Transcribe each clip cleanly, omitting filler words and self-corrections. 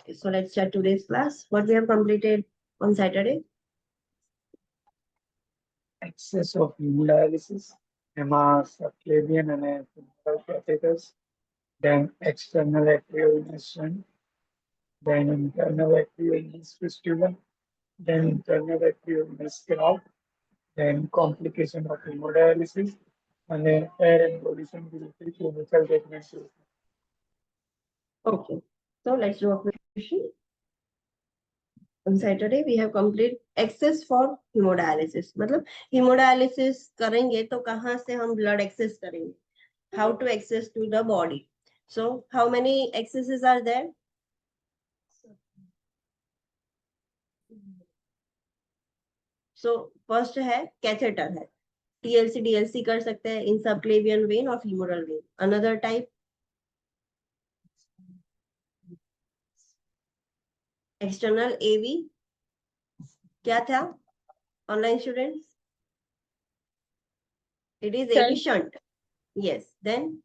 Okay, so let's start today's class. What we have completed on Saturday? Excess of hemodialysis, MR, subclavian and femoral catheters, then external atrial shunt, then internal atrial fistula, then internal atrial graft, then complication of hemodialysis, and then air embolism due to clinical treatment. Okay, so let's do a question. On Saturday we have complete access for hemodialysis. मतलब hemodialysis करेंगे तो कहाँ से हम blood access करेंगे? How to access to the body? So how many accesses are there? So first है catheter है. TLC DLC कर सकते हैं in subclavian vein or femoral vein. Another type external AV. क्या था? Online students? It is AV shunt. Yes. Then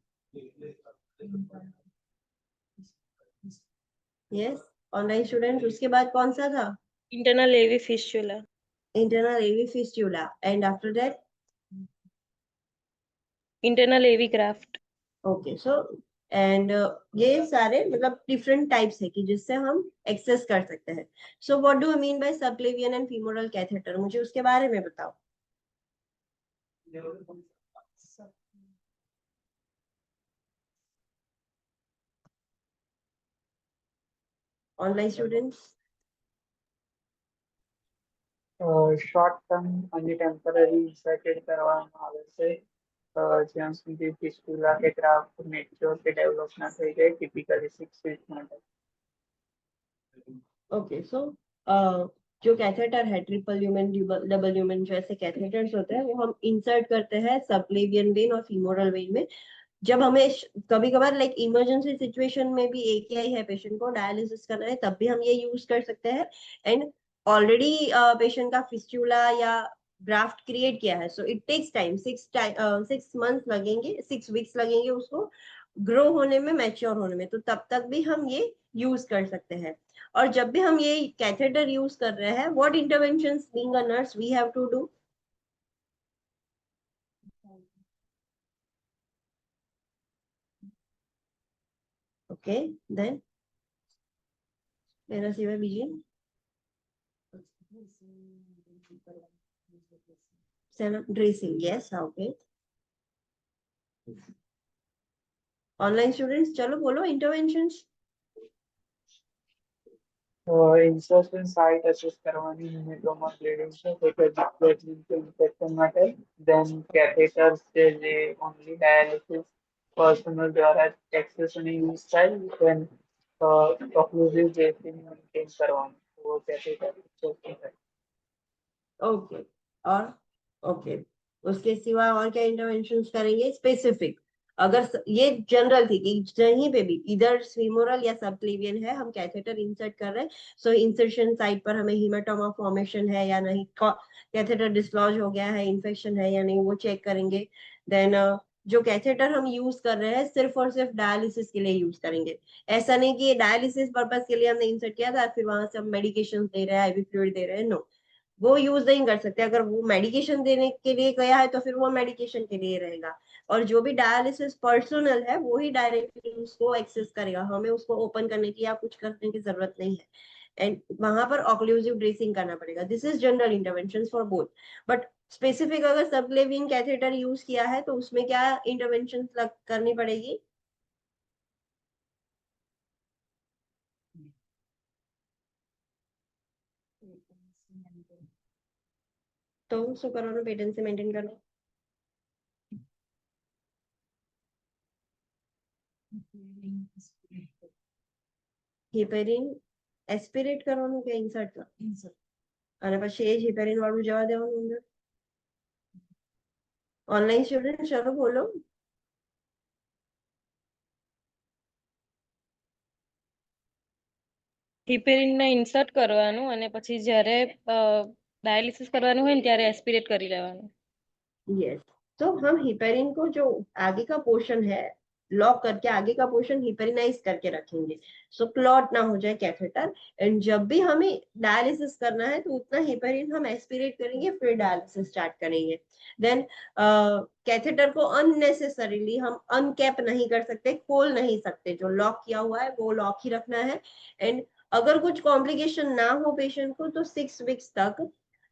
yes. Online students. उसके बाद कौन सा था? Internal AV fistula. Internal AV fistula. And after that? Internal AV graft. Okay. So and ये सारे मतलब different types है कि जिससे हम access कर सकते हैं. So what do you mean by subclavian and femoral catheter? मुझे उसके बारे में बताओ. Online students. શોર્ટ ટર્મ અને ટેમ્પરરી ઇન્સર્ટેડ કરવામાં આવે છે જ્યાં સુધી ફિસ્ટુલા કે ગ્રાફ મેચ્યોર કે ડેવલપ ના થઈ જાય ટિપિકલી 6 વીક માટે. Okay, so जो कैथेटर है ट्रिपल ल्यूमेन डबल ल्यूमेन जो ऐसे कैथेटर्स होते हैं वो हम इंसर्ट करते हैं सबक्लेवियन वेन और फीमोरल वेन में. जब हमें कभी कभार लाइक इमरजेंसी सिचुएशन में भी AKI है, पेशेंट को डायलिसिस करना है, तब भी हम ये यूज कर सकते हैं. एंड ऑलरेडी पेशेंट का फिस्टुला या ग्राफ्ट क्रिएट किया है, so it takes time. 6 months लगेंगे, 6 weeks लगेंगे उसको ग्रो होने में, मैच्योर होने में. तो तब तक भी हम ये यूज कर सकते हैं. और जब भी हम ये कैथेटर यूज कर रहे हैं, what interventions being a nurse we have to do? Okay, then मेरा सिवा बीजी dressing. Yes, okay. Online students चलो बोलो इंटरवेंशंस. ઇન્સર્શન સાઇટ એસેસ કરવાની હિમેટોમા બ્લીડિંગ છે ઇન્ફેક્શન માટે દેન કેથેટર્સ છે જે ઓનલી ડાયાલિસિસ પર્સનલ દ્વારા એક્સેસ અને યુઝ થાય દેન ઓક્લુઝિવ ડ્રેસિંગ મેન્ટેન કરવાનું वो कैथेटर ओके. और ओके, उसके सिवा और क्या इंटरवेंशंस करेंगे स्पेसिफिक? अगर ये जनरल थी कि कहीं पे भी इधर फीमोरल या सबक्लेवियन है, हम कैथेटर इंसर्ट कर रहे हैं, सो इंसर्शन साइट पर हमें हीमेटोमा फॉर्मेशन है या नहीं, कैथेटर डिसलॉज हो गया है, इन्फेक्शन है या नहीं, वो चेक करेंगे. देन जो कैथेटर हम यूज कर रहे हैं सिर्फ और सिर्फ डायलिसिस के लिए यूज करेंगे. ऐसा नहीं कि डायलिसिस पर्पस के लिए हमने इंसर्ट किया था फिर वहां से हम मेडिकेशन दे रहे हैं, आईवी फ्लूइड दे रहे हैं. नो, वो यूज नहीं कर सकते. अगर वो मेडिकेशन देने के लिए गया है तो फिर वो मेडिकेशन के लिए रहेगा. और जो भी डायलिसिस पर्सनल है वो ही डायरेक्टली उसको एक्सेस करेगा, हमें उसको ओपन करने की या कुछ करने की जरूरत नहीं है. एंड वहां पर ऑक्लूसिव ड्रेसिंग करना पड़ेगा. This is general intervention for both. But specific अगर सबक्लेवियन कैथेटर यूज किया है तो उसमें क्या इंटरवेंशन करनी पड़ेगी? तो શું કરવાનું? પેટેન્સી મેન્ટેન કરવાનું. હિપેરિન એસ્પિરેટ કરવાનું કે ઇન્સર્ટ કરવાનું? અને પછી એ જ હિપેરિન વાળું જવા દેવાનું અંદર. ઓનલાઈન સ્ટુડન્ટ ચલો બોલો. હિપેરિન ને ઇન્સર્ટ કરવાનું અને પછી જ્યારે ડાયાલિસિસ કરવાનું હોય ને ત્યારે એસ્પિરેટ કરી લેવાનું. यस. तो हम हिपेरिन को जो आगे का पोर्शन है लॉक करके आगे का पोर्शन हिपेरिनाइज करके रखेंगे, सो क्लॉट ना हो जाए कैथेटर। एंड जब भी हमें डायलिसिस करना है तो उतना हिपेरिन हम एस्पिरेट करेंगे, फिर डायलिसिस स्टार्ट करेंगे। देन कैथेटर को अननेसेसरीली हम अनकैप नहीं कर सकते, खोल नहीं सकते, जो लॉक किया हुआ है वो लॉक ही रखना है। एंड अगर कुछ कॉम्प्लिकेशन ना हो पेशेंट को तो 6 वीक्स तक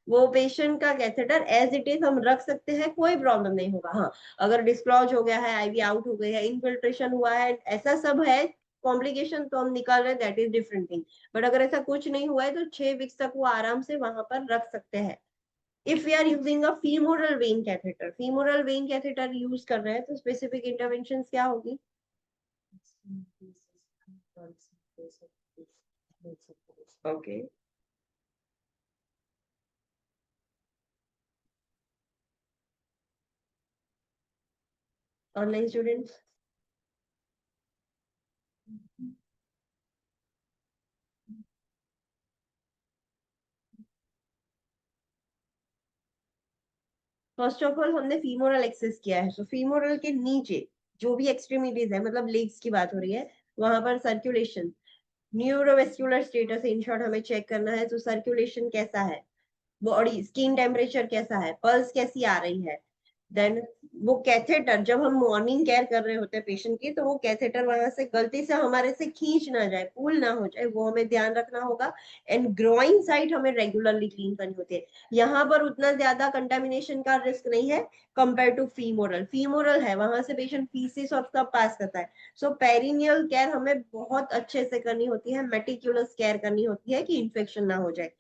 वो पेशेंट का कैथेटर एज इट इज हम रख सकते हैं, कोई प्रॉब्लम नहीं होगा। हाँ, अगर डिस्क्लॉज हो गया है, आईवी आउट हो गई है, इनफिल्ट्रेशन हुआ है, ऐसा सब है कॉम्प्लिकेशन, तो हम निकाल रहे हैं, that is different thing. But अगर ऐसा कुछ नहीं हुआ है तो 6 वीक्स तक वो आराम से वहां पर रख सकते हैं। If we are using a femoral vein catheter, femoral vein catheter use कर रहे हैं तो स्पेसिफिक इंटरवेंशन क्या होगी? Okay, online students. First of all हमने फीमोरल एक्सेस किया है, सो फीमोरल के नीचे जो भी एक्सट्रीमिटीज है, मतलब लेग्स की बात हो रही है, वहां पर circulation, neurovascular status in short हमें चेक करना है। तो सर्कुलेशन कैसा है, बॉडी स्किन टेम्परेचर कैसा है, पल्स कैसी आ रही है। देन वो कैथेटर, जब हम मॉर्निंग केयर कर रहे होते हैं पेशेंट की, तो वो कैथेटर वहां से गलती से हमारे से खींच ना जाए, पुल ना हो जाए, वो हमें ध्यान रखना होगा। एंड ग्रोइंग साइट हमें रेगुलरली क्लीन करनी होती है। यहाँ पर उतना ज्यादा कंटामिनेशन का रिस्क नहीं है कंपेयर टू फीमोरल। फीमोरल है, वहां से पेशेंट फीसिस और सब पास करता है। सो पेरिनियल केयर हमें बहुत अच्छे से करनी होती है, मेटिक्यूलस केयर करनी होती है कि इन्फेक्शन ना हो जाए।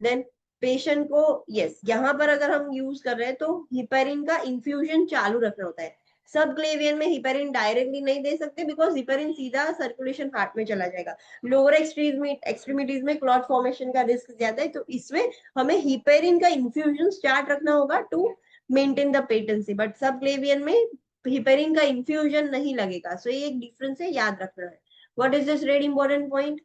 देन पेशेंट को, यस, यहाँ पर अगर हम यूज कर रहे हैं तो हिपेरिन का इन्फ्यूजन चालू रखना होता है। सब क्लेवियन में हिपेरिन डायरेक्टली नहीं दे सकते, बिकॉज हिपेरिन सीधा सर्कुलेशन हार्ट में चला जाएगा। लोअर एक्सट्रीमिटीज में क्लॉट फॉर्मेशन का रिस्क ज्यादा है, तो इसमें हमें हिपेरिन का इन्फ्यूजन स्टार्ट रखना होगा to maintain the patency. But subclavian में हिपेरिन का इन्फ्यूजन नहीं लगेगा, सो ये एक डिफरेंस है, याद रखना है। What is this very important point?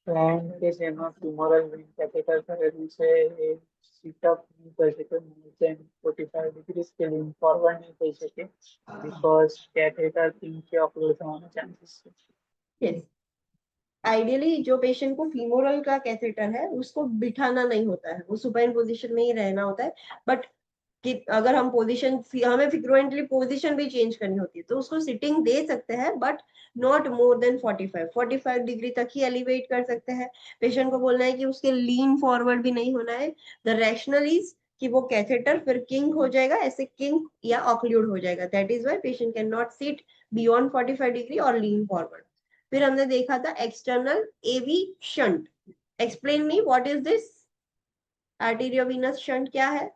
Plan કે જેમાં ફ્યુમરલ વેન કેથેટર કરેલું છે એ સીટઅપ નહીં કરી શકે, more than 45 ડિગ્રી કે લીન ફોરવર્ડ નહીં થઈ શકે, બીકોઝ કેથેટર નીચે અપલોડ થવાના ચાન્સીસ છે. यस, आइडियली जो पेशेंट को फीमोरल का कैथेटर है उसको बिठाना नहीं होता है, वो सुपाइन पोजीशन में ही रहना होता है। बट कि अगर हम पोजीशन, हमें फ्रिक्वेंटली पोजीशन भी चेंज करनी होती है, तो उसको सिटिंग दे सकते हैं, but not more than 45 degree तक ही एलिवेट कर सकते हैं। पेशेंट को बोलना है कि उसके लीन फॉरवर्ड भी नहीं होना है। द रैशनल इज कि वो कैथेटर फिर किंग हो जाएगा, ऐसे किंग या ऑक्लूड हो जाएगा, that is why patient can not sit beyond 45 degree और लीन फॉरवर्ड। फिर हमने देखा था external AV shunt. Explain me what is this? Arteriovenous shunt क्या है?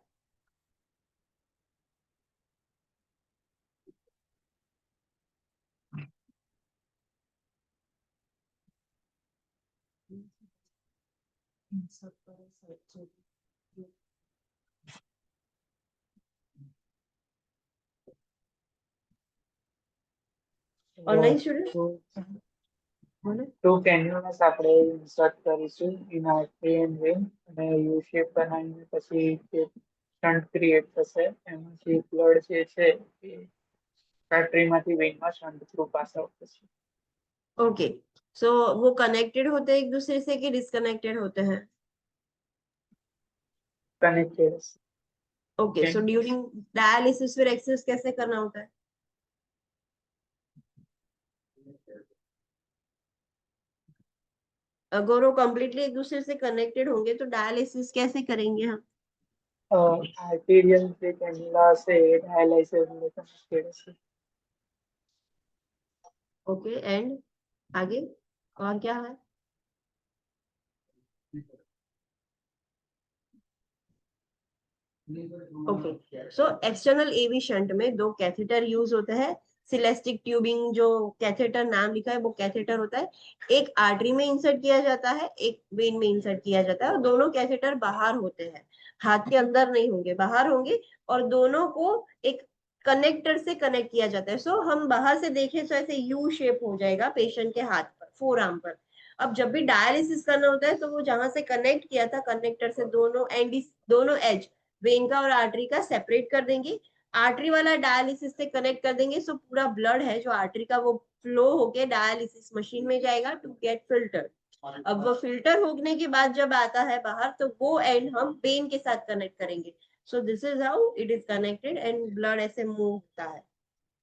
ऑनलाइन स्टूडेंट તો बोले। તો કેન્યુલસ આપણે ઇન્સર્ટ કરીશું ઇન આર્ટરી એન્ડ વેન અને યુ શેપ બનાવીને પછી જે શન્ટ ક્રિએટ થશે એમાંથી બ્લડ જે છે એ આર્ટરીમાંથી વેનમાં શન્ટ થ્રુ પાસ આઉટ થશે. ओके, सो वो कनेक्टेड होते हैं एक दूसरे से कि डिस्कनेक्टेड होते हैं? કનેક્ટેડ હશે. ओके, सो ड्यूरिंग डायलिसिस फिर एक्सेस कैसे करना होता है? अगर वो कंप्लीटली एक दूसरे से कनेक्टेड होंगे तो डायलिसिस कैसे करेंगे हम? આર્ટેરિયલ જે કેન્યુલા હશે એ ડાયાલાઇસિસ જોડે કનેક્ટેડ હશે. ओके, एंड आगे और क्या है? Okay, so external AV shunt में दो कैथेटर यूज होते हैं। सिलेस्टिक ट्यूबिंग, जो कैथेटर नाम लिखा है वो कैथेटर होता है, एक आर्टरी में इंसर्ट किया जाता है, एक वेन में इंसर्ट किया जाता है, और दोनों कैथेटर बाहर होते हैं, हाथ के अंदर नहीं होंगे, बाहर होंगे। और दोनों को एक कनेक्टर से कनेक्ट किया जाता है। सो हम बाहर से देखें तो ऐसे यू शेप हो जाएगा पेशेंट के हाथ पर, फोर आर्म पर। अब जब भी डायलिसिस करना होता है तो वो जहां से कनेक्ट किया था कनेक्टर से दोनों एज वेन का और आर्टरी का सेपरेट कर देंगे, आर्टरी वाला डायलिसिस से कनेक्ट कर देंगे, सो पूरा ब्लड है जो आर्टरी का वो फ्लो होके डायलिसिस मशीन में जाएगा टू गेट फिल्टर। अब वो फिल्टर होने के बाद जब आता है बाहर तो वो एंड हम वेन के साथ कनेक्ट करेंगे। सो this is how it is connected and blood ऐसे मूव होता है।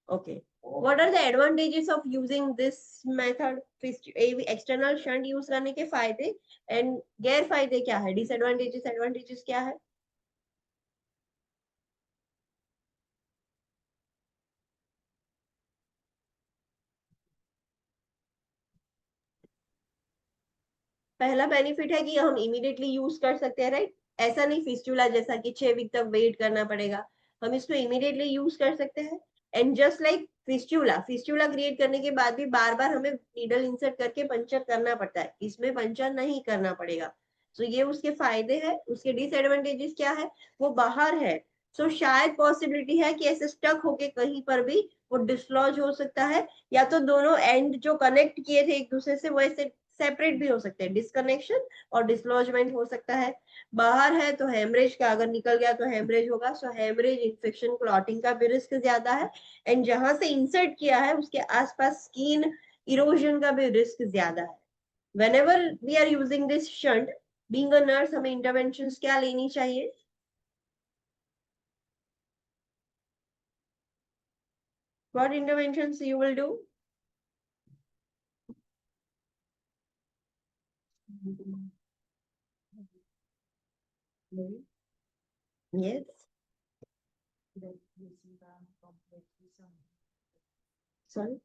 Okay, what are the advantages of using this method? External shunt use करने के फायदे एंड गैर फायदे क्या है, डिसएडवांटेजेस एडवांटेजेस क्या है? पहला बेनिफिट है कि हम इमीडिएटली यूज कर सकते हैं, राइट? ऐसा नहीं फिस्टूला जैसा कि 6 वीक तक वेट करना पड़ेगा, हम इसको इमीडिएटली यूज कर सकते हैं। And just like fistula, fistula create करने के बाद भी बार बार हमें नीडल इंसर्ट करके पंचर करना पड़ता है, इसमें पंचर नहीं करना पड़ेगा। सो ये उसके फायदे हैं। उसके डिसएडवांटेजेस क्या है? वो बाहर है, सो शायद पॉसिबिलिटी है कि ऐसे स्टक होके कहीं पर भी वो डिसलॉज हो सकता है, या तो दोनों एंड जो कनेक्ट किए थे एक दूसरे से वो ऐसे सेपरेट भी हो सकते हैं, डिस्कनेक्शन और डिसलॉजमेंट हो सकता है। बाहर है तो हेमरेज का, अगर निकल गया तो हेमरेज होगा, सो हेमरेज, इन्फेक्शन, क्लॉटिंग का भी रिस्क ज्यादा है। एंड जहां से इंसर्ट किया है उसके आसपास स्किन इरोजन का भी रिस्क ज्यादा है। whenever we are using this shunt, being a nurse हमें interventions क्या लेनी चाहिए? What interventions you will do? Yes. Sorry.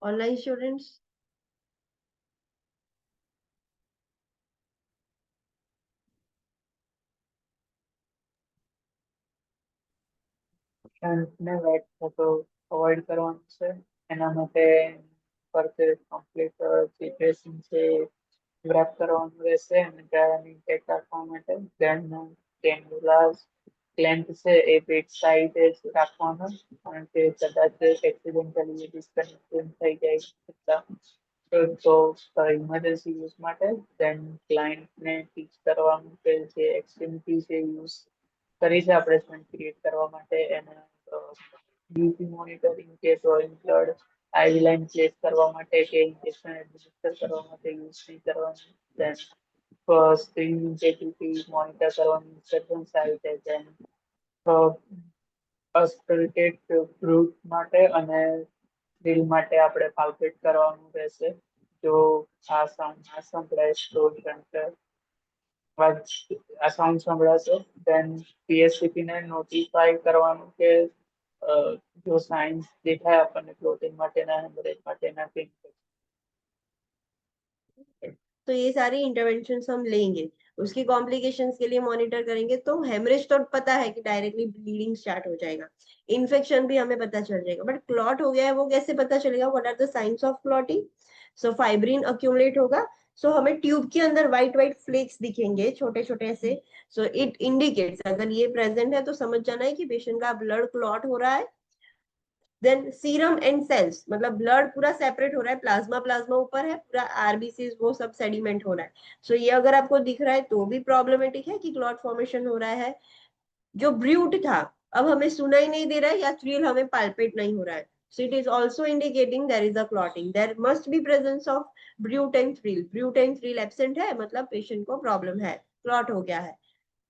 Online students. ને વેટ ફોટો અવોઇડ કરવાનું છે એના માટે ફરતે કમ્પ્લીટ જે ડ્રેસિંગ છે રેપ કરવાનું રહેશે અને ડ્રાયરની ઇન્ટેક રાખવા માટે દેન કેન્ડુલાસ ક્લેમ્પ છે એ બીટ સાઈડે જ રાખવાનો કારણ કે કદાચ એક્સિડેન્ટલી ડિસ્કનેક્શન થઈ જાય છતાં તો ઇમરજન્સી યુઝ માટે દેન ક્લાયન્ટને ટીચ કરવાનું કે જે એક્સટ્રીમિટી છે યુઝ કરી છે આપણે સ્ટન્ટ ક્રિએટ કરવા માટે એને યુપી મોનિટરિંગ કે ડ્રોઈંગ બ્લડ આઈવી લાઈન પ્લેસ કરવા માટે કે ઇન્જેક્શન એડમિનિસ્ટર કરવા માટે યુઝ નહીં કરવાનું દેન સ્ક્રીન ઇન્ટેગ્રિટી મોનિટર કરવાનું ઇન્સ્ટ્રક્શન્સ આવી જાય દેન અસ્કલ્ટેડ ગ્રુપ માટે અને દિલ માટે આપણે પાલ્પેટ કરવાનું રહેશે જો આ સાઉન્ડ ના સંભળાય તો શન્ટ આ સાઉન્ડ સંભળાશે દેન પીએસસીપી ને નોટિફાઈ કરવાનું કે जो साइंस देखा है अपन ने क्लोथिंग माटेना हेमरेज माटेना के तो ये सारी इंटरवेंशंस हम लेंगे, उसकी कॉम्प्लिकेशंस के लिए मॉनिटर करेंगे। तो हेमरेज तो पता है कि डायरेक्टली ब्लीडिंग स्टार्ट हो जाएगा, इन्फेक्शन भी हमें पता चल जाएगा, बट क्लॉट हो गया है वो कैसे पता चलेगा? What are the science of clotting? So fibrin accumulate होगा, सो हमें ट्यूब के अंदर व्हाइट व्हाइट फ्लेक्स दिखेंगे छोटे छोटे ऐसे। सो इट इंडिकेट्स, अगर ये प्रेजेंट है तो समझ जाना है कि पेशेंट का ब्लड क्लॉट हो रहा है। देन सीरम एंड सेल्स, मतलब ब्लड पूरा सेपरेट हो रहा है, प्लाज्मा प्लाज्मा ऊपर है, पूरा आरबीसी वो सब सेडिमेंट हो रहा है। सो ये अगर आपको दिख रहा है तो भी प्रॉब्लमेटिक है कि क्लॉट फॉर्मेशन हो रहा है। जो ब्रूट था अब हमें सुनाई नहीं दे रहा है, या थ्रिल हमें पाल्पेट नहीं हो रहा है, so it is also indicating there is a clotting, there must be presence of brute and thrill. Brute and thrill absent है मतलब पेशेंट को प्रॉब्लम है, क्लॉट हो गया है।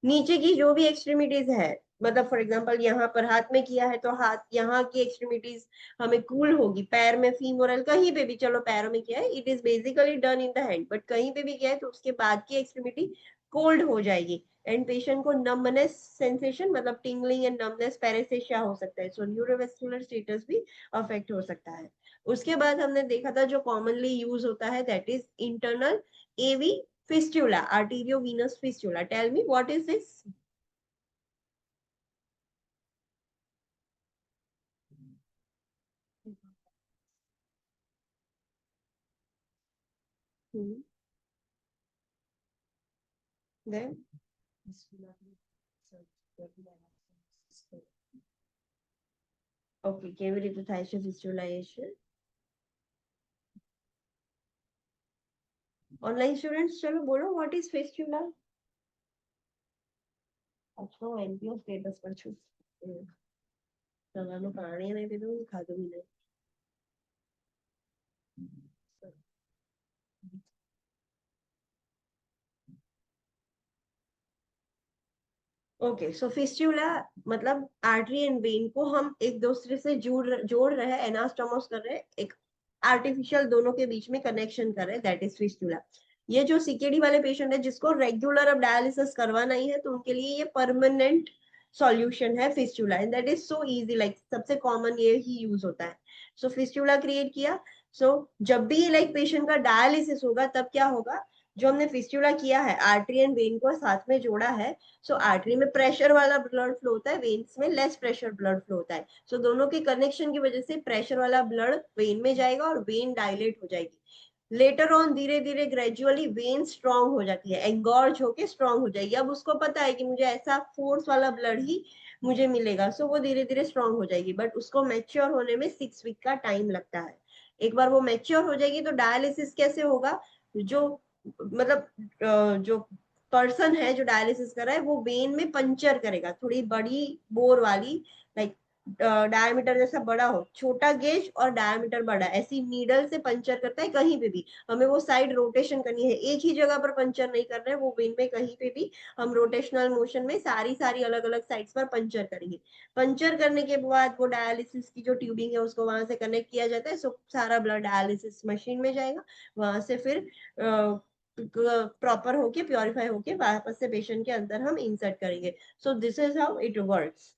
नीचे की जो भी एक्सट्रीमिटीज है, मतलब फॉर एग्जांपल यहाँ पर हाथ में किया है तो हाथ यहाँ की एक्सट्रीमिटीज हमें कूल होगी, पैर में फीमोरल कहीं पे भी, चलो पैरों में किया है, it is basically done in the hand, but कहीं पे भी किया है तो उसके बाद की एक्सट्रीमिटी कोल्ड हो जाएगी एंड पेशेंट को नमनेस सेंसेशन, मतलब टिंगलिंग एंड नमनेस, पैरेसेशिया हो सकता है। सो न्यूरोवेस्कुलर स्टेटस भी अफेक्ट हो सकता है। उसके बाद हमने देखा था जो कॉमनली यूज होता है that is internal AV fistula, arteriovenous fistula. Tell me what is this? Hmm. Then okay, કેવી રીતે થાય છે ફિસ્ચ્યુલાઇઝેશન? ઓનલાઈન સ્ટુડન્ટ્સ ચલો બોલો, વોટ ઇઝ ફિસ્ચ્યુલા? અચ્છા, એનપીઓ સ્ટેટસ પર છું. સવારનું પાણી નહીં પીધું, ખાધું બી નહીં. ओके, सो फिस्टुला मतलब आर्टरी एंड वेन को हम एक दूसरे से जोड़ रहे हैं, एनास्टोमोस कर रहे हैं, एक आर्टिफिशियल दोनों के बीच में कनेक्शन कर रहे हैं, दैट इज फिस्टुला. ये जो सीकेडी वाले पेशेंट है जिसको रेगुलर अब डायलिसिस करवाना ही है, तो उनके लिए ये परमानेंट सॉल्यूशन है fistula, and that is so easy, like सबसे कॉमन ये ही यूज होता है. सो फिस्टुला क्रिएट किया. सो जब भी लाइक पेशेंट का डायलिसिस होगा तब क्या होगा, जो हमने फिस्टुला किया है, आर्टरी एंड वेन को साथ में जोड़ा है, सो आर्टरी में प्रेशर वाला ब्लड फ्लो होता है, वेन्स में लेस प्रेशर ब्लड फ्लो होता है. सो दोनों के कनेक्शन की वजह से प्रेशर वाला ब्लड वेन में जाएगा और वेन डायलेट हो जाएगी. लेटर ऑन धीरे धीरे ग्रेजुअली वेन स्ट्रांग हो जाती है, एंगॉर्ज होके स्ट्रांग हो जाएगी. अब उसको पता है कि मुझे ऐसा फोर्स वाला ब्लड ही मुझे मिलेगा, सो वो धीरे धीरे स्ट्रांग हो जाएगी. बट उसको मैच्योर होने में 6 वीक का टाइम लगता है. एक बार वो मैच्योर हो जाएगी तो डायलिसिस कैसे होगा, जो मतलब जो पर्सन है जो डायलिसिस कर रहा है वो वेन में पंचर करेगा, थोड़ी बड़ी बोर वाली, लाइक डायमीटर जैसा बड़ा हो, छोटा गेज और डायमीटर बड़ा, ऐसी नीडल से पंचर करता है कहीं पे भी. हमें वो साइड रोटेशन करनी है, एक ही जगह पर पंचर नहीं कर रहे हैं, वो वेन में कहीं पे भी हम रोटेशनल मोशन में सारी सारी अलग अलग साइड्स पर पंचर करेंगे. पंचर करने के बाद वो डायलिसिस की जो ट्यूबिंग है उसको वहां से कनेक्ट किया जाता है. सो सारा ब्लड डायलिसिस मशीन में जाएगा, वहां से फिर प्रॉपर होके प्योरीफाई होके वापस से पेशेंट के अंदर हम इंसर्ट करेंगे. सो this is how it works.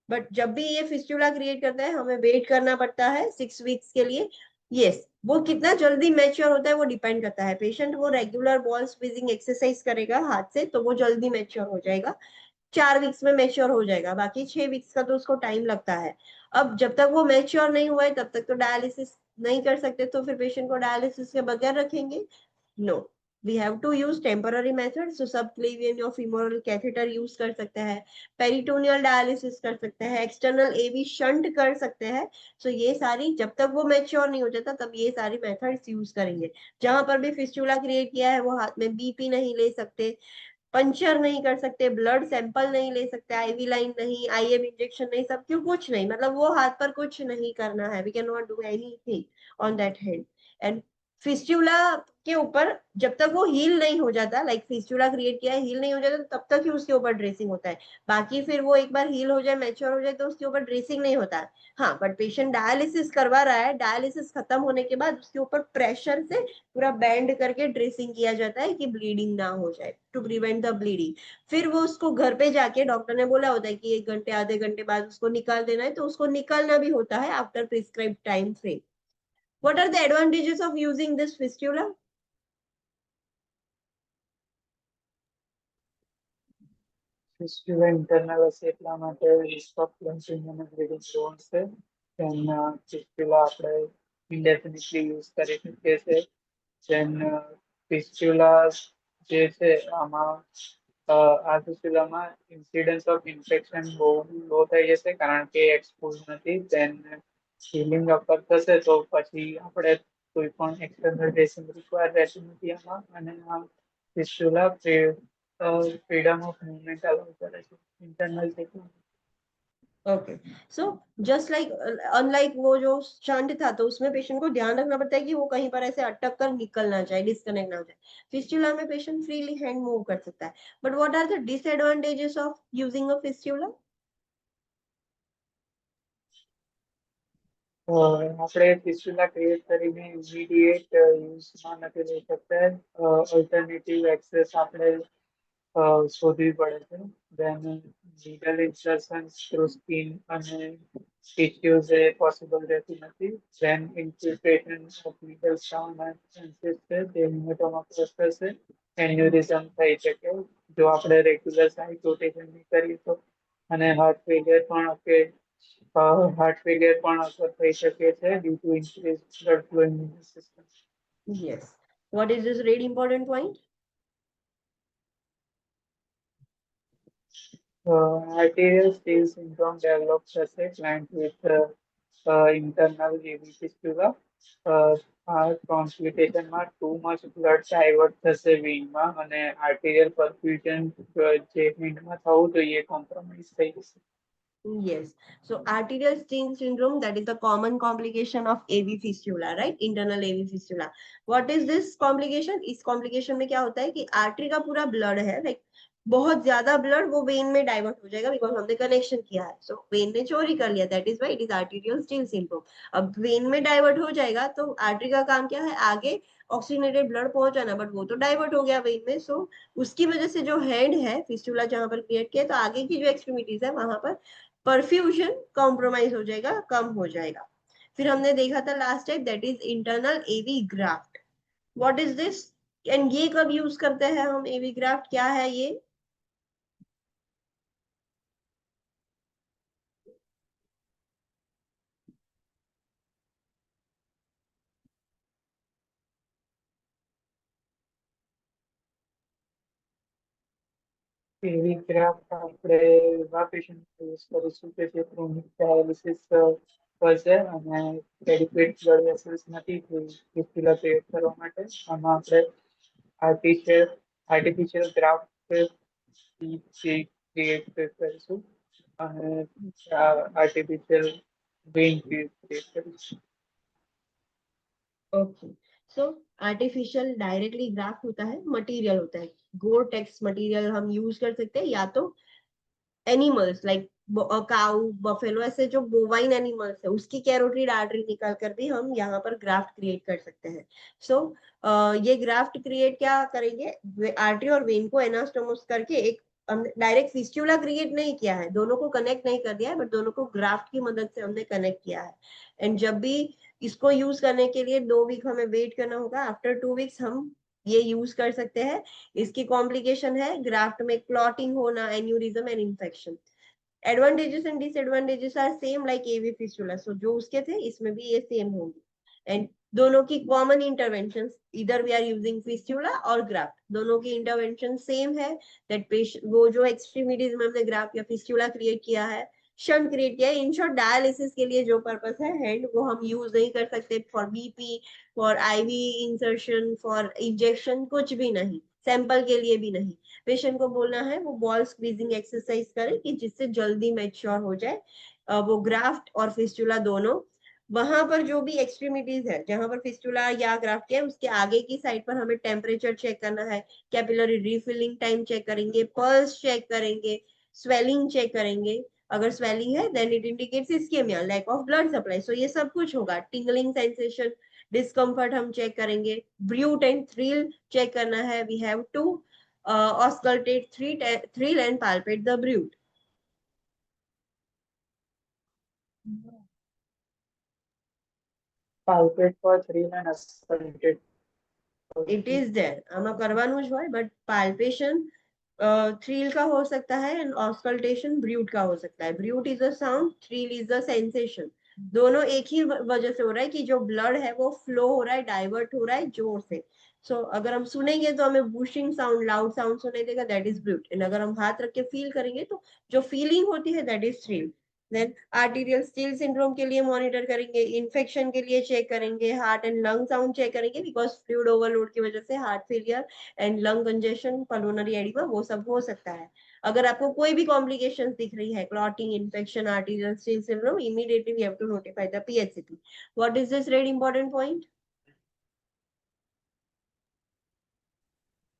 But जब भी ये फिस्टुला क्रिएट करता है हमें वेट करना पड़ता है 6 वीक्स के लिए. यस, वो कितना जल्दी मैच्योर होता है वो डिपेंड करता है. पेशेंट वो रेगुलर बॉल स्क्वीजिंग एक्सरसाइज करेगा हाथ से तो वो जल्दी मैच्योर हो जाएगा, 4 वीक्स में मैच्योर हो जाएगा. बाकी 6 वीक्स का तो उसको टाइम लगता है. अब जब तक वो मैच्योर नहीं हुआ है तब तक तो डायलिसिस नहीं कर सकते, तो फिर पेशेंट को डायलिसिस के बगैर रखेंगे? No, we have to use temporary method. So subclavian or femoral catheter use कर सकते हैं, पेरिटोनियल डायलिसिस कर सकते हैं, एक्सटर्नल एवी शंट कर सकते हैं. सो ये सारी जब तक वो मैच्योर नहीं हो जाता तब ये सारी मेथड्स यूज करेंगे. जहां पर भी फिस्टुला क्रिएट किया है वो हाथ में बीपी नहीं ले सकते, पंचर नहीं कर सकते, ब्लड सैंपल नहीं ले सकते, आईवी लाइन नहीं, आईएम इंजेक्शन नहीं, सब क्यों, कुछ नहीं, मतलब वो हाथ पर कुछ नहीं करना है. We can not do anything on that hand. And fistula के ऊपर जब तक वो हील नहीं हो जाता, लाइक फिस्टुला क्रिएट किया है हील नहीं हो जाता, तब तक ही उसके ऊपर ड्रेसिंग होता है. बाकी फिर वो एक बार हील हो जाए, मैच्योर हो जाए तो उसके ऊपर ड्रेसिंग नहीं होता है. हाँ, बट पेशेंट डायलिसिस करवा रहा है, डायलिसिस खत्म होने के बाद उसके ऊपर प्रेशर से पूरा बैंड करके ड्रेसिंग किया जाता है कि ब्लीडिंग ना हो जाए, टू प्रिवेंट द ब्लीडिंग. फिर वो उसको घर पे जाके डॉक्टर ने बोला होता है कि 1 घंटे आधे घंटे बाद उसको निकाल देना है, तो उसको निकालना भी होता है after prescribe time frame. What are the advantages of using this fistula? Fistula internal હશે એટલા માટે risk of clenching અને bleeding low હશે. Then fistula આપણે indefinitely use કરી શકીએ છીએ. Then fistula જે છે આમાં આ ફિસ્ટુલામાં ઇન્સિડન્સ ઓફ ઇન્ફેક્શન બહુ લો થઈ જશે કારણ કે એક્સપોઝ નથી. Then healing અકર થશે તો પછી આપણે કોઈ પણ external dressing require રહેતું નથી આમાં. અને આ fistula freedom of movement allow કરે છે internal technique. Okay, so just like unlike वो जो शंट था तो उसमें पेशेंट को ध्यान रखना पड़ता है कि वो कहीं पर ऐसे अटक कर निकल ना जाए, डिस्कनेक्ट ना हो जाए. फिस्टुला में पेशेंट फ्रीली हैंड मूव कर सकता है. But what are the disadvantages of using a fistula? આપણે ફિસ્ટુલા ક્રિએટ કરીને ઇમિડિયેટ યુઝમાં નથી લઈ શકતા. ઓલ્ટરનેટિવ એક્સેસ આપણે શોધવી પડે છે. Then needle insertions through skin અને tissues એ possible રહેતું નથી. Then infiltration of needle down and chances છે તે hematoma cause થશે, aneurysm થઈ શકે જો આપણે રેગ્યુલર સાઇટ રોટેશન નહીં કરીએ તો. અને હાર્ટ ફેલિયર પણ હાર્ટ ફેલિયર પણ અસર થઈ શકે છે due to increased blood flow in the system. Yes. What is this really important point? Arterial steal syndrome develops as a client with internal AV fistula. આ કોન્સ્ટિટ્યુશનમાં ટુ મચ બ્લડ ડાયવર્ટ થશે વેઇનમાં અને આર્ટેરિયલ perfusion જે વેઇનમાં થવું જોઈએ compromise થઈ જશે. Yes. So arterial stain syndrome, that is the common complication of AV fistula, right? Internal AV fistula. What is this complication? इस complication में क्या होता है कि आर्टरी का पूरा ब्लड है, लाइक बहुत ज्यादा ब्लड वो वेन में डाइवर्ट हो जाएगा बिकॉज हमने कनेक्शन किया है. सो वेन ने चोरी कर लिया, that is why it is arterial steal syndrome. अब वेन में डाइवर्ट हो जाएगा तो आर्टरी का काम क्या है, आगे ऑक्सीजनेटेड ब्लड पहुंचाना, बट वो तो डाइवर्ट हो गया वेन में. सो उसकी वजह से जो हेड है फिस्टुला जहां पर क्रिएट किया, तो आगे की जो एक्सट्रीमिटीज है वहां पर परफ्यूजन कॉम्प्रोमाइज हो जाएगा, कम हो जाएगा. फिर हमने देखा था last time, that is internal AV graft. What is this and ये कब यूज करते हैं हम, एवी ग्राफ्ट क्या है ये? એવી ગ્રાફ્ટ આપણે એવા પેશન્ટ યુઝ કરીશું કે જે ક્રોનિક ડાયાલિસિસ કરશે અને એડિક્વેટ બ્લડ વેસલ્સ નથી ફિસ્ટુલા ક્રિએટ કરવા માટે. આમાં આપણે આર્ટિફિશિયલ ગ્રાફ્ટ ક્રિએટ કરીશું અને આર્ટિફિશિયલ વેઇન ક્રિએટ કરીશું. ओके. सो आर्टिफिशियल डायरेक्टली ग्राफ्ट होता है, मटेरियल होता है, गोरटेक्स मटेरियल हम यूज कर सकते हैं, या तो एनिमल्स लाइक काउ बफेलो, ऐसे जो बोवाइन एनिमल्स है उसकी कैरोटिड आर्टरी निकाल कर भी हम यहाँ पर ग्राफ्ट क्रिएट कर सकते हैं. सो ये ग्राफ्ट क्रिएट क्या करेंगे, आर्टरी और वेन को एनास्टोमोस करके एक हमने डायरेक्ट फिस्टुला क्रिएट नहीं किया है, दोनों को कनेक्ट नहीं कर दिया है, बट दोनों को ग्राफ्ट की मदद से हमने कनेक्ट किया है. एंड जब भी इसको यूज करने के लिए 2 वीक हमें वेट करना होगा, आफ्टर 2 वीक्स हम ये यूज कर सकते हैं. इसकी कॉम्प्लिकेशन है ग्राफ्ट में क्लॉटिंग होना, aneurysm and infection. Advantages and disadvantages are same like AV fistula. So जो उसके थे इसमें भी ये सेम होंगे. एंड दोनों की कॉमन इंटरवेंशन, इधर वी आर यूजिंग फिस्टुला और ग्राफ्ट, दोनों की इंटरवेंशन सेम है. दैट पेशेंट, वो जो एक्सट्रीमिटीज में हमने ग्राफ्ट या फिस्टुला क्रिएट किया है, शंट क्रिएट किया है, इन शॉर्ट डायलिसिस के लिए जो पर्पस है हैंड, वो हम यूज नहीं कर सकते for BP, for IV insertion, for injection, कुछ भी नहीं, सैंपल के लिए भी नहीं. पेशेंट को बोलना है वो बॉल स्क्वीजिंग एक्सरसाइज करे कि जिससे जल्दी मैच्योर हो जाए. वो ग्राफ्ट और फिस्टुला दोनों, वहां पर जो भी एक्सट्रीमिटीज है जहां पर फिस्टुला या ग्राफ्ट है, उसके आगे की साइड पर हमें टेम्परेचर चेक करना है, कैपिलरी रिफिलिंग टाइम चेक करेंगे, पल्स चेक करेंगे, स्वेलिंग चेक करेंगे. अगर स्वेलिंग है then it indicates ischaemia, lack of blood supply. So ये सब कुछ होगा. टिंगलिंग सेंसेशन, डिस्कम्फर्ट हम चेक करेंगे. ब्रूट एंड थ्रिल चेक करना है. We have to auscultate thrill and palpate the brute. Palpate for 3 and auscultate. It is there, આમાં કરવાનું જ હોય, but palpation थ्रिल का हो सकता है एंड ऑस्कल्टेशन ब्रूट का हो सकता है. Brute is a sound, thrill is a sensation. दोनों एक ही वजह से हो रहा है कि जो ब्लड है वो फ्लो हो रहा है, डाइवर्ट हो रहा है जोर से. सो अगर हम सुनेंगे तो हमें बूशिंग साउंड, लाउड साउंड सुनाई देगा, दैट इज ब्रूट. एंड अगर हम हाथ रख के फील करेंगे तो जो फीलिंग होती है that is thrill. Then arterial steal syndrome के लिए मॉनिटर करेंगे, इन्फेक्शन के लिए चेक करेंगे, heart and lung sound check करेंगे बिकॉज फ्लूइड ओवरलोड की वजह से heart failure and lung congestion, pulmonary oedema, वो सब हो सकता है. अगर आपको कोई भी कॉम्प्लिकेशन दिख रही है, clotting, infection, arterial steal syndrome, immediately we have to notify the PHCP. What is this red important point?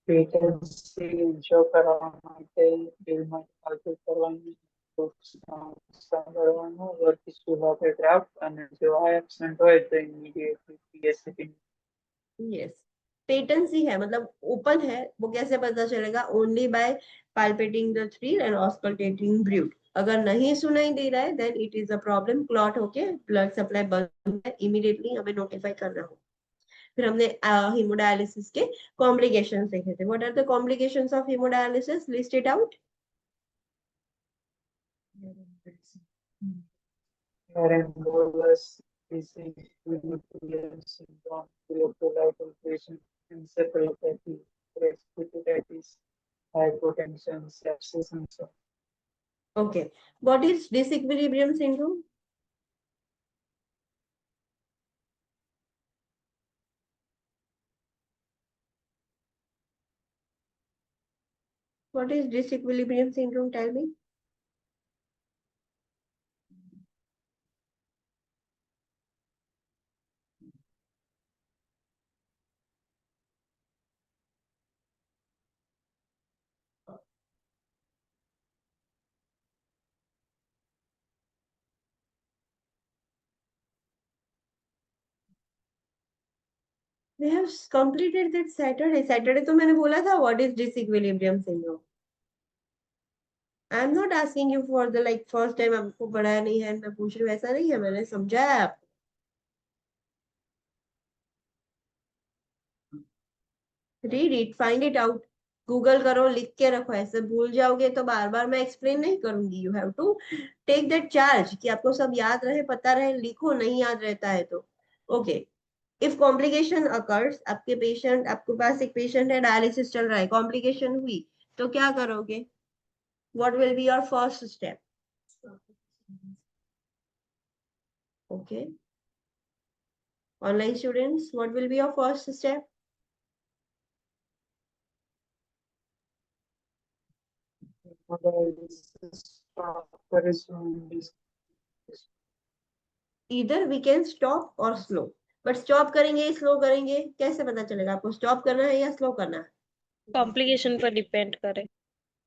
Patency ensure કરવા માટે બિલમાં કાલ્ક્યુલેટ કરવાની સાંભળવાનું વર્કિંગ સુધારે ડ્રાફ્ટ અને જો આ એબસેન્ટ હોય તો ઇમિડિયેટલી પીએસસીપી. यस. पेटेंसी है मतलब ओपन है, वो कैसे पता चलेगा? Only by palpating the thrill and auscultating bruit. अगर नहीं सुनाई दे रहा है then it is a problem, clot होके ब्लड सप्लाई बंद है, इमीडिएटली हमें नोटिफाई करना होगा. फिर हमने हीमोडायलिसिस के कॉम्प्लिकेशंस देखे थे. What are the complications of haemodialysis? List it out. Embolus disease, Williams syndrome, electrolyte alteration, encephalopathy, respiratitis, hypotension, sepsis, and so on. Okay. What is disequilibrium syndrome? What is disequilibrium syndrome? Tell me. We have completed that Saturday. Saturday तो मैंने बोला था what is disequilibrium syndrome. I am not asking you for the like first time आपको पढ़ाया नहीं है मैं पूछ रही हूँ ऐसा नहीं है मैंने समझाया आपको. Read it, find it out. Google करो लिख के रखो ऐसे भूल जाओगे तो बार बार मैं एक्सप्लेन नहीं करूंगी. You have to take that charge कि आपको सब याद रहे पता रहे लिखो नहीं याद रहता है तो. ओके. इफ कॉम्प्लिकेशन अकर्स आपके पास एक पेशेंट है डायलिसिस चल रहा है कॉम्प्लिकेशन हुई तो क्या करोगे? What will be your first step? Okay. Online students what will be your first step? इधर वी कैन स्टॉप और स्लो. बट स्टॉप करेंगे स्लो करेंगे कैसे पता चलेगा आपको स्टॉप करना है या स्लो करना है? कॉम्प्लिकेशन पर डिपेंड करे.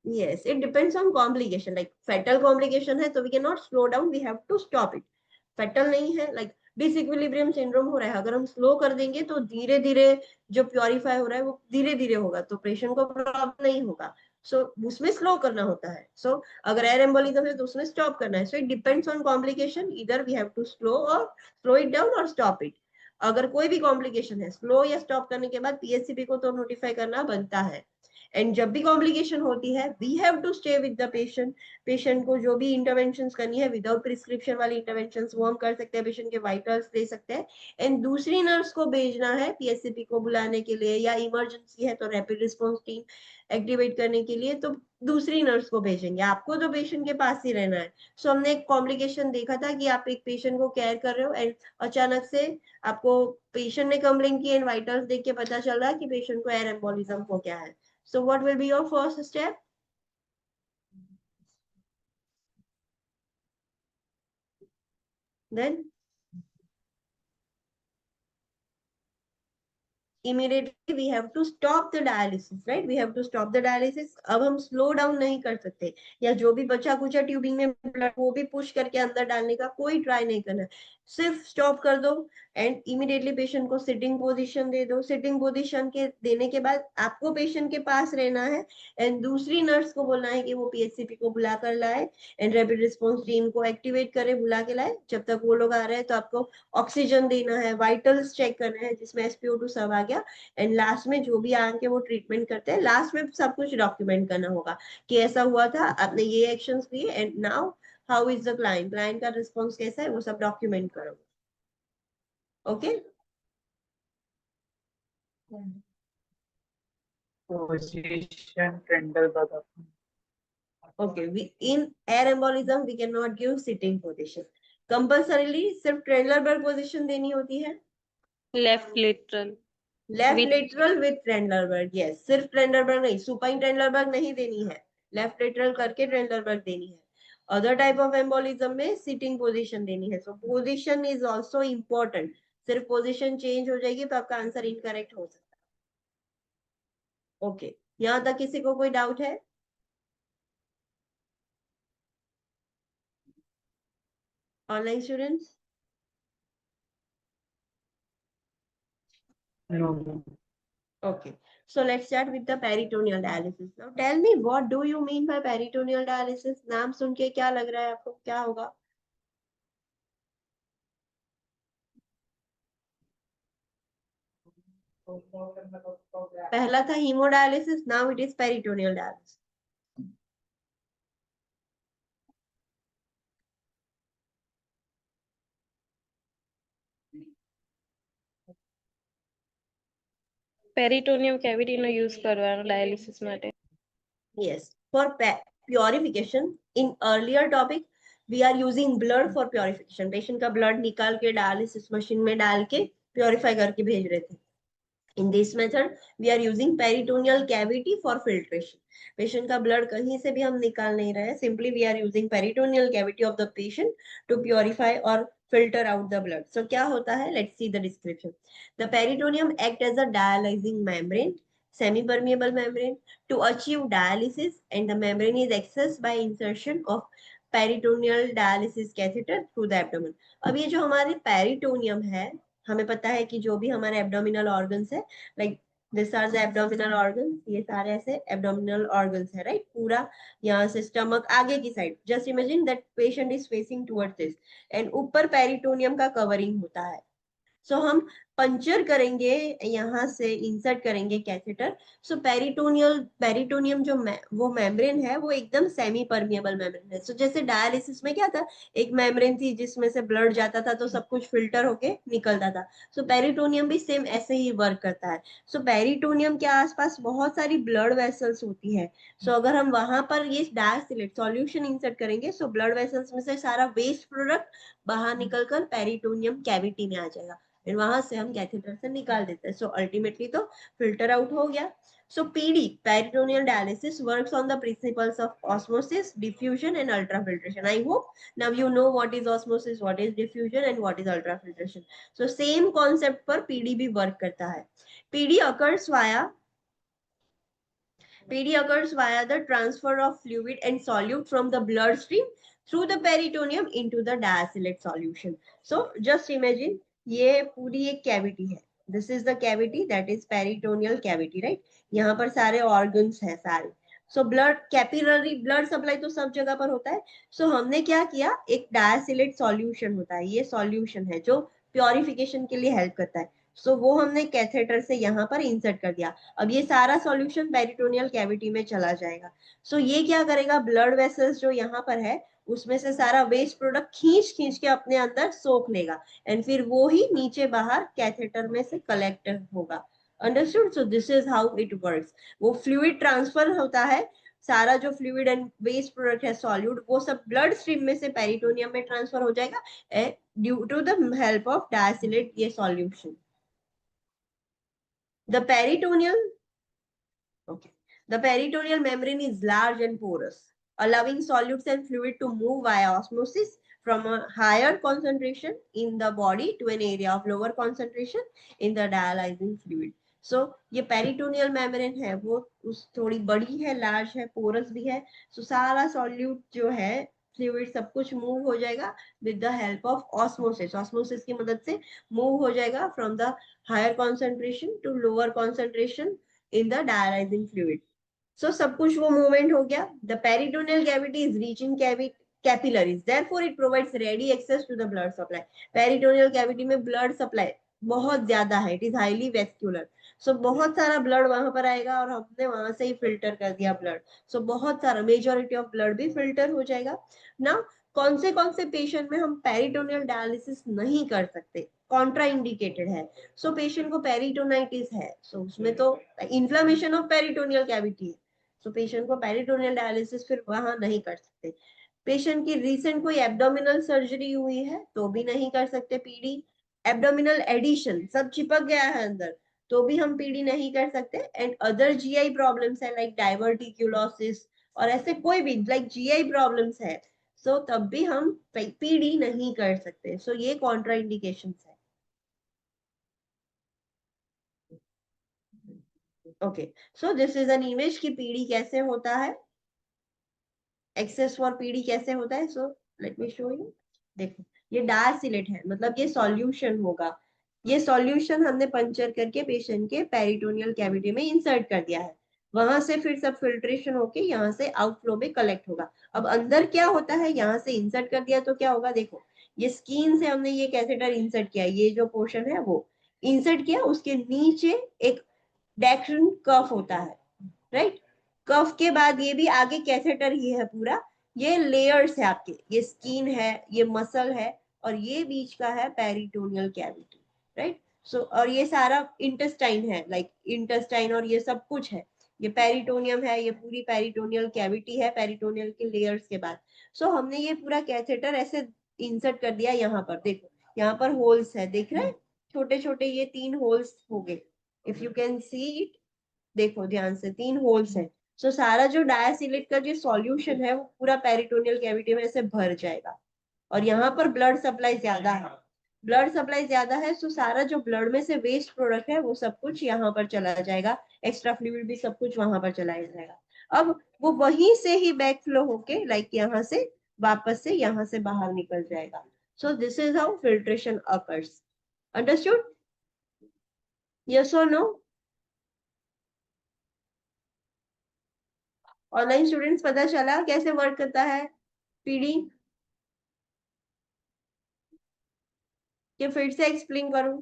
Yes, it depends on complication. Like fatal complication है तो we cannot slow down. We have to stop it. Fatal नहीं है like डिसइक्विलिब्रियम सिंड्रोम हो रहा है अगर हम स्लो कर देंगे तो धीरे धीरे जो प्योरीफाई हो रहा है वो धीरे धीरे होगा तो पेशेंट को प्रॉब्लम नहीं होगा. सो उसमें स्लो करना होता है. सो अगर एयर एम्बोलिज्म है तो उसमें स्टॉप करना है. So it depends on complication. इधर we have to slow it down और स्टॉप इट. अगर कोई भी कॉम्प्लिकेशन है स्लो या स्टॉप करने के बाद पीएचसीपी को तो नोटिफाई करना बनता है. एंड जब भी कॉम्प्लिकेशन होती है we have to stay with the patient. Patient को जो भी इंटरवेंशन करनी है विदाउट प्रिस्क्रिप्शन वाली इंटरवेंशन वो हम कर सकते हैं. पेशेंट के वाइटल्स दे सकते हैं. एंड दूसरी नर्स को भेजना है पीएचसीपी को बुलाने के लिए या इमरजेंसी है तो रैपिड रिस्पॉन्स टीम एक्टिवेट करने के लिए तो दूसरी नर्स को भेजेंगे. आपको तो पेशेंट के पास ही रहना है. सो हमने एक कॉम्प्लिकेशन देखा था कि आप एक पेशेंट को केयर कर रहे हो एंड अचानक से आपको पेशेंट ने कंप्लेन की एंड वाइटल्स देख के पता चल रहा है कि पेशेंट को एयर एम्बोलिज्म हो गया है. So what will be your first step? Then immediately we have to stop the dialysis, right? We have to stop the dialysis. अब हम स्लो डाउन नहीं कर सकते या जो भी बचा कुचा ट्यूबिंग में ब्लड वो भी पुश करके अंदर डालने का कोई ट्राई नहीं करना. सिर्फ स्टॉप कर दो एंड इमीडिएटली पेशेंट को सिटिंग पोजीशन दे दो. सिटिंग पोजीशन के देने के बाद आपको पेशेंट के पास रहना है एंड दूसरी नर्स को बोलना है कि वो पीएचसीपी को बुला कर लाए एंड रैपिड रिस्पॉन्स टीम को एक्टिवेट करे बुला के लाए. जब तक वो लोग आ रहे हैं तो आपको ऑक्सीजन देना है वाइटल्स चेक करना है जिसमें SpO2 सब आ गया एंड लास्ट में जो भी आके वो ट्रीटमेंट करते हैं लास्ट में सब कुछ डॉक्यूमेंट करना होगा कि ऐसा हुआ था आपने ये एक्शंस लिए and now how is the client का रिस्पॉन्स कैसा है वो सब डॉक्यूमेंट करो. Okay. Position Trendelenburg. Okay, in air embolism we cannot give sitting position. Compulsorily सिर्फ ट्रेंडलबर्ग पोजीशन देनी होती है. Left lateral left With- lateral with Trendelenburg. Yes सिर्फ ट्रेंडलबर्ग नहीं सुपाइन ट्रेंडलबर्ग नहीं देनी है. लेफ्ट लेटरल करके ट्रेंडलबर्ग देनी है. अदर टाइप ऑफ एम्बोलिज्म में सिटिंग पोजीशन देनी है. सो पोजीशन इज आल्सो इम्पोर्टेंट. सिर्फ पोजीशन चेंज हो जाएगी तो आपका आंसर इनकरेक्ट हो सकता है. ओके. यहाँ तक किसी को कोई डाउट है? Online students? No. Okay, so let's start with the peritoneal dialysis. Now tell me what do you mean by peritoneal dialysis? नाम सुन के क्या लग रहा है आपको क्या होगा? पहला था haemodialysis, now it is peritoneal dialysis. Peritoneum cavity નો યુઝ કરવાનો ડાયાલિસિસ માટે. Yes, for purification, in earlier topic we are using blood for purification, patient का ब्लड निकाल के डायलिसिस मशीन में डाल के प्योरीफाई करके भेज रहे थे. In this method, we are using peritoneal cavity for filtration. Patient का blood कहीं से भी हम निकाल नहीं रहे हैं. Simply we are using peritoneal cavity of the patient to purify or filter out the blood. So क्या होता है? Let's see the description. The peritoneum act as a dialyzing membrane, semi-permeable membrane, to achieve dialysis, and the membrane is accessed by insertion of peritoneal dialysis catheter through the abdomen. अब ये जो हमारे peritoneum है, हमें पता है कि जो भी हमारे एब्डोमिनल ऑर्गन्स है, like this are the abdominal organs, ये सारे ऐसे एब्डोमिनल ऑर्गन्स है, राइट. पूरा यहाँ से स्टमक आगे की side, just imagine that patient is facing towards this, and ऊपर पेरिटोनियम का कवरिंग होता है. सो हम पंचर करेंगे, यहाँ से इंसर्ट करेंगे कैथेटर. सो पेरिटोनियम जो वो मेम्ब्रेन है वो एकदम सेमी परमिएबल मेम्ब्रेन है. सो जैसे डायलिसिस में क्या था, एक मेम्ब्रेन थी जिसमें से ब्लड जाता था तो सब कुछ फिल्टर होके निकलता था. सो पेरिटोनियम भी सेम ऐसे ही वर्क करता है. सो पेरिटोनियम के आसपास बहुत सारी ब्लड वेसल्स होती है. सो अगर हम वहां पर ये डायसिलेट सॉल्यूशन इंसर्ट करेंगे, सो ब्लड वेसल्स में से सारा वेस्ट प्रोडक्ट बाहर निकलकर पेरिटोनियम कैविटी में आ जाएगा, फिर वहां से हम कैथेटर से निकाल देते हैं. सो अल्टीमेटली तो फिल्टर आउट हो गया. So PD, peritoneal dialysis, works on the principles of osmosis, diffusion and ultrafiltration. I hope now you know what is osmosis, what is diffusion and what is ultrafiltration. So same concept पर PD भी work करता है. PD occurs via the transfer of fluid and solute from the bloodstream through the peritoneum into the diacylate solution. So just imagine ये पूरी एक cavity है. This is the cavity, that is peritoneal cavity, right. यहाँ पर सारे organs है सारे. So blood capillary blood supply तो सब जगह पर होता है. सो हमने क्या किया, एक डायसिलेट सॉल्यूशन होता है, ये सॉल्यूशन है जो प्योरिफिकेशन के लिए हेल्प करता है. सो वो हमने कैथेटर से यहाँ पर इंसर्ट कर दिया. अब ये सारा सॉल्यूशन पेरिटोनियल कैविटी में चला जाएगा. सो ये क्या करेगा, ब्लड वेसल्स जो यहाँ पर है उसमें से सारा वेस्ट प्रोडक्ट खींच खींच के अपने अंदर सोख लेगा, एंड फिर वो ही नीचे बाहर कैथेटर में से कलेक्ट होगा. Understood. So this is how it works. वो फ्लूइड ट्रांसफर होता है, सारा जो फ्लूइड एंड वेस्ट प्रोडक्ट है सॉल्यूट, वो सब ब्लड स्ट्रीम में से पेरिटोनियम में ट्रांसफर हो जाएगा due to the help of dialysate ये solution. The peritoneal membrane is large and porous, allowing solutes and fluid to move via osmosis from a higher concentration in the body to an area of lower concentration in the dialyzing fluid. So ये peritoneal membrane है वो उस थोड़ी बड़ी है, large है, porous भी है. so सारा सॉल्यूट जो है, फ्लूइड, सब कुछ मूव हो जाएगा with the help of osmosis. Osmosis की मदद से मूव हो जाएगा from the higher concentration to lower concentration in the dialyzing fluid. So सब कुछ वो movement हो गया. The peritoneal cavity is rich in capillaries, therefore it provides ready access to the blood supply. Peritoneal cavity में blood supply बहुत ज्यादा है, it is highly vascular. So बहुत सारा ब्लड वहां पर आएगा और हमने वहां से ही फिल्टर कर दिया ब्लड. So बहुत सारा मेजोरिटी ऑफ ब्लड भी फिल्टर हो जाएगा. ना कौन से पेशेंट में हम पेरिटोनियल डायलिसिस नहीं कर सकते, कॉन्ट्रा इंडिकेटेड है. सो पेशेंट को पेरिटोनाइटिस है, सो उसमें तो इन्फ्लेमेशन ऑफ पेरिटोनियल कैविटी है. सो पेशेंट को पेरिटोनियल डायलिसिस फिर वहां नहीं कर सकते. पेशेंट की रिसेंट कोई एब्डोमिनल सर्जरी हुई है तो भी नहीं कर सकते पीडी. एब्डोमिनल एडिशन सब चिपक गया है अंदर तो भी हम पीडी नहीं कर सकते. एंड अदर जीआई प्रॉब्लम्स है लाइक डाइवर्टिक्यूलोसिस और ऐसे कोई भी लाइक जीआई प्रॉब्लम्स है, सो तब भी हम पीडी नहीं कर सकते. सो ये कॉन्ट्रा इंडिकेशंस है. Okay, so this is an image कि पीडी कैसे होता है, एक्सेस फॉर पीडी कैसे होता है. So let me show you. देखो ये डायसिलेट है, मतलब ये सॉल्यूशन होगा. ये सॉल्यूशन हमने पंचर करके पेशेंट के पेरिटोनियल कैविटी में इंसर्ट कर दिया है. वहां से फिर सब फिल्ट्रेशन होके यहाँ से आउटफ्लो में कलेक्ट होगा. अब अंदर क्या होता है, यहाँ से इंसर्ट कर दिया तो क्या होगा, देखो ये स्किन से हमने ये कैथेटर इंसर्ट किया, ये जो पोर्शन है वो इंसर्ट किया, उसके नीचे एक डेक्शन कफ होता है, राइट. कफ के बाद ये भी आगे कैथेटर ही है पूरा. ये लेयर्स है आपके, ये स्किन है, ये मसल है, और ये बीच का है पेरिटोनियल कैविटी, राइट. सो और ये सारा इंटेस्टाइन है, लाइक इंटेस्टाइन और ये सब कुछ है. ये पेरिटोनियम है, ये पूरी पेरिटोनियल कैविटी है पेरिटोनियल के लेयर्स के बाद। सो हमने ये पूरा कैथेटर ऐसे इंसर्ट कर दिया यहाँ पर। देखो यहाँ पर होल्स है, देख रहे हैं छोटे छोटे, ये 3 होल्स हो गए, if you can see it. देखो ध्यान से 3 होल्स है। सो सारा जो डायसिलेट का जो सॉल्यूशन है वो पूरा पेरिटोनियल कैविटी में ऐसे भर जाएगा। और यहाँ पर ब्लड सप्लाई ज्यादा है, ब्लड सप्लाई ज्यादा है, सो सारा जो ब्लड में से वेस्ट प्रोडक्ट है वो सब कुछ यहाँ पर चला जाएगा, एक्स्ट्रा फ्लूइड भी सब कुछ वहां पर चला जाएगा। अब वो वहीं से ही बैक फ्लो होके लाइक यहाँ से वापस से यहाँ से बाहर निकल जाएगा। सो this is how filtration occurs. Understood? Yes और नो? ऑनलाइन स्टूडेंट्स पता चला कैसे वर्क करता है पीडी? कि फिर से एक्सप्लेन करूं?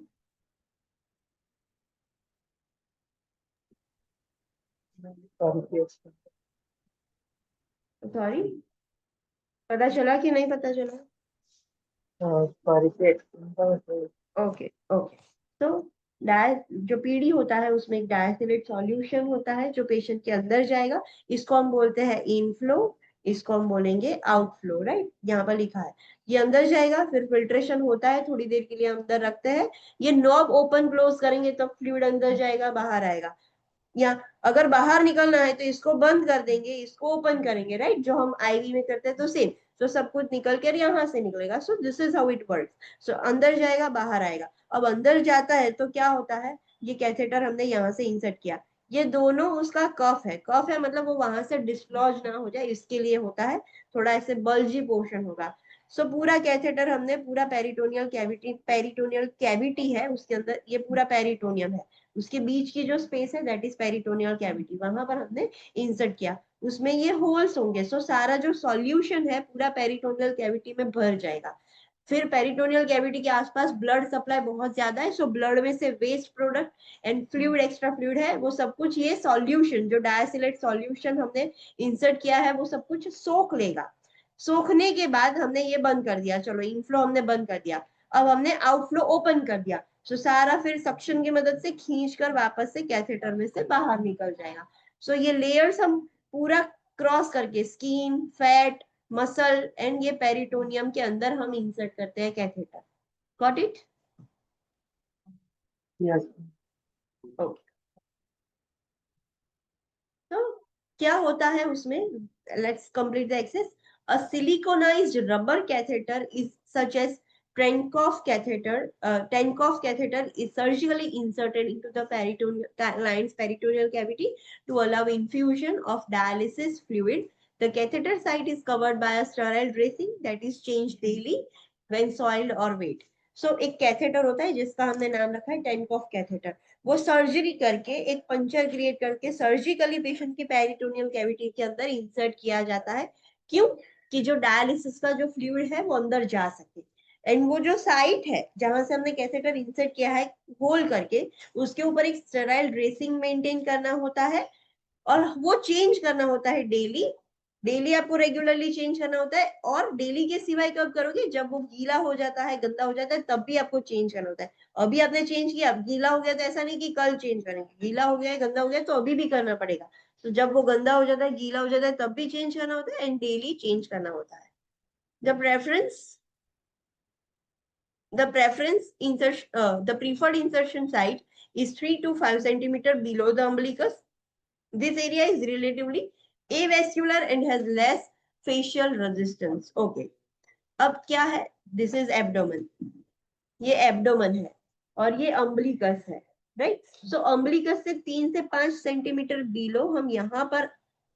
सॉरी, पता चला कि नहीं पता चला? Okay okay. तो डाय जो पीडी होता है उसमें एक डायसिलेट सॉल्यूशन होता है जो पेशेंट के अंदर जाएगा, इसको हम बोलते हैं इनफ्लो, इसको हम बोलेंगे आउटफ्लो। राइट, यहाँ पर लिखा है ये अंदर जाएगा, फिर फिल्ट्रेशन होता है, थोड़ी देर के लिए अंदर रखते हैं, ये नॉब ओपन क्लोज करेंगे तब फ्लूइड अंदर जाएगा बाहर आएगा। या अगर बाहर निकलना है तो इसको बंद कर देंगे, इसको ओपन करेंगे, राइट, जो हम आईवी में करते हैं तो सेम। तो सब कुछ निकल कर यहाँ से निकलेगा। So this is how it work. So अंदर जाएगा बाहर आएगा। अब अंदर जाता है तो क्या होता है, ये कैथेटर हमने यहाँ से इंसर्ट किया, ये दोनों उसका कफ है, कफ है मतलब वो वहां से डिस्लॉज ना हो जाए इसके लिए होता है, थोड़ा ऐसे बल्जी पोर्शन होगा। सो पूरा कैथेटर हमने पूरा पेरिटोनियल कैविटी है उसके अंदर, ये पूरा पेरिटोनियम है, उसके बीच की जो स्पेस है दैट इज पेरिटोनियल कैविटी, वहां पर हमने इंसर्ट किया, उसमें ये होल्स होंगे। सो सारा जो सॉल्यूशन है पूरा पेरिटोनियल कैविटी में भर जाएगा। फिर पेरिटोनियल कैविटी के आसपास ब्लड सप्लाई बहुत ज्यादा है, सो ब्लड में से waste product and fluid, extra fluid है, वो सब कुछ ये सॉल्यूशन जो डायसिलेट सॉल्यूशन हमने इंसर्ट किया है वो सब कुछ सोख लेगा। सोखने के बाद हमने ये बंद कर दिया, चलो इनफ्लो हमने बंद कर दिया, अब हमने आउटफ्लो ओपन कर दिया। सो सारा फिर सक्शन की मदद से खींच कर वापस से कैथेटर में से बाहर निकल जाएगा। सो ये लेयर्स हम पूरा क्रॉस करके स्किन, फैट, मसल एंड ये पेरिटोनियम के अंदर हम इंसर्ट करते हैं catheter. Got it? Yes. Okay. तो क्या होता है उसमें, let's complete the access. A siliconised rubber catheter is such as Trenkopf catheter. Trenkopf catheter is surgically inserted into the lion's peritoneal cavity to allow infusion of dialysis fluid. The catheter site is covered by a sterile dressing that is changed daily when soiled or wet. So एक catheter होता है जिसका हमने नाम रखा है टेनकॉफ catheter. वो surgery करके एक पंचर क्रिएट करके सर्जिकली पेशेंट के पेरिटोनियल कैविटी के अंदर इंसर्ट किया जाता है। क्यों? कि जो डायलिसिस का जो फ्लूइड है वो अंदर जा सके। एंड वो जो साइट है जहां से हमने कैथेटर इंसर्ट किया है होल करके, उसके ऊपर एक स्टेराइल ड्रेसिंग मेंटेन करना होता है और वो चेंज करना होता है डेली। डेली आपको रेगुलरली चेंज करना होता है, और डेली के सिवाय कब करोगे, जब वो गीला हो जाता है, गंदा हो जाता है, तब भी आपको चेंज करना होता है। अभी आपने चेंज किया, गीला हो गया तो ऐसा नहीं कि कल चेंज करेंगे, गीला हो गया है, गंदा हो गया तो अभी भी करना पड़ेगा। तो जब वो गंदा हो जाता है, गीला हो जाता है, तब भी चेंज करना होता है एंड डेली चेंज करना होता है। The preference the preferred insertion site is 3 to 5 centimeter below the umbilicus. This area is relatively avascular and has less facial resistance. Okay. अब क्या है, दिस इज एब्डोमेन, ये एब्डोमेन है और ये अम्बलिकस है, राइट। सो अम्बलिकस से 3 से 5 सेंटीमीटर बिलो हम यहाँ पर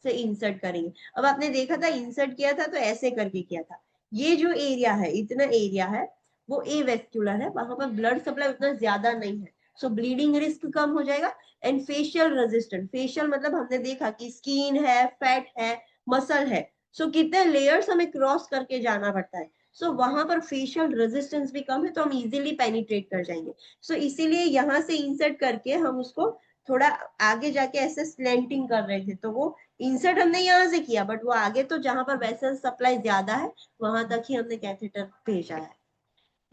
से इंसर्ट करेंगे। अब आपने देखा था इंसर्ट किया था तो ऐसे करके किया था, ये जो एरिया है, इतना एरिया है वो एवेस्क्युलर है, वहां पर ब्लड सप्लाई उतना ज्यादा नहीं है, सो ब्लीडिंग रिस्क कम हो जाएगा। एंड फेशियल रेजिस्टेंट, फेशियल मतलब हमने देखा कि स्किन है, फैट है, मसल है, सो कितने लेयर्स हमें क्रॉस करके जाना पड़ता है, सो वहां पर फेशियल रेजिस्टेंस भी कम है तो हम इजीली पेनिट्रेट कर जाएंगे। सो इसीलिए यहाँ से इंसर्ट करके हम उसको थोड़ा आगे जाके ऐसे स्लेंटिंग कर रहे थे, तो वो इंसर्ट हमने यहाँ से किया बट वो आगे तो जहां पर वेसल सप्लाई ज्यादा है वहां तक ही हमने कैथेटर भेजा है।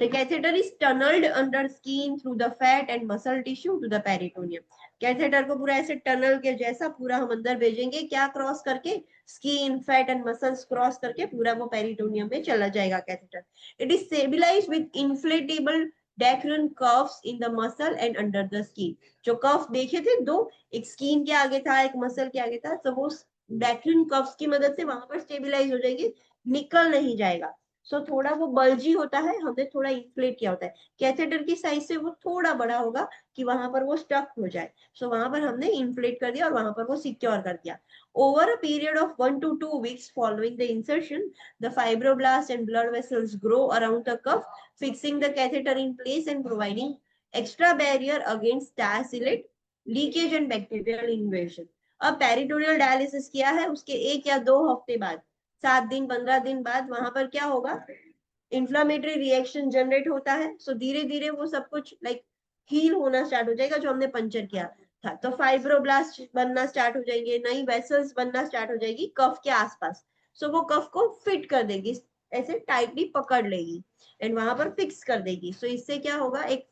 The catheter is tunneled under skin through the fat and muscle tissue to the peritoneum. Catheter को पूरा ऐसे टनल के जैसा पूरा हम अंदर भेजेंगे, क्या क्रॉस करके, skin, fat and muscles cross करके पूरा वो पेरिटोनियम में चला जाएगा catheter. It is stabilised with inflatable Dacron curves in the muscle and under the skin. जो कर्व देखे थे दो, एक स्किन के आगे था, एक मसल के आगे था, तो वो डैक्रन कर्व्स की मदद से वहां पर स्टेबलाइज हो जाएगी, निकल नहीं जाएगा. सो थोड़ा वो बल्जी होता है, हमने थोड़ा इन्फ्लेट किया होता है. कैथेटर की साइज से वो थोड़ा बड़ा होगा कि वहां पर वो स्टक हो जाए. सो वहां पर हमने इन्फ्लेट कर दिया और वहां पर वो सिक्योर कर दिया. Over a period of 1 to 2 weeks following the insertion, the fibroblast and blood vessels grow around the cuff, fixing the catheter in place and providing extra barrier against diastylate leakage and bacterial invasion. अब peritoneal dialysis किया है, उसके 1 या 2 हफ्ते बाद, 7 दिन 15 दिन बाद वहां पर क्या होगा, इन्फ्लामेटरी रिएक्शन जनरेट होता है. सो धीरे धीरे वो सब कुछ लाइक हील होना स्टार्ट हो जाएगा जो हमने पंचर किया था. तो फाइब्रोब्लास्ट बनना स्टार्ट हो जाएंगे, नई वेसल्स बनना स्टार्ट हो जाएगी कफ के आसपास. सो वो कफ को फिट कर देगी, ऐसे टाइटली पकड़ लेगी एंड वहां पर फिक्स कर देगी. सो इससे क्या होगा, एक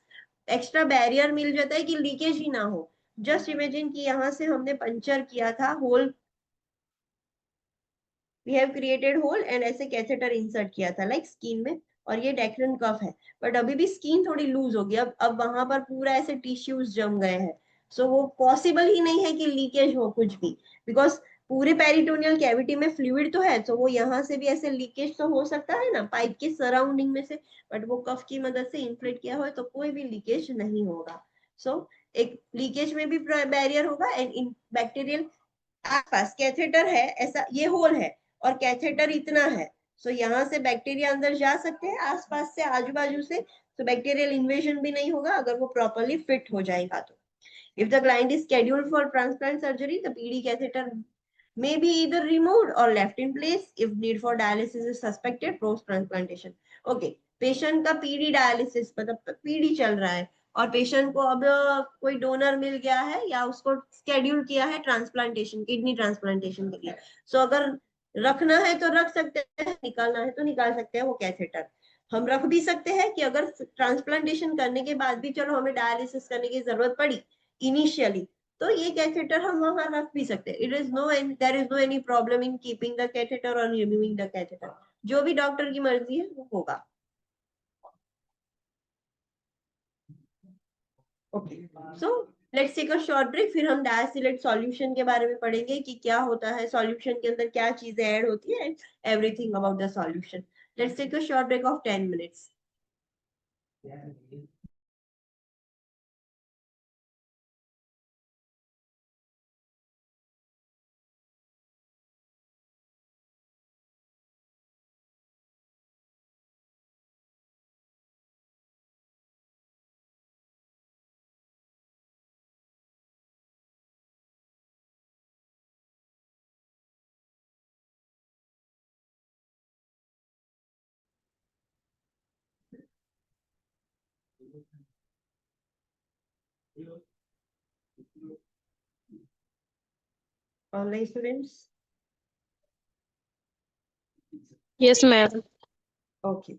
एक्स्ट्रा बैरियर मिल जाता है कि लीकेज ही ना हो. जस्ट इमेजिन कि यहाँ से हमने पंचर किया था hole, we have created hole and ऐसे कैथेटर इंसर्ट किया था लाइक स्किन में, और ये डेक्रन कफ है, बट अभी भी स्किन थोड़ी लूज हो गई. अब वहां पर पूरा ऐसे टिश्यूज जम गए हैं. सो वो पॉसिबल ही नहीं है कि लीकेज हो कुछ भी, बिकॉज पूरे पेरिटोनियल कैविटी में फ्लूइड तो है, तो वो यहाँ से भी ऐसे लीकेज तो हो सकता है ना पाइप के सराउंडिंग में से, बट वो कफ की मदद से इन्फ्लेट किया हो तो कोई भी लीकेज नहीं होगा. सो एक लीकेज में भी बैरियर होगा एंड बैक्टीरियल आसपास कैथेटर है, ऐसा ये होल है और कैथेटर इतना है. सो यहाँ से बैक्टीरिया अंदर जा सकते हैं आसपास से, आजू बाजू से, तो बैक्टीरियल इन्वेजन भी नहीं होगा अगर वो प्रॉपरली फिट हो जाएगा तो. If the client is scheduled for transplant surgery, the PD catheter may be either removed or left in place if need for dialysis is suspected post transplantation. Okay, patient का PD dialysis मतलब PD चल रहा है और patient को अब कोई donor मिल गया है या उसको स्केड्यूल किया है ट्रांसप्लांटेशन, किडनी ट्रांसप्लांटेशन के लिए. सो अगर रखना है तो रख सकते हैं, निकालना है तो निकाल सकते हैं वो कैथेटर. हम रख भी सकते हैं कि अगर ट्रांसप्लांटेशन करने के बाद भी चलो हमें डायलिसिस करने की जरूरत पड़ी इनिशियली, तो ये कैथेटर हम वहां रख भी सकते हैं. There is no any problem in keeping the catheter और रिमूविंग द कैथेटर. जो भी डॉक्टर की मर्जी है वो होगा. Okay, so let's take a short break, फिर हम डायसिलेट सॉल्यूशन के बारे में पढ़ेंगे कि क्या होता है सॉल्यूशन के अंदर, क्या चीजें ऐड होती है, everything about the solution. Let's take a short break of 10 minutes. Online students? Yes, ma'am. Okay,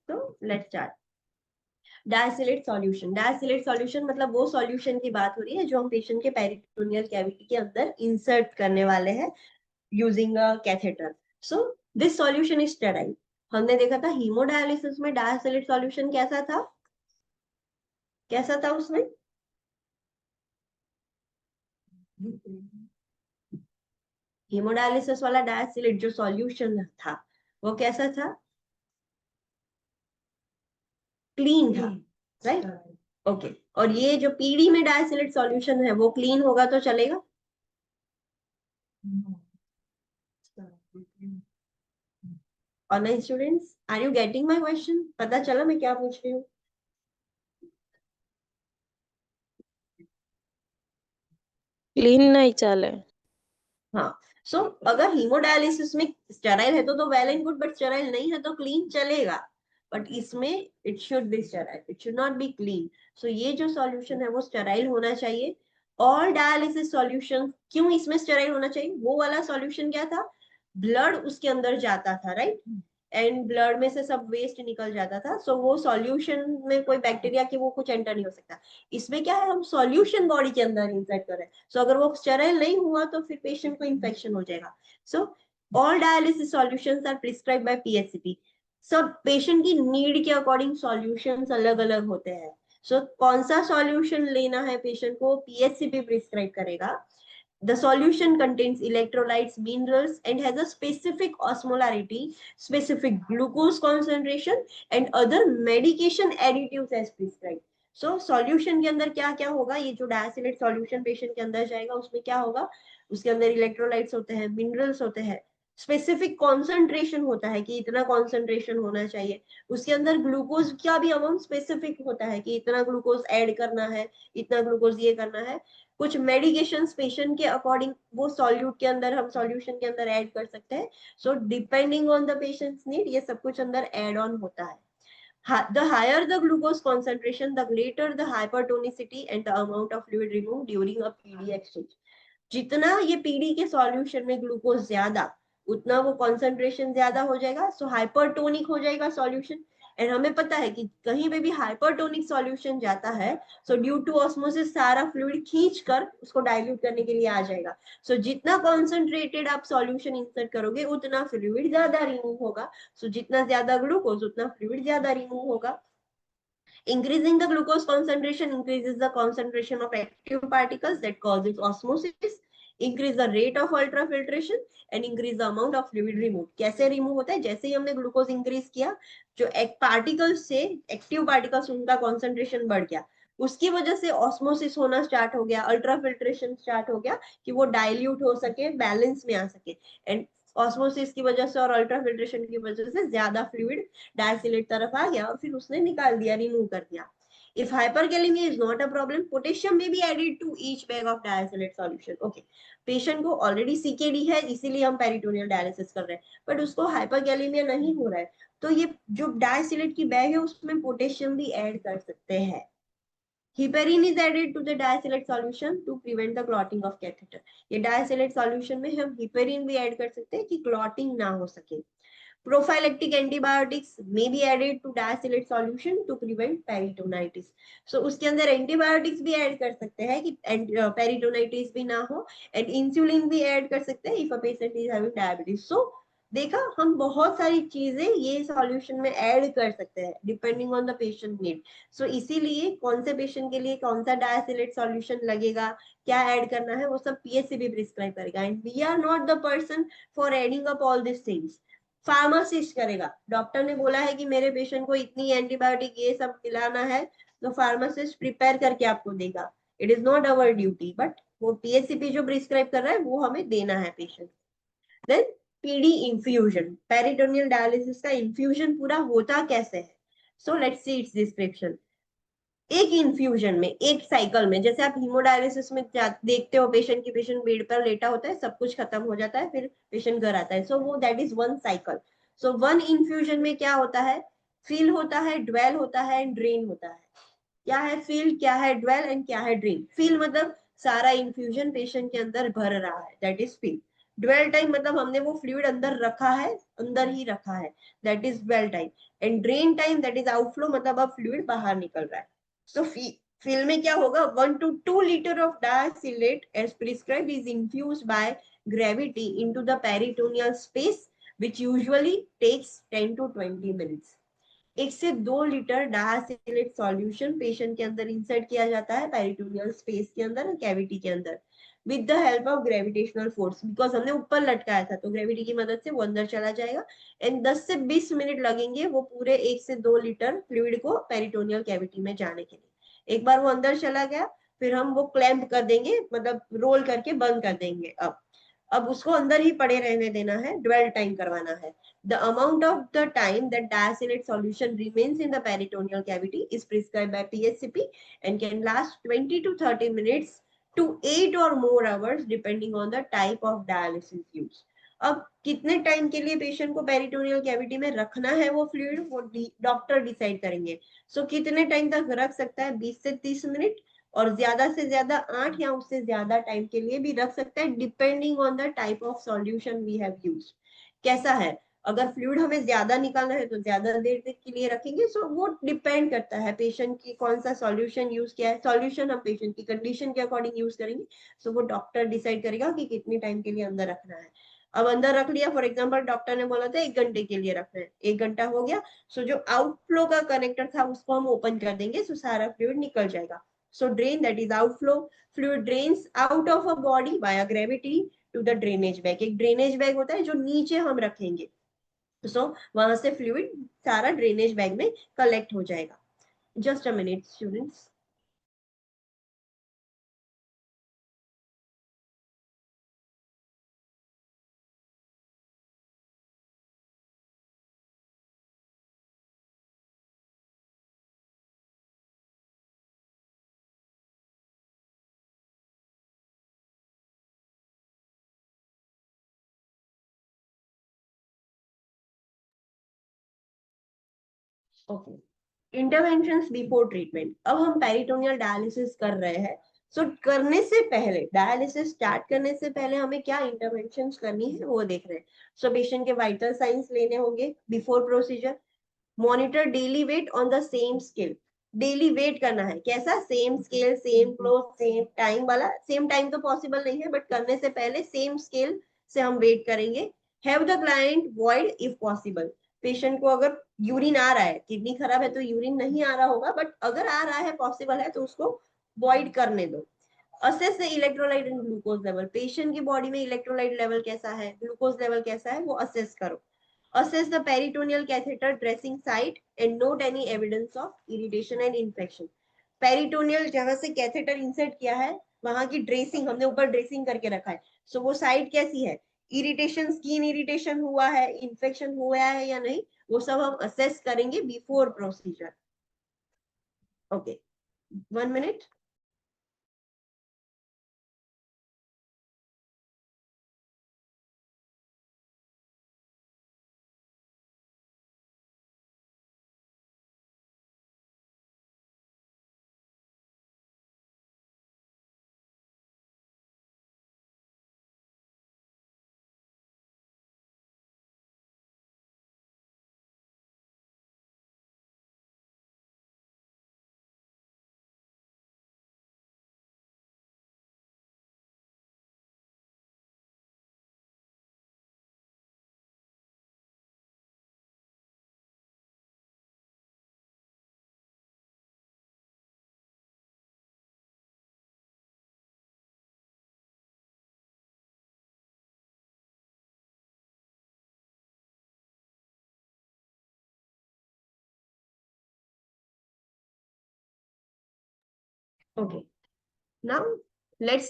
so let's start. Dialysate solution. Dialysate solution मतलब वो सॉल्यूशन की बात हो रही है जो हम पेशेंट के पेरिटोनियल कैविटी के अंदर इंसर्ट करने वाले हैं using a catheter. So this solution is sterile. हमने देखा था हीमोडायलिसिस में डायसिलेट सॉल्यूशन कैसा था, कैसा था उसमें, हीमोडायलिसिस वाला डायसिलेट जो सॉल्यूशन था वो कैसा था, क्लीन था, राइट. ओके, और ये जो पीडी में डायसिलेट सॉल्यूशन है वो क्लीन होगा तो चलेगा. Online students, are you getting my question? पता चला मैं क्या पूछ रही हूँ? क्लीन नहीं चले. हाँ, सो अगर हीमोडायलिसिस में स्टेराइल है तो well and good, but sterile नहीं है तो क्लीन चलेगा. बट इसमें it should be sterile, it should not be clean. So ये जो सॉल्यूशन है वो स्टेराइल होना चाहिए. ऑल डायलिसिस सॉल्यूशन क्यों इसमें स्टेराइल होना चाहिए, वो वाला सॉल्यूशन क्या था, ब्लड उसके अंदर जाता था, राइट. एंड ब्लड में से सब वेस्ट निकल जाता था, सो वो सॉल्यूशन में कोई बैक्टीरिया की वो कुछ एंटर नहीं हो सकता। इसमें क्या है, हम सॉल्यूशन बॉडी के अंदर इंसर्ट कर रहे हैं, सो अगर वो स्टेराइल नहीं हुआ तो फिर पेशेंट को इन्फेक्शन हो जाएगा। So all dialysis solutions are prescribe by PHCP. सब पेशेंट की नीड के अकॉर्डिंग सॉल्यूशंस अलग अलग होते हैं। सो कौन सा सॉल्यूशन लेना है पेशेंट को, पीएचसीपी प्रिस्क्राइब करेगा। The solution contains electrolytes, minerals, and has a specific osmolarity, specific glucose concentration, and other medication additives as prescribed. So solution के अंदर क्या क्या होगा, ये जो डायसिलेट सॉल्यूशन पेशेंट के अंदर जाएगा उसमें क्या होगा, उसके अंदर इलेक्ट्रोलाइट्स होते हैं, मिनरल्स होते हैं, स्पेसिफिक कॉन्सेंट्रेशन होता है कि इतना कॉन्सेंट्रेशन होना चाहिए, उसके अंदर ग्लूकोज का भी अमाउंट स्पेसिफिक होता है कि इतना ग्लूकोज ऐड करना है, इतना ग्लूकोज ये करना है। कुछ मेडिकेशन पेशेंट के अकॉर्डिंग वो सॉल्यूट के अंदर, हम सॉल्यूशन के अंदर ऐड कर सकते हैं। So depending on the patients need ये सब कुछ अंदर ऐड ऑन होता है। The higher the glucose concentration, the greater the hypertonicity and the amount of fluid removed during a PD exchange. जितना ये पीडी के सॉल्यूशन में ग्लूकोज ज्यादा, उतना वो कॉन्सेंट्रेशन ज्यादा हो जाएगा, सो हाइपरटोनिक हो जाएगा सॉल्यूशन। एंड हमें पता है कि कहीं पे भी हाइपरटोनिक सॉल्यूशन जाता है, सो ड्यू टू ऑस्मोसिस सारा फ्लूइड खींच कर उसको डाइल्यूट करने के लिए आ जाएगा। सो जितना कॉन्सेंट्रेटेड आप सॉल्यूशन इंसर्ट करोगे उतना फ्लूइड ज्यादा रिमूव होगा। सो जितना ज्यादा ग्लूकोज उतना फ्लूइड ज्यादा रिमूव होगा। Increasing the glucose concentration increases the concentration of active particles that causes osmosis, increase the rate of ultrafiltration and increase the amount of fluid removed. कैसे रिमूव होता है, जैसे ही हमने ग्लूकोज इंक्रीज किया, जो एक पार्टिकल्स से एक्टिव पार्टिकल्स उनका कॉन्सेंट्रेशन बढ़ गया, उसकी वजह से ऑस्मोसिस होना स्टार्ट हो गया, अल्ट्राफिल्ट्रेशन स्टार्ट हो गया कि वो डाइल्यूट हो सके, बैलेंस में आ सके। एंड ऑस्मोसिस की वजह से और अल्ट्राफिल्ट्रेशन की वजह से ज्यादा फ्लूइड डायसिलेट तरफ आ गया और फिर उसने निकाल दिया, रिमूव कर दिया। If hyperkalemia is not a problem, potassium may be added to each bag of dialysate solution. Okay, patient को ऑलरेडी सीकेडी है इसीलिए हम पेरिटोनियल डायलिसिस कर रहे हैं, बट उसको हाइपरकैलेमिया नहीं हो रहा है, तो ये जो डायसिलेट की बैग है उसमें पोटेशियम भी ऐड कर सकते हैं। Heparin is added to the diacylate solution to prevent the clotting of catheter. ये diacylate solution में हम heparin भी ऐड कर सकते हैं कि clotting ना हो सके। Prophylactic antibiotics may be added to diacylate solution to prevent peritonitis. So उसके अंदर antibiotics भी ऐड कर सकते हैं कि peritonitis भी ना हो, and insulin भी ऐड कर सकते हैं if a patient is having diabetes. So देखा, हम बहुत सारी चीजें ये सॉल्यूशन में ऐड कर सकते हैं depending on the patient need. So इसीलिए कौन से पेशेंट के लिए कौन सा डायसिलेट सॉल्यूशन लगेगा, क्या ऐड करना है, वो सब पीएचसीबी प्रिस्क्राइब करेगा। And we are not the person for adding up all this things, pharmacist करेगा। डॉक्टर ने बोला है कि मेरे पेशेंट को इतनी एंटीबायोटिक ये सब पिलाना है, तो फार्मासिस्ट प्रिपेयर करके आपको देगा। It is not our duty, but वो पीएचसीपी जो प्रिस्क्राइब कर रहा है वो हमें देना है patient. Then PD infusion, peritoneal dialysis का इंफ्यूजन पूरा होता कैसे है। So let's see its description. एक इंफ्यूजन में, एक साइकिल में, जैसे आप हीमोडायलिसिस में देखते हो पेशेंट बेड पर लेटा होता है, सब कुछ खत्म हो जाता है, फिर पेशेंट घर आता है, सो वो that is one cycle. So one infusion में क्या होता है, फील होता है, ड्वेल होता है एंड ड्रेन होता है। क्या है फील, क्या है ड्वेल एंड क्या है ड्रेन। फील मतलब सारा इंफ्यूजन पेशेंट के अंदर भर रहा है, that is fill. Dwell time मतलब हमने वो फ्लूइड अंदर रखा है, अंदर ही रखा है, that is dwell time. And drain time that is outflow, मतलब अब फ्लूइड बाहर निकल रहा है। सो फील में क्या होगा, 1 to 2 liter of diacylate as prescribed is infused by gravity into the peritoneal space, which usually takes 10 to 20 minutes. 1 से 2 लीटर डायसिलेट सॉल्यूशन पेशेंट के अंदर इंसर्ट किया जाता है पेरिटोनियल स्पेस के अंदर, कैविटी के अंदर, with the help of gravitational force. Because हमने ऊपर लटकाया था तो ग्रेविटी की मदद से वो अंदर चला जाएगा। एंड 10 से 20 मिनट लगेंगे वो पूरे 1 से 2 लीटर फ्लूइड को पेरिटोनियल कैविटी में जाने के लिए। एक बार वो अंदर चला गया फिर हम वो क्लैंप कर देंगे, मतलब रोल करके बंद कर देंगे। अब उसको अंदर ही पड़े रहने देना है, ड्वेल टाइम करवाना है। The amount of the time that diacylate solution remains in the peritoneal cavity is prescribed by PHCP and can last 20 to 30 minutes to 8 or more hours depending on the type of dialysis used. अब कितने time के लिए patient को peritoneal cavity में रखना है वो fluid, वो डॉक्टर डिसाइड करेंगे। सो कितने टाइम तक रख सकता है, 20 से 30 मिनट, और ज्यादा से ज्यादा 8 या उससे ज्यादा टाइम के लिए भी रख सकता है depending on the type of solution we have used. कैसा है, अगर फ्लूइड हमें ज्यादा निकालना है तो ज्यादा देर तक के लिए रखेंगे। सो वो डिपेंड करता है पेशेंट की कौन सा सॉल्यूशन यूज किया है। सॉल्यूशन हम पेशेंट की कंडीशन के अकॉर्डिंग यूज करेंगे। सो वो डॉक्टर डिसाइड करेगा कि कितने टाइम के लिए अंदर रखना है। अब अंदर रख लिया, फॉर एग्जाम्पल डॉक्टर ने बोला था 1 घंटे के लिए रखना है, 1 घंटा हो गया। सो जो आउटफ्लो का कनेक्टर था उसको हम ओपन कर देंगे, सो सारा फ्लूइड निकल जाएगा। So drain, that is outflow. Fluid drains out of a body by gravity to the drainage bag. एक ड्रेनेज बैग होता है जो नीचे हम रखेंगे। सो वहां से फ्लूइड सारा ड्रेनेज बैग में कलेक्ट हो जाएगा। Just a minute students. Okay, interventions before treatment. अब हम पेरिटोनियल डायलिसिस कर रहे हैं। सो करने से पहले, डायलिसिस स्टार्ट करने से पहले हमें क्या इंटरवेंशंस करनी है वो देख रहे हैं। सो पेशेंट के वाइटल साइंस लेने होंगे before procedure. Monitor daily wait on the same scale. Daily wait करना है, कैसा? Same scale, same cloth, same time वाला। सेम टाइम तो पॉसिबल नहीं है, बट करने से पहले सेम स्केल से हम वेट करेंगे। Have the client void if possible. Patient को अगर यूरिन आ रहा है, किडनी खराब है तो यूरिन नहीं आ रहा होगा, बट अगर आ रहा है, पॉसिबल है, तो उसको वॉइड करने दो। Assess the electrolyte and glucose level. Patient की बॉडी में इलेक्ट्रोलाइट लेवल कैसा है, ग्लूकोज लेवल कैसा है, वो असेस करो। Assess the peritoneal catheter dressing site and note any evidence of irritation and infection. Peritoneal जहां से कैथेटर इंसर्ट किया है वहां की ड्रेसिंग हमने ऊपर ड्रेसिंग करके रखा है। सो वो साइड कैसी है, इरिटेशन, स्किन इरिटेशन हुआ है, इन्फेक्शन हुआ है या नहीं, वो सब हम असेस करेंगे before procedure. Okay, 1 minute. Okay, now let's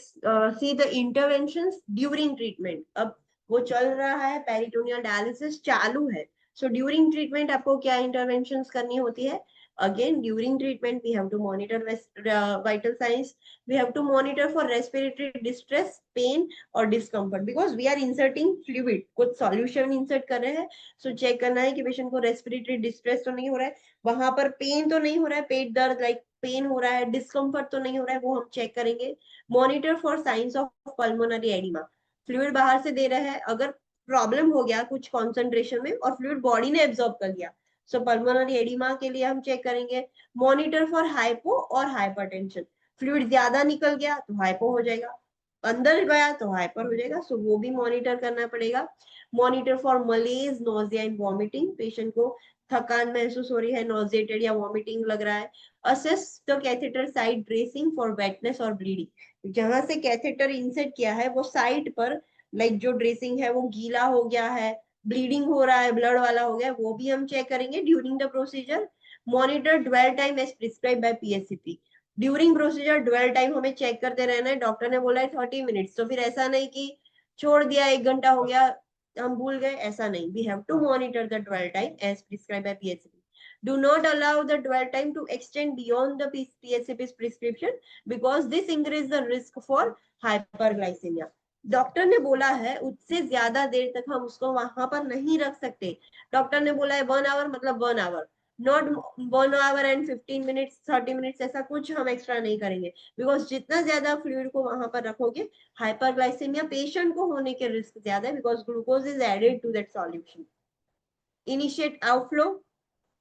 see the interventions during treatment. अब वो चल रहा है, पेरिटोनियल डायलिसिस चालू है। सो ड्यूरिंग ट्रीटमेंट आपको क्या इंटरवेंशंस करनी होती है? Again during treatment we have to monitor vital signs. We have to monitor for respiratory distress, pain और discomfort because we are inserting fluid. कुछ solution insert कर रहे हैं, so check करना है कि पेशेंट को respiratory distress तो नहीं हो रहा है, वहां पर पेन तो नहीं हो रहा है, पेट दर्द लाइक पेन हो रहा है, डिस्कम्फर्ट तो नहीं हो रहा है, वो हम चेक करेंगे। Monitor for science of pulmonary oedema. Fluid बाहर से दे रहे हैं, अगर प्रॉब्लम हो गया कुछ कॉन्सेंट्रेशन में और फ्लूइड बॉडी ने एब्जॉर्ब कर लिया, सो पल्मोनरी एडिमा के लिए हम चेक करेंगे। मॉनिटर फॉर हाइपो और हाइपरटेंशन। फ्लूइड ज्यादा निकल गया तो हाइपो हो जाएगा, अंदर गया तो हाइपर हो जाएगा, सो वो भी मॉनिटर करना पड़ेगा। Monitor for मलेज, nausea and vomiting. Patient को थकान महसूस हो रही है, नोजिएटेड या वॉमिटिंग लग रहा है। Assess the catheter side dressing for वेटनेस और ब्लीडिंग। जहां से कैथेटर इंसर्ट किया है वो साइड पर लाइक जो ड्रेसिंग है वो गीला हो गया है, ब्लीडिंग हो रहा है, ब्लड वाला हो गया, वो भी हम चेक करेंगे during the procedure. Monitor dwell time as prescribe by PSCP. During procedure dwell time हमें चेक करते रहना है। डॉक्टर ने बोला है 30 मिनट्स, तो फिर ऐसा नहीं कि छोड़ दिया 1 घंटा हो गया हम भूल गए, ऐसा नहीं। We have to monitor the dwell time as prescribe by PSCP. Do not allow the dwell time to extend beyond the PSCP's prescription because this increases the risk for hyperglycemia. Doctor ने बोला है उससे ज्यादा देर तक हम उसको वहां पर नहीं रख सकते। डॉक्टर ने बोला है 1 आवर मतलब 1 hour, not 1 hour and 15 minutes, 30 minutes, ऐसा कुछ हम एक्स्ट्रा नहीं करेंगे। बिकॉज जितना ज्यादा फ्लूइड को वहां पर रखोगे, हाइपरग्लाइसेमिया पेशेंट को होने के रिस्क ज्यादा है, because glucose is added to that solution. Initiate outflow,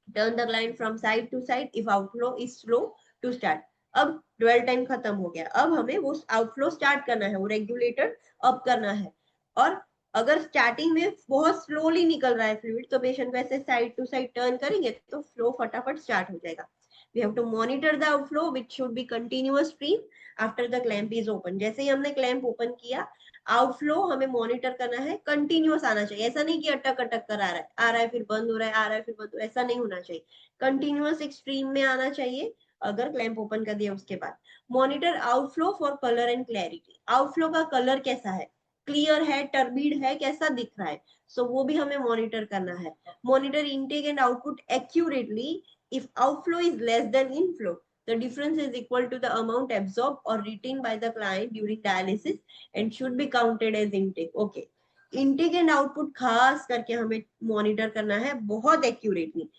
turn the client from side to side if outflow is slow to start. अब dwell टाइम खत्म हो गया, अब हमें वो आउटफ्लो स्टार्ट करना है, वो रेगुलेटर अप करना है। और अगर स्टार्टिंग में बहुत स्लोली निकल रहा है फ्लूइड, तो पेशेंट को ऐसे साइड टू साइड टर्न करेंगे तो फ्लो फटाफट स्टार्ट हो जाएगा। We have to monitor the outflow, which should be continuous stream after the clamp is open. जैसे ही हमने क्लैंप ओपन किया, आउटफ्लो हमें मॉनिटर करना है, कंटिन्यूअस आना चाहिए। ऐसा नहीं कि अटक अटक कर आ रहा है फिर बंद हो रहा है, आ रहा है फिर बंद हो रहा है, ऐसा नहीं होना चाहिए। कंटिन्यूअस एक स्ट्रीम में आना चाहिए अगर क्लैंप ओपन कर दिया उसके बाद। Monitor outflow for colour and clarity, outflow का कलर कैसा है, क्लियर है, टर्बिड है, कैसा दिख रहा है, सो वो भी हमें मॉनिटर करना है। Monitor intake and output accurately if outflow is less than inflow, the difference is equal to the amount absorbed or retained by the client during dialysis and should be counted as intake. Okay, intake and output खास करके हमें monitor करना है बहुत accurately.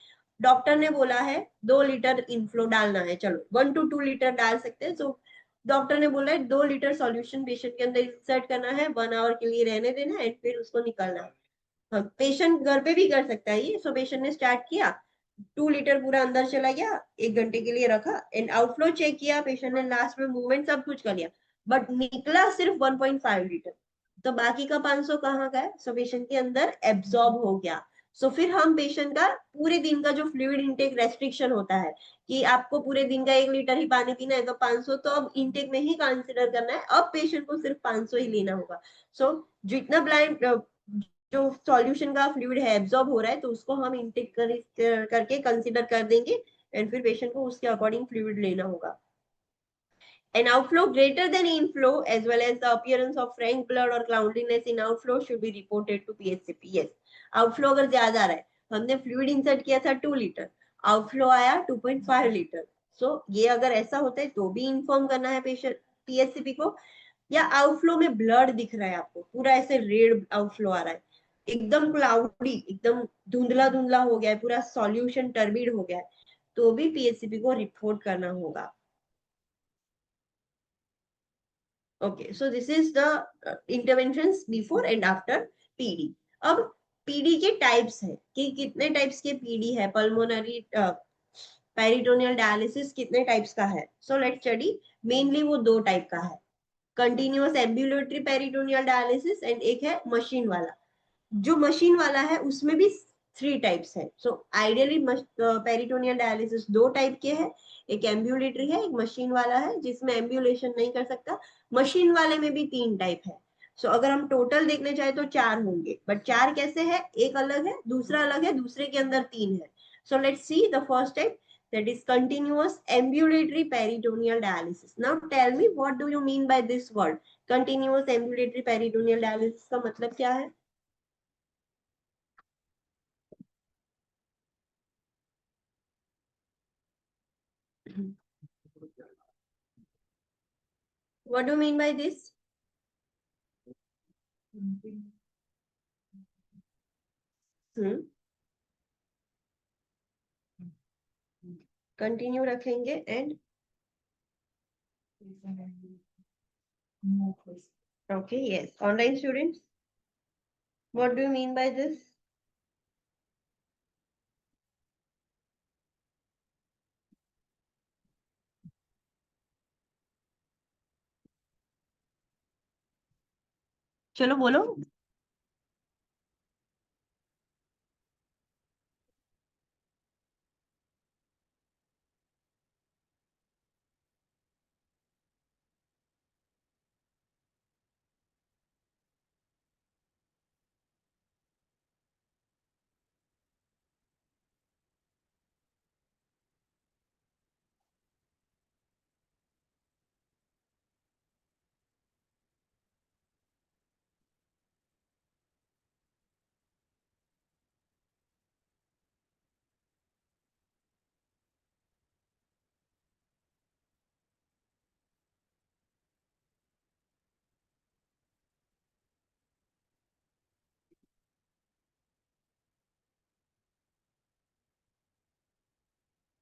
Doctor ने बोला है 2 litre inflow डालना है, चलो 1 to 2 लीटर डाल सकते हैं। सो डॉक्टर ने बोला है 2 लीटर सॉल्यूशन पेशेंट के अंदर इंसर्ट करना है, 1 आवर के लिए रहने देना है, फिर उसको निकालना है। हाँ, पेशेंट घर पे भी कर सकता है ये। सो पेशेंट ने स्टार्ट किया, 2 लीटर पूरा अंदर चला गया, 1 घंटे के लिए रखा एंड आउटफ्लो चेक किया, पेशेंट ने लास्ट में मूवमेंट सब कुछ कर लिया, बट निकला सिर्फ 1.5 लीटर। तो बाकी का 500 कहाँ गया? सो पेशेंट के अंदर एब्सॉर्ब हो गया। सो फिर हम पेशेंट का पूरे दिन का जो फ्लूइड इंटेक रेस्ट्रिक्शन होता है कि आपको पूरे दिन का 1 लीटर ही पानी पीना है, तो 500 तो अब इंटेक में ही कंसिडर करना है, अब पेशेंट को सिर्फ 500 ही लेना होगा। सो जितना ब्लाइंड जो सॉल्यूशन का फ्लूइड है एब्जॉर्ब हो रहा है, तो उसको हम इनटेक करके कंसीडर कर देंगे एंड फिर पेशेंट को उसके अकॉर्डिंग फ्लूइड लेना होगा। An outflow greater than inflow as well as the appearance of frank blood or cloudiness in outflow should be reported to PHCP. Yes, outflow अगर ज्यादा आ रहा है, हमने फ्लूइड इंसर्ट किया था 2 लीटर, आउटफ्लो आया 2.5 लीटर, सो ये अगर ऐसा होता है तो भी इन्फॉर्म करना है पेशेंट पीएचसीपी को। या आउटफ्लो में ब्लड दिख रहा है आपको, पूरा ऐसे रेड आउटफ्लो आ रहा है, एकदम क्लाउडी, एकदम धुंधला धुंधला हो गया है, पूरा सॉल्यूशन टर्बिड हो गया है, तो भी पीएचसीपी को रिपोर्ट करना होगा। Okay, so this is the interventions before and after PD. अब पीडी के टाइप्स है कि कितने टाइप्स के पीडी है, पल्मोनरी पेरिटोनियल डायलिसिस कितने टाइप्स का है। सो लेट्स स्टडी, मेनली वो 2 टाइप का है, continuous ambulatory peritoneal dialysis and एक है मशीन वाला। जो मशीन वाला है उसमें भी 3 टाइप्स है। So ideally peritoneal dialysis 2 type के हैं, एक एम्बुलेटरी है, एक मशीन वाला है जिसमें एम्बुलेशन नहीं कर सकता। मशीन वाले में भी 3 टाइप है। सो अगर हम टोटल देखने चाहे तो 4 होंगे, बट 4 कैसे है, एक अलग है, दूसरा अलग है, दूसरे के अंदर 3 है। So let's see the first type, that is continuous ambulatory peritoneal dialysis. Now tell me, what do you mean by this word? Continuous ambulatory peritoneal dialysis का मतलब क्या है? What do you mean by this? Continue रखेंगे and okay, yes, online students, what do you mean by this? चलो बोलो।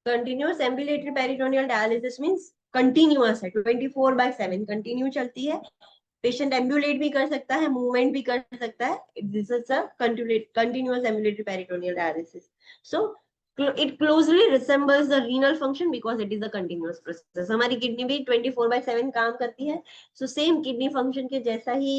Continuous ambulatory peritoneal dialysis means continuous है, 24/7 continue चलती है, पेशेंट एम्बुलेट भी कर सकता है, मूवमेंट भी कर सकता है. This is a continuous ambulatory peritoneal dialysis. So it closely resembles the renal function because it is a continuous process. हमारी किडनी भी 24/7 काम करती है. So same किडनी फंक्शन के जैसा ही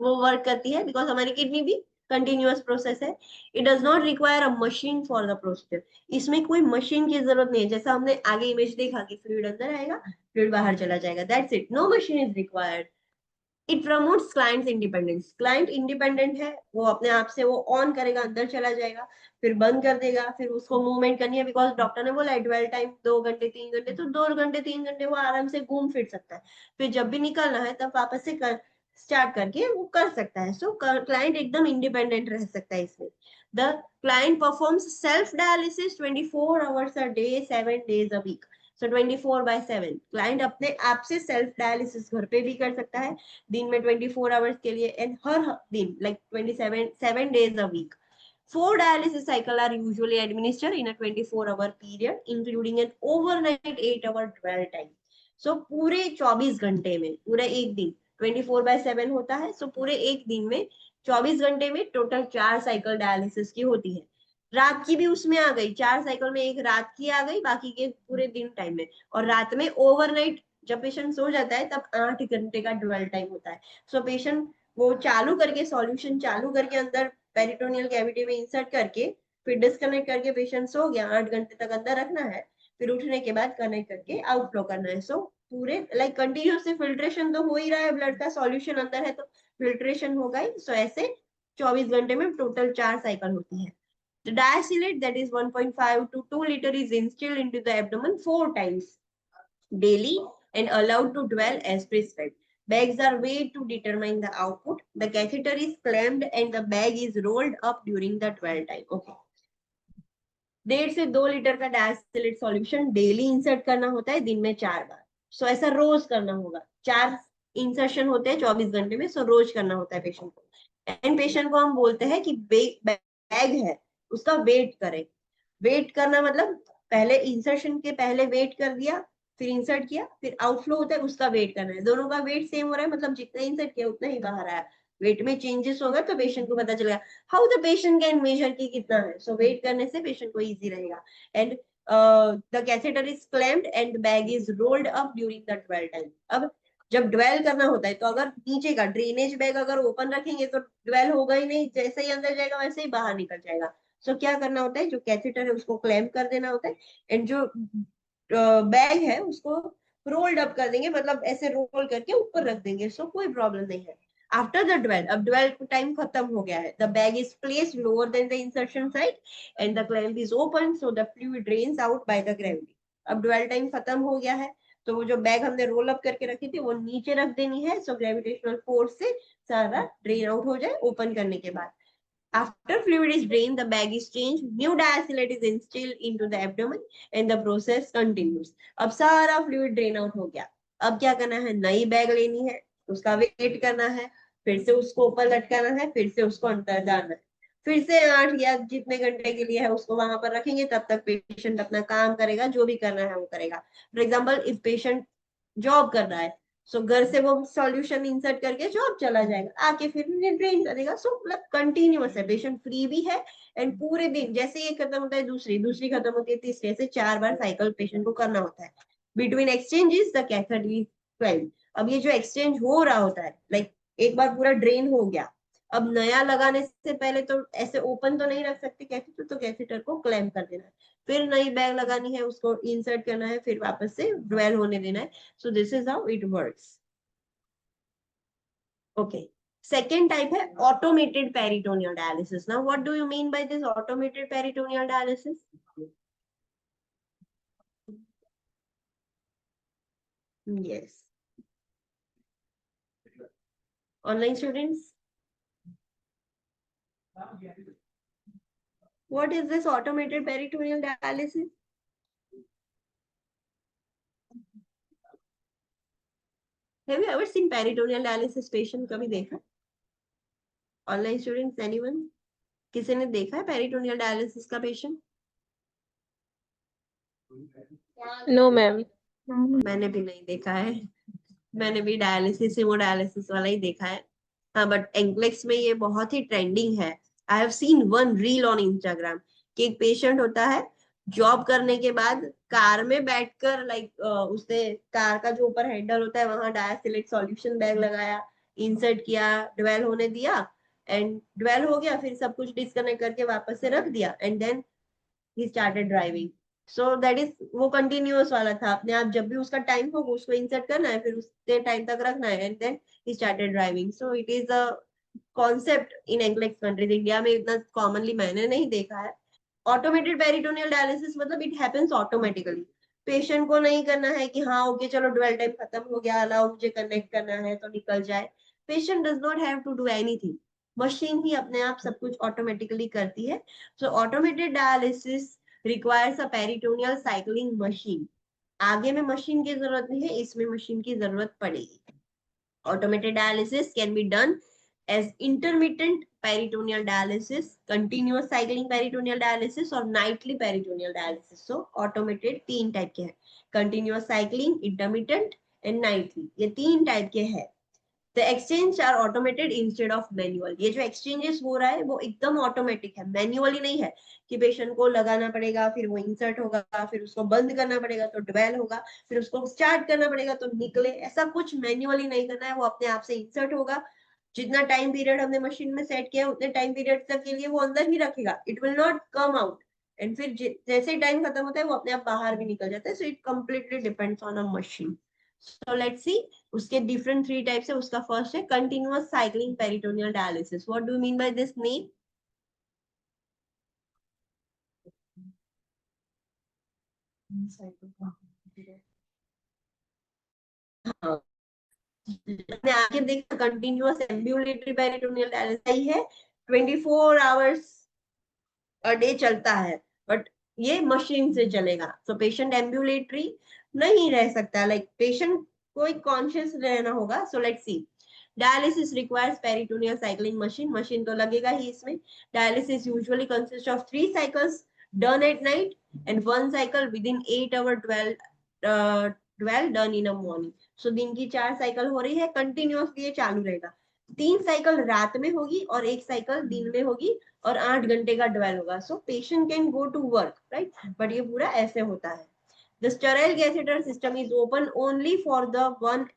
वो वर्क करती है, बिकॉज हमारी किडनी भी कंटिन्यूअस प्रोसेस है. It does not require a machine for the procedure. इसमें कोई मशीन की जरूरत नहीं है. जैसा हमने आगे इमेज देखा कि फ्लूइड अंदर आएगा, फ्लूइड बाहर चला जाएगा. That's it. No machine is required. It promotes clients independence. Client independent है, वो अपने आप से वो ऑन करेगा, अंदर चला जाएगा, फिर बंद कर देगा, फिर उसको मूवमेंट करनी है बिकॉज डॉक्टर ने बोला ड्वेल टाइम 2 घंटे 3 घंटे, तो 2 घंटे 3 घंटे वो आराम से घूम फिर सकता है. फिर जब भी निकलना है तब वापस से स्टार्ट करके वो कर सकता है. सो क्लाइंट एकदम इंडिपेंडेंट रह सकता है इसमें. The client performs self dialysis 24 hours a day 7 days a week. So 24/7 client अपने आप से सेल्फ डायलिसिस घर पे भी कर सकता है दिन में 24 आवर्स के लिए, एंड हर दिन like 7 days a week. 4 dialysis cycle are usually administered in a 24-hour period, including an overnight 8-hour dwell time. So पूरे 24 घंटे में, पूरा एक दिन 24/7 होता है. सो पूरे एक दिन में 24 घंटे में टोटल 4 साइकिल डायलिसिस की होती है. रात की भी उसमें आ गई, 4 साइकिल में एक रात की आ गई, बाकी के पूरे दिन टाइम में. और रात में ओवरनाइट जब पेशेंट सो जाता है तब 8 घंटे का ड्वेल टाइम होता है. सो पेशेंट वो चालू करके, सॉल्यूशन चालू करके अंदर पेरिटोनियल कैविटी में इंसर्ट करके फिर डिस्कनेक्ट करके पेशेंट सो गया, 8 घंटे तक अंदर रखना है, फिर उठने के बाद कनेक्ट करके आउटफ्लो करना है. सो पूरे लाइक कंटिन्यूसली फिल्ट्रेशन तो हो ही रहा है, ब्लड का सॉल्यूशन अंदर है तो फिल्ट्रेशन होगा ही. सो ऐसे 24 घंटे में टोटल 4 साइकिल होती है. The diastylate, that is 1.5 to 2 liter, is instilled into the abdomen 4 times daily and allowed to dwell as prescribed. Bags are weighed to determine the output. The catheter is clamped and the bag is rolled up during the dwell time. Okay. 1.5 से 2 litre का डायस्टिलेट solution daily insert करना होता है, दिन में 4 बार. सो ऐसा रोज करना होगा. 4 इंसर्शन होते हैं 24 घंटे में. सो रोज करना होता है पेशेंट को. एंड पेशेंट को हम बोलते हैं कि बैग है उसका वेट करें. वेट करना मतलब पहले इंसर्शन के पहले वेट कर दिया, फिर इंसर्ट किया, फिर आउटफ्लो होता है उसका वेट करना है. दोनों का वेट सेम हो रहा है, मतलब जितना इंसर्ट किया उतना ही बाहर आया. वेट में चेंजेस होगा तो पेशेंट को पता चलेगा. How the patient can measure की कितना है. सो वेट करने से पेशेंट को इजी रहेगा. And the catheter is clamped and the bag is rolled up during the dwell time. अब जब ड्वेल करना होता है तो अगर नीचे का ड्रेनेज बैग अगर ओपन रखेंगे तो ड्वेल होगा ही नहीं, जैसे ही अंदर जाएगा वैसे ही बाहर निकल जाएगा. सो क्या करना होता है, जो कैथेटर है उसको क्लैम्प कर देना होता है, एंड जो बैग है उसको रोल्ड अप कर देंगे, मतलब ऐसे रोल करके ऊपर रख देंगे. सो कोई प्रॉब्लम नहीं है. आफ्टर द ड्वेल, अब ड्वेल टाइम खत्म हो गया है, the bag is placed lower than the insertion side and the clamp is open so the fluid drains out by the gravity. अब ड्वेल टाइम खत्म हो गया है तो वो जो बैग हमने रोल अप करके रखी थी वो नीचे रख देनी है. सो ग्रेविटेशनल फोर्स से सारा ड्रेन आउट हो जाए ओपन करने के बाद. After fluid is drained, the bag is changed, new diastylate is instilled into the abdomen and the process continues. अब सारा fluid drain out हो गया. अब क्या करना है, नई बैग लेनी है, उसका वेट करना है, फिर से उसको ऊपर लटकाना है, फिर से उसको अंदर डालना है, फिर से 8 या जितने घंटे के लिए है उसको वहां पर रखेंगे. तब तक पेशेंट अपना काम करेगा, जो भी करना है वो करेगा. For example if patient job कर रहा है, सो घर से वो सॉल्यूशन इंसर्ट करके जॉब चला जाएगा, आके फिर ड्रेन करेगा. सो मतलब कंटिन्यूअस है, पेशेंट फ्री भी है, एंड पूरे दिन जैसे ये खत्म होता है दूसरी खत्म होती है, तीसरे से 4 बार साइकिल पेशेंट को करना होता है. Between exchanges the catheter is clamped. अब ये जो एक्सचेंज हो रहा होता है, लाइक एक बार पूरा ड्रेन हो गया, अब नया लगाने से पहले तो ऐसे ओपन तो नहीं रख सकते कैथेटर, तो कैथेटर को क्लैम्प कर देना है, फिर नई बैग लगानी है, उसको इंसर्ट करना है, फिर वापस से ड्वेल होने देना है. So this is how it works. Okay. Second type है automated peritoneal dialysis. Now what do you mean by this automated peritoneal dialysis? Yes. Online students? What is this automated peritoneal dialysis? Have you ever seen peritoneal dialysis patient? कभी देखा? Online students, anyone? किसी ने देखा है peritoneal dialysis का patient? No ma'am. मैंने भी नहीं देखा है. मैंने भी डायलिसिस हीमोडायलिसिस वाला ही देखा है। हाँ, बट एंक्लेक्स में ये बहुत ही ट्रेंडिंग है। I have seen one reel on Instagram कि एक पेशेंट होता है, जॉब करने के बाद कार में बैठकर उसने कार का जो ऊपर हैंडल होता है वहां डायसिलेट सॉल्यूशन बैग लगाया, इंसर्ट किया, ड्वेल होने दिया, एंड ड्वेल हो गया, फिर सब कुछ डिस्कनेक्ट करके वापस से रख दिया, एंड देन ही started driving. So that is, वो कंटिन्यूअस वाला था, अपने आप जब भी उसका टाइम हो उसको इंसर्ट करना है, फिर उतने टाइम तक रखना है, एंड देन ही started driving. So it is a concept in English countries. India में इतना कॉमनली मैंने नहीं देखा है। ऑटोमेटेड पेरिटोनियल डायलिसिस मतलब इट हैपेंस ऑटोमेटिकली। पेशेंट को नहीं करना है कि हाँ ओके चलो ड्वेल टाइम खत्म हो गया, अलाउ मुझे कनेक्ट करना है तो निकल जाए। Patient does not have to do anything, machine ही अपने आप सब कुछ ऑटोमेटिकली करती है। So automated dialysis requires a peritoneal cycling machine. आगे में मशीन की जरूरत नहीं है, इसमें मशीन की जरूरत पड़ेगी। Automated dialysis can be done as intermittent peritoneal dialysis, continuous cycling peritoneal dialysis और nightly peritoneal dialysis. So automated तीन टाइप के हैं, continuous cycling, intermittent and nightly, ये तीन टाइप के हैं। The exchange are automated instead of manual. ये जो exchanges हो रहा है वो एकदम ऑटोमेटिक है, मैन्युअली नहीं है कि पेशेंट को लगाना पड़ेगा, फिर वो इंसर्ट होगा, फिर उसको बंद करना पड़ेगा तो ड्वेल होगा, फिर उसको स्टार्ट करना पड़ेगा तो निकले। ऐसा कुछ मैन्युअली नहीं करना है, वो अपने आप से इंसर्ट होगा। जितना टाइम पीरियड हमने मशीन में सेट किया उतने टाइम पीरियड तक के लिए वो अंदर ही रखेगा, it will not come out. And फिर जैसे टाइम खत्म होता है वो अपने आप बाहर भी निकल जाता है। So it completely depends on a machine. So let's सी उसके डिफरेंट थ्री टाइप्स है। उसका फर्स्ट है continuous cycling peritoneal dialysis. What do you mean by this name? हाँ, आपने आगे देखा कंटिन्यूअस एम्ब्यूलेटरी पेरिटोनियल डायलिसिस है, 24 आवर्स अ डे चलता है, बट ये मशीन से चलेगा। सो पेशेंट एम्ब्यूलेटरी नहीं रह सकता, लाइक पेशेंट को एक कॉन्शियस रहना होगा। So let's see, dialysis requires peritoneal cycling machine, machine तो लगेगा ही इसमें। Dialysis usually consist of 3 cycles done at night and 1 cycle with in 8 hour 12 done in a morning. So दिन की 4 साइकिल हो रही है, कंटिन्यूअसली ये चालू रहेगा। 3 साइकिल रात में होगी और 1 साइकिल दिन में होगी, और 8 घंटे का ड्वेल होगा। So patient can go to work, right, but ये पूरा ऐसे होता है। The sterile catheter system is open only for the one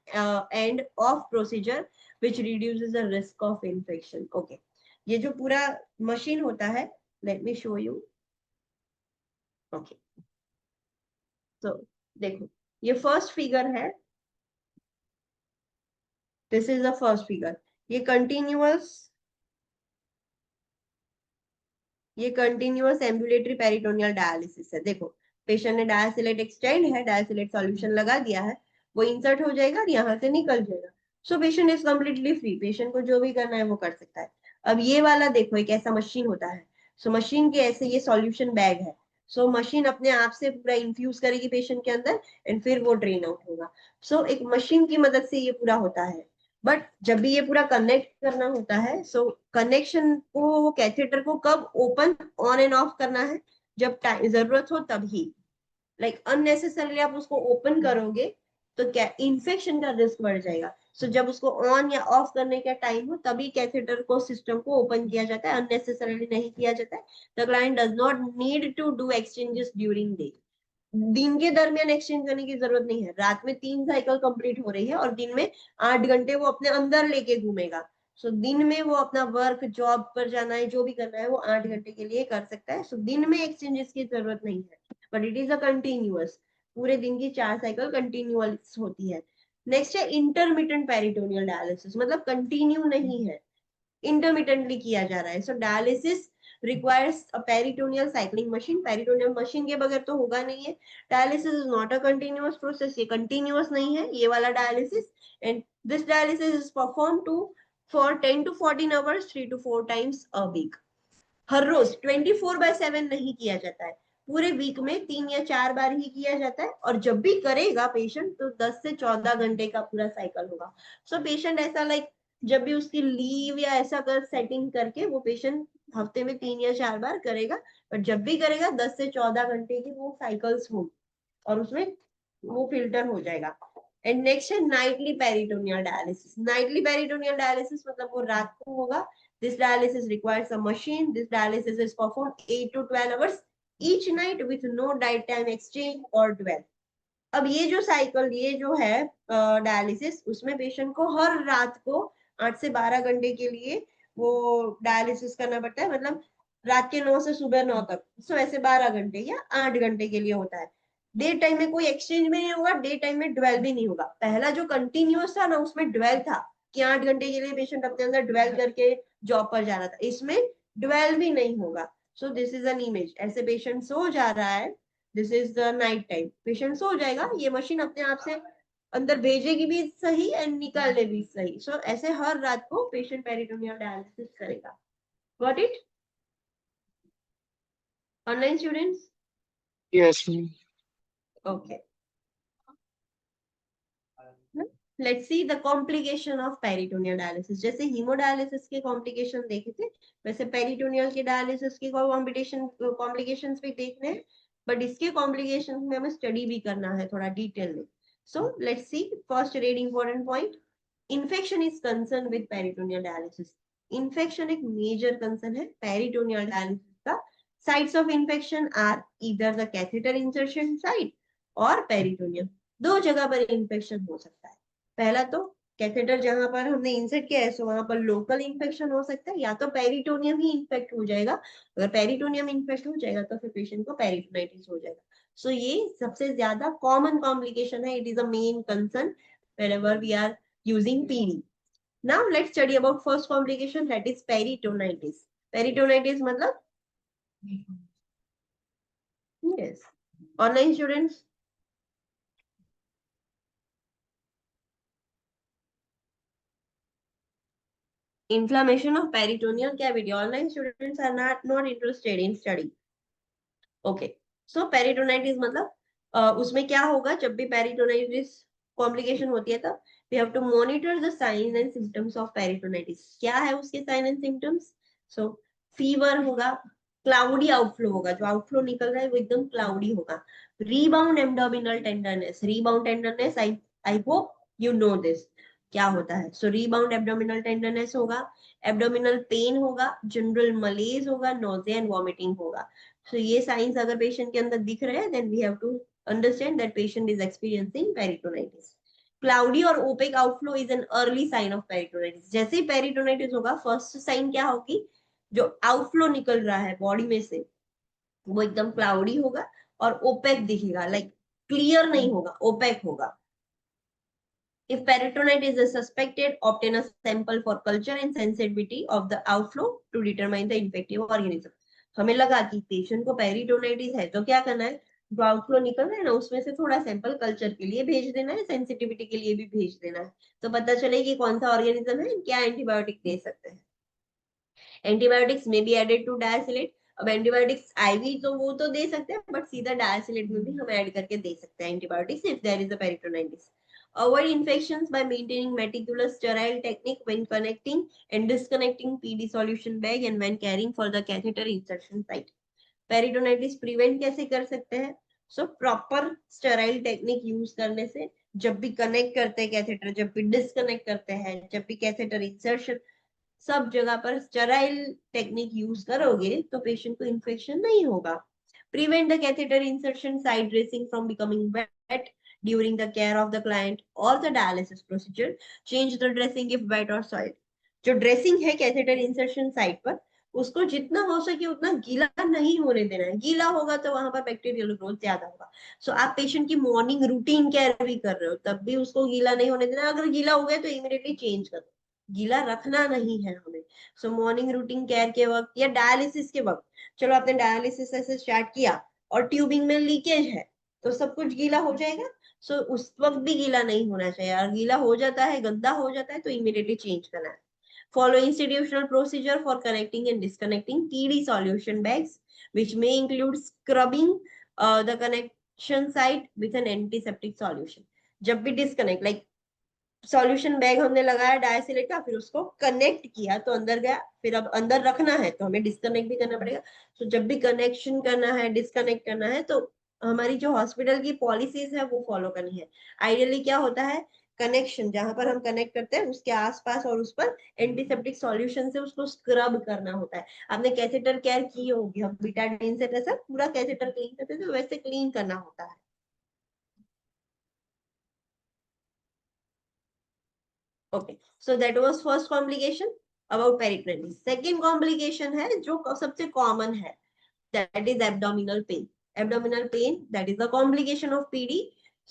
end of procedure, which reduces the risk of infection. Okay, ये जो पूरा मशीन होता है, let me show you. Okay, so देखो, ये फर्स्ट फिगर है, this is the first figure. ये continuous ambulatory peritoneal dialysis है। देखो, पेशेंट ने डायसिलेट एक्सटेंड है, डायसिलेट सॉल्यूशन लगा दिया है, वो इंसर्ट हो जाएगा और यहाँ से निकल जाएगा। So patient is completely free, patient को जो भी करना है वो कर सकता है। अब ये वाला देखो, एक ऐसा मशीन होता है। सो मशीन के ऐसे ये सॉल्यूशन बैग है। सो मशीन अपने आप से पूरा इंफ्यूज करेगी पेशेंट के अंदर, एंड फिर वो ड्रेन आउट होगा। सो एक मशीन की मदद से ये पूरा होता है। बट जब भी ये पूरा कनेक्ट करना होता है, सो कनेक्शन को, वो कैथेटर को कब ओपन ऑन एंड ऑफ करना है, जब जरूरत हो तभी। लाइक अननेसेसरली आप उसको ओपन करोगे तो क्या इन्फेक्शन का रिस्क बढ़ जाएगा। सो जब उसको ऑन या ऑफ करने का टाइम हो तभी कैथेटर को, सिस्टम को ओपन किया जाता है, अननेसेसरली नहीं किया जाता है। The client does not need to do exchanges during day. दिन के दरमियान एक्सचेंज करने की जरूरत नहीं है। रात में 3 साइकिल कंप्लीट हो रही है और दिन में 8 घंटे वो अपने अंदर लेके घूमेगा। सो दिन में वो अपना वर्क, जॉब पर जाना है, जो भी करना है वो 8 घंटे के लिए कर सकता है। सो दिन में एक्सचेंजेस की जरूरत नहीं है, but it is a continuous, पूरे दिन की 4 साइकिल कंटिन्यूअस होती है। नेक्स्ट है इंटरमिटेंट पेरिटोनियल डायलिसिस, मतलब कंटिन्यू नहीं है, इंटरमिटेंटली किया जा रहा है। सो dialysis requires a peritoneal cycling machine. Peritoneal machine के बगैर तो होगा नहीं है। Dialysis is not a continuous process, ये continuous नहीं है ये वाला dialysis, and this dialysis is performed to for 10 to 14 hours 3 to 4 times a week. हर रोज 24/7 नहीं किया जाता है, पूरे वीक में 3 या 4 बार ही किया जाता है, और जब भी करेगा पेशेंट तो 10 से 14 घंटे का पूरा साइकिल होगा। सो पेशेंट ऐसा लाइक जब भी उसकी लीव या ऐसा कर सेटिंग करके वो पेशेंट हफ्ते में 3 या 4 बार करेगा, बट जब भी करेगा 10 से 14 घंटे की वो साइकिल्स होंगी और उसमें वो फिल्टर हो जाएगा। एंड नेक्स्ट है Knightley peritoneal dialysis. Knightley peritoneal dialysis मतलब वो रात को होगा। This dialysis requires a machine. This dialysis is performed 8 to 12 hours each night with no diet time exchange or dwell। अब ये जो साइकिल, ये जो है डायलिसिस, उसमें पेशेंट को हर रात को 8 से 12 घंटे के लिए वो डायलिसिस करना पड़ता है। मतलब रात के 9 से सुबह 9 तक, सो ऐसे 12 घंटे या 8 घंटे के लिए होता है। डे टाइम में कोई एक्सचेंज भी नहीं होगा, डे टाइम में ड्वेल भी नहीं होगा। पहला जो कंटिन्यूअस था ना, उसमें ड्वेल था कि 8 घंटे के लिए पेशेंट अपने अंदर ड्वेल करके जॉब पर जा रहा था। इसमें ड्वेल भी नहीं होगा। So this is an image, ऐसे पेशेंट सो जा रहा है। This is the night time, patient so जाएगा, ये मशीन अपने आप से अंदर भेजेगी भी सही एंड निकालने भी सही। सो ऐसे हर रात को पेशेंट पेरिटोनियल डायलिसिस करेगा। Got it? Online students? Yes, ma'am. Okay, let's see the complication of peritoneal dialysis. जैसे हीमोडायलिसिस के कॉम्प्लिकेशन देखे थे, वैसे पेरिटोनियल के डायलिसिस की कॉम्प्लिकेशंस भी देखने हैं, बट इसके कॉम्प्लिकेशन में हमें स्टडी भी करना है थोड़ा डिटेल में। So let's see, first very important point, infection is concern with peritoneal dialysis. Infection एक मेजर कंसर्न है पेरिटोनियल डायलिसिस का। Sites of infection are either the catheter insertion site और पेरिटोनियम। दो जगह पर इन्फेक्शन हो सकता है। पहला तो कैथेटर जहां पर हमने इंसर्ट किया है, सो वहां पर लोकल इन्फेक्शन हो सकता है, या तो पेरिटोनियम ही इन्फेक्ट हो जाएगा। अगर पेरिटोनियम इन्फेक्ट हो जाएगा तो फिर पेशेंट को पेरिटोनाइटिस हो जाएगा। सो ये सबसे ज्यादा कॉमन कॉम्प्लिकेशन है। It is a main concern whenever we are using PD. Now let's study about first complication, that is peritonitis. Peritonitis मतलब, yes, online students? Inflammation of peritoneal cavity. Online students are not interested in study. Okay, so peritonitis मतलब उसमें क्या होगा, जब भी peritonitis complication होती है तब we have to monitor the signs and symptoms of peritonitis. क्या है उसके signs and symptoms? So fever होगा, क्लाउडी आउटफ्लो होगा, जो आउटफ्लो निकल रहा है वो एकदम क्लाउडी होगा। Rebound abdominal tenderness. Rebound tenderness, I hope you know this क्या होता है। सो रीबाउंड एब्डोमिनल टेंडरनेस होगा, एब्डोमिनल पेन होगा, जनरल मलेज होगा, नोजिया एंड वॉमिटिंग होगा। सो ये साइंस अगर पेशेंट के अंदर दिख रहे हैं, then we have to understand that patient is experiencing peritonitis. Cloudy और opaque outflow is an early sign of peritonitis. जैसे ही peritonitis होगा, फर्स्ट साइन क्या होगी, जो आउटफ्लो निकल रहा है बॉडी में से वो एकदम क्लाउडी होगा और ओपेक दिखेगा, लाइक क्लियर नहीं होगा, ओपेक होगा। If peritonitis is suspected, obtain a sample for culture and sensitivity of the outflow to determine the infective organism. हमें लगा कि पेशेंट को पेरिटोनाइटिस है, तो क्या करना है, जो आउटफ्लो निकल रहा है ना, उसमें से थोड़ा सैंपल कल्चर के लिए भेज देना है, सेंसिटिविटी के लिए भी भेज देना है, तो पता चले कि कौन सा ऑर्गेनिज्म है, क्या एंटीबायोटिक दे सकते हैं। एंटीबायोटिक्स में भी एडेड टू डायसिलेट। अब एंटीबायोटिक्स आईवी तो वो तो दे सकते हैं, बट सीधा डायसिलेट में भी हम ऐड करके दे सकते हैं antibiotics if there is a peritonitis. Avoid infections by maintaining meticulous sterile technique when connecting and disconnecting PD solution bag and when caring for the catheter insertion site. Peritonitis prevent कैसे कर सकते हैं? So proper sterile technique use करने से, जब भी connect करते हैं कैथेटर, जब भी डिस्कनेक्ट करते हैं, जब भी कैथेटर इंसर्शन, सब जगह पर स्टेराइल टेक्निक यूज करोगे तो पेशेंट को इन्फेक्शन नहीं होगा। Prevent the catheter insertion site dressing from becoming wet during the care of the client or the dialysis procedure. Change the dressing if wet or soiled. जो dressing है catheter insertion site पर, उसको जितना हो सके उतना गीला नहीं होने देना है। गीला होगा तो वहां पर बैक्टीरियल ग्रोथ ज्यादा होगा। सो आप पेशेंट की मॉर्निंग रूटीन केयर भी कर रहे हो, तब भी उसको गीला नहीं होने देना। अगर गीला हो गया तो इमीडिएटली चेंज कर दो, गीला रखना नहीं है हमें। सो मॉर्निंग रूटीन केयर के वक्त या डायलिसिस के वक्त, चलो आपने डायलिसिस ऐसे स्टार्ट किया और ट्यूबिंग में लीकेज है, तो सब कुछ गीला हो जाएगा। सो उस वक्त भी गीला नहीं होना चाहिए। अगर गीला हो जाता है, गंदा हो जाता है, तो इमीडिएटली चेंज करना है। Follow institutional procedure for connecting and disconnecting TD solution bags, which may include scrubbing the connection site with an antiseptic solution. जब भी डिस्कनेक्ट, लाइक सॉल्यूशन बैग हमने लगाया डायसिलेट का, फिर उसको कनेक्ट किया तो अंदर गया, फिर अब अंदर रखना है तो हमें डिस्कनेक्ट भी करना पड़ेगा। तो जब भी कनेक्शन करना है, डिस्कनेक्ट करना है, तो हमारी जो हॉस्पिटल की पॉलिसीज है वो फॉलो करनी है। आइडियली क्या होता है, कनेक्शन जहां पर हम कनेक्ट करते हैं उसके आसपास और उस पर एंटीसेप्टिक सॉल्यूशन से उसको स्क्रब करना होता है। आपने कैथेटर केयर की होगी, हम बीटाडीन से कैसे पूरा कैथेटर क्लीन करते थे वैसे क्लीन करना होता है। Okay, so that was first complication about peritonitis. Second complication है जो सबसे कॉमन है, that is abdominal pain. Abdominal pain, that is the complication of PD.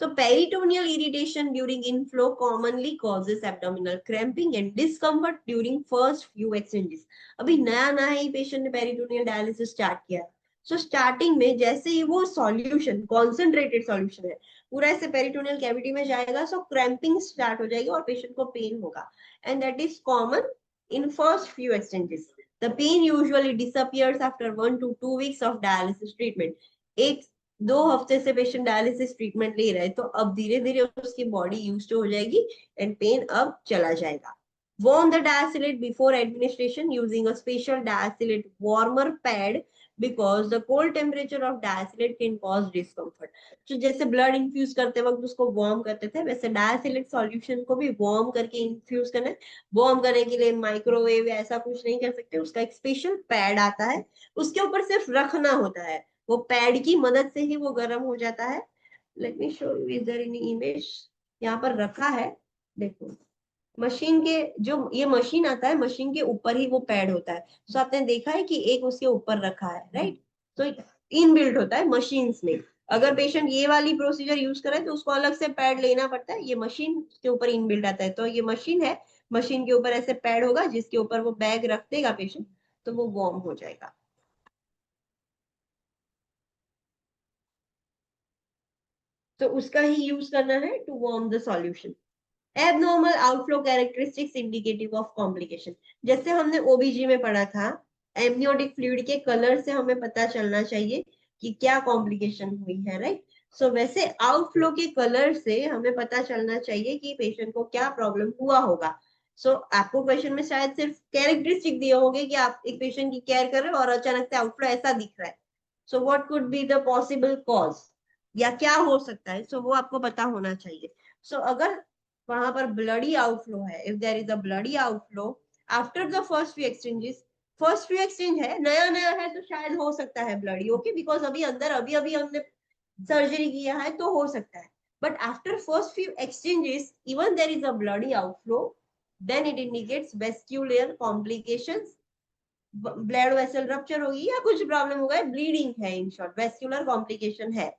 So peritoneal irritation during inflow commonly causes abdominal cramping and discomfort during first few exchanges. अभी नया नया ही patient ने peritoneal dialysis start किया, सो starting में जैसे ही वो solution concentrated solution है पूरा ऐसे पेरिटोनियल कैविटी में जाएगा, सो क्रैम्पिंग स्टार्ट हो जाएगी और पेशेंट को पेन होगा, and that is common in first few exchanges. The pain usually disappears after 1 to 2 weeks of dialysis treatment. एक दो हफ्ते से पेशेंट डायलिसिस ट्रीटमेंट ले रहा है तो अब धीरे धीरे उसकी बॉडी यूज हो जाएगी एंड पेन अब चला जाएगा। Warm the diacylate before administration using a special diacylate warmer pad because the cold temperature of diacylate can cause discomfort. तो जैसे ब्लड इन्फ्यूज करते वक्त उसको वार्म करते थे वैसे डायसिलेट सॉल्यूशन को भी वार्म करके इन्फ्यूज करना है। वार्म करने के लिए माइक्रोवेव या ऐसा कुछ नहीं कर सकते, उसका एक स्पेशल पैड आता है, उसके ऊपर सिर्फ रखना होता है, वो पैड की मदद से ही वो गर्म हो जाता है। Let me show you, is there any image, यहाँ पर रखा है, देखो मशीन के जो ये मशीन आता है मशीन के ऊपर ही वो पैड होता है। सो आपने देखा है कि एक उसके ऊपर रखा है, राइट? तो इनबिल्ट होता है मशीन्स में। अगर पेशेंट ये वाली प्रोसीजर यूज करे तो उसको अलग से पैड लेना पड़ता है, ये मशीन के ऊपर इनबिल्ट आता है। तो ये मशीन है, मशीन के ऊपर ऐसे पैड होगा जिसके ऊपर वो बैग रख देगा पेशेंट, तो वो वार्म हो जाएगा। तो उसका ही यूज करना है to warm the solution. Abnormal outflow characteristics indicative of complication, जैसे हमने ओबीजी में पढ़ा था, एमनियोटिक फ्लूइड के कलर से हमें पता चलना चाहिए कि क्या कॉम्प्लिकेशन हुई है, राइट? सो वैसे आउटफ्लो के कलर से हमें पता चलना चाहिए कि पेशेंट को क्या प्रॉब्लम हुआ होगा। सो आपको क्वेश्चन में शायद सिर्फ कैरेक्टरिस्टिक दिए होंगे कि आप एक पेशेंट की केयर कर रहे हो और अचानक से आउटफ्लो ऐसा दिख रहा है, so what could be the possible cause, या क्या हो सकता है, सो वो आपको पता होना चाहिए। सो अगर वहां पर ब्लडी आउटफ्लो है, if there is a bloody outflow after the first few exchanges, first few exchange है, नया नया है तो शायद हो सकता है ब्लडी, ओके, बिकॉज अभी अंदर अभी अभी हमने सर्जरी किया है तो हो सकता है। But after first few exchanges even there is a bloody outflow, then it indicates vascular complications, blood vessel rupture होगी या कुछ प्रॉब्लम होगा, ब्लीडिंग है, इन शॉर्ट वेस्क्यूलर कॉम्प्लिकेशन है।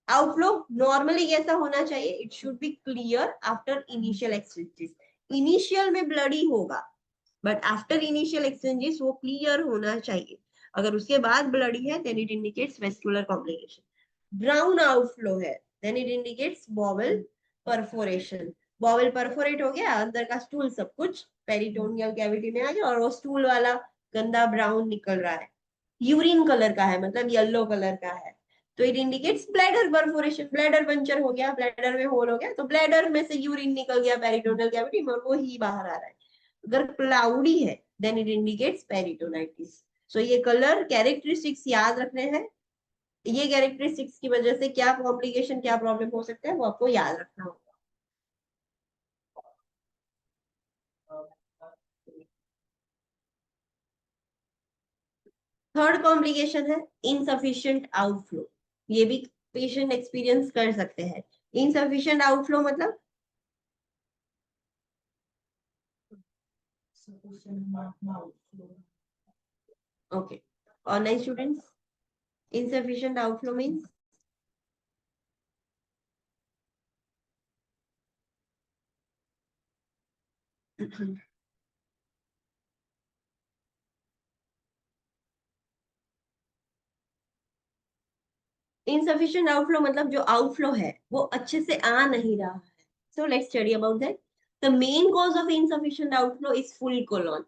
आउटफ्लो नॉर्मली कैसा होना चाहिए, it should be clear after initial exchanges. Initial में ब्लडी होगा बट आफ्टर इनिशियल एक्सचेंजेस वो क्लियर होना चाहिए। अगर उसके बाद ब्लडी है then it indicates vascular complication. Brown outflow है then it indicates bowel perforation. Bowel perforate हो गया, अंदर का स्टूल सब कुछ पेरिटोनियल कैविटी में आ गया और वो स्टूल वाला गंदा ब्राउन निकल रहा है, यूरिन कलर का है, मतलब येलो कलर का है, तो it indicates bladder perforation. Bladder puncture हो गया, ब्लैडर में होल हो गया तो ब्लैडर में से यूरिन निकल गया पेरिटोनियल कैविटी में और वो ही बाहर आ रहा है। अगर क्लाउडी है देन इट इंडिकेट्स पेरिटोनाइटिस। सो ये कलर कैरेक्टरिस्टिक्स याद रखने हैं, ये कैरेक्टरिस्टिक्स की वजह से क्या कॉम्प्लिकेशन क्या प्रॉब्लम हो सकता है वो आपको याद रखना होगा। थर्ड कॉम्प्लिकेशन है इनसफिशिएंट आउटफ्लो। ये भी पेशेंट एक्सपीरियंस कर सकते हैं। इनसफिशिएंट आउटफ्लो मतलब okay, online students, insufficient outflow means insufficient outflow मतलब जो outflow है वो अच्छे से आ नहीं रहा है। So let's study about that. The main cause of insufficient outflow is full colon.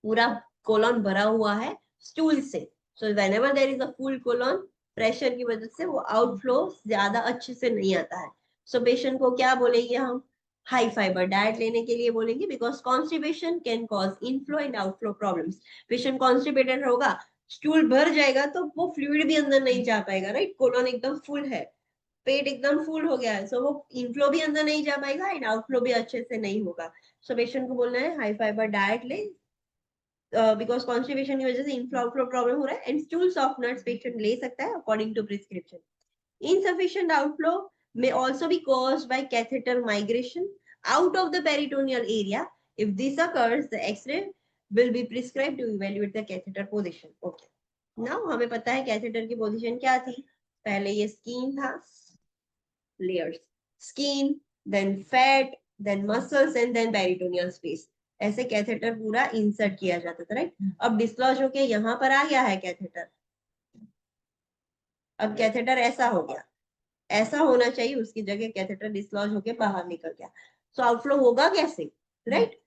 पूरा कोलन भरा हुआ है स्टूल से। So whenever there is a full colon, pressure की वजह से वो आउटफ्लो ज्यादा अच्छे से नहीं आता है। So पेशेंट को क्या बोलेंगे हम, हाई फाइबर डाइट लेने के लिए बोलेंगे, because constipation can cause inflow and outflow problems. Patient constipated होगा स्टूल भर जाएगा तो वो फ्लूइड भी अंदर नहीं जा पाएगा, राइट। कोलोन एकदम फुल है, पेट एकदम फुल हो गया है, सो वो इनफ्लो भी अंदर नहीं जा पाएगा एंड आउटफ्लो भी अच्छे से नहीं होगा। सो पेशेंट को बोलना है हाई फाइबर डाइट ले, बिकॉज कॉन्स्टिपेशन की वजह से इनफ्लो आउटफ्लो प्रॉब्लम हो रहा है, एंड स्टूल सॉफ्टनर्स पेशेंट ले सकता है according to prescription. Insufficient outflow may also be caused by catheter migration out of the peritoneal area. If this occurs, the X-ray will be prescribed to evaluate the catheter position. Okay. Now हमें पता है catheter की position क्या थी। पहले ये skin था, layers, skin, then fat, then muscles and then peritoneal space. ऐसे कैथेटर पूरा इंसर्ट किया जाता था, राइट। अब डिस्लॉज होके यहाँ पर आ गया है कैथेटर, अब कैथेटर ऐसा हो गया, ऐसा होना चाहिए, उसकी जगह कैथेटर डिस्लॉज होके बाहर निकल गया। सो आउटफ्लो होगा कैसे, राइट।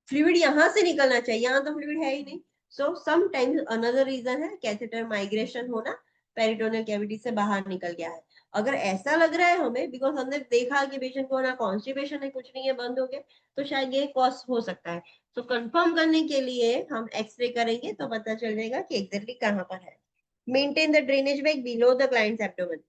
फ्लूइड यहां से निकलना चाहिए, यहाँ तो फ्लूइड है ही नहीं। सो समटाइम्स अनदर रीजन है कैथेटर माइग्रेशन होना, पेरिटोनियल कैविटी से बाहर निकल गया है। अगर ऐसा लग रहा है हमें, बिकॉज हमने देखा कि पेशेंट को ना कॉन्स्टिपेशन है, कुछ नहीं है, बंद हो गया, तो शायद ये कॉज हो सकता है। तो कंफर्म करने के लिए हम एक्सरे करेंगे तो पता चल जाएगा कि एग्जैक्टली कहाँ पर है। Maintain the drainage bag below the clients abdomen.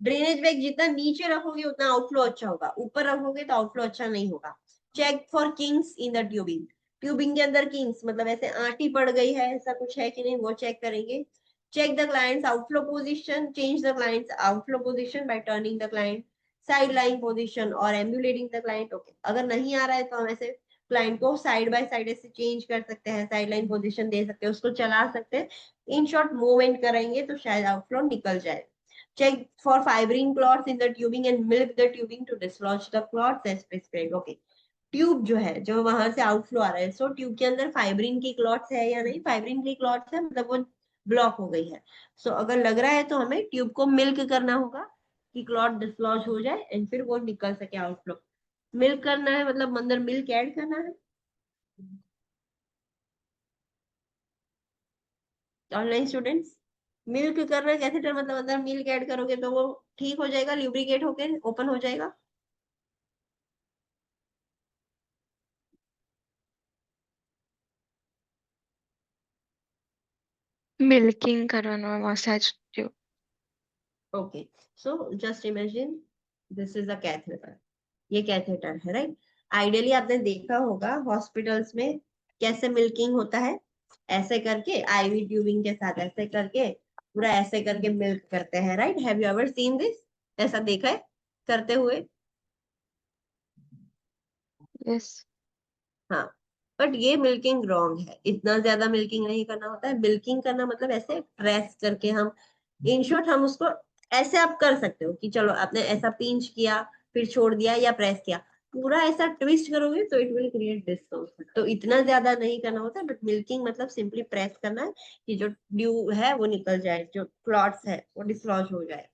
Drainage bag जितना नीचे रखोगे उतना आउटफ्लो अच्छा होगा, ऊपर रखोगे तो आउटफ्लो अच्छा नहीं होगा। Check for kinks in the tubing. Tubing के अंदर किंग्स मतलब ऐसे आंटी पड़ गई है, ऐसा कुछ है कि नहीं, वो चेक करेंगे। Check the clients outflow position, change the clients outflow position by turning the client side lying position और एम्बुलेटिंग द क्लाइंट। ओके, अगर नहीं आ रहा है तो हम ऐसे क्लाइंट को साइड बाय साइड ऐसे चेंज कर सकते हैं, साइड लाइन पोजीशन दे सकते हैं, उसको चला सकते हैं। इन शॉर्ट मूवमेंट करेंगे तो शायद आउटफ्लो निकल जाए। Check for fibrine clots in the tubing and milk the tubing to dislodge the clots as prescribed. Okay. Tube जो है, जो वहां से आउटफ्लो आ रहा है, सो ट्यूब के अंदर फाइब्रिन की क्लॉट्स है या नहीं, फाइब्रिन की क्लॉट्स है मतलब वो ब्लॉक हो गई है। सो अगर लग रहा है तो हमें ट्यूब को मिल्क करना होगा कि क्लॉट डिसलॉज हो जाए एंड फिर वो निकल सके आउटफ्लो। मिल्क करना है मतलब अंदर मिल्क ऐड करना है। ऑनलाइन स्टूडेंट्स, मिल्क करना कैथेटर मतलब अंदर मिल्क ऐड करोगे तो वो ठीक हो जाएगा, ल्यूब्रिकेट होके ओपन हो जाएगा। मिल्किंग करवाना, मसाज जो। Okay, so just imagine this is a catheter, ये कैथेटर है, राइट। आइडियली आपने देखा होगा हॉस्पिटल्स में कैसे मिल्किंग होता है, ऐसे करके आईवी ट्यूबिंग के साथ ऐसे करके पूरा ऐसे करके मिल्क करते हैं, right. Have you ever seen this, ऐसा देखा है करते हुए? यस। हाँ, बट ये मिल्किंग रॉन्ग है, इतना ज्यादा मिल्किंग नहीं करना होता है। मिल्किंग करना मतलब ऐसे प्रेस करके हम, इन शॉर्ट हम उसको ऐसे आप कर सकते हो कि चलो आपने ऐसा पिंच किया फिर छोड़ दिया या प्रेस किया, पूरा ऐसा ट्विस्ट करोगे तो इट विल क्रिएट डिस्कम्फर्ट। तो इतना ज्यादा नहीं करना होता है, बट मिल्किंग मतलब सिंपली प्रेस करना है कि जो ड्यू है वो निकल जाए, जो क्लॉट्स है वो डिसलॉज हो जाए।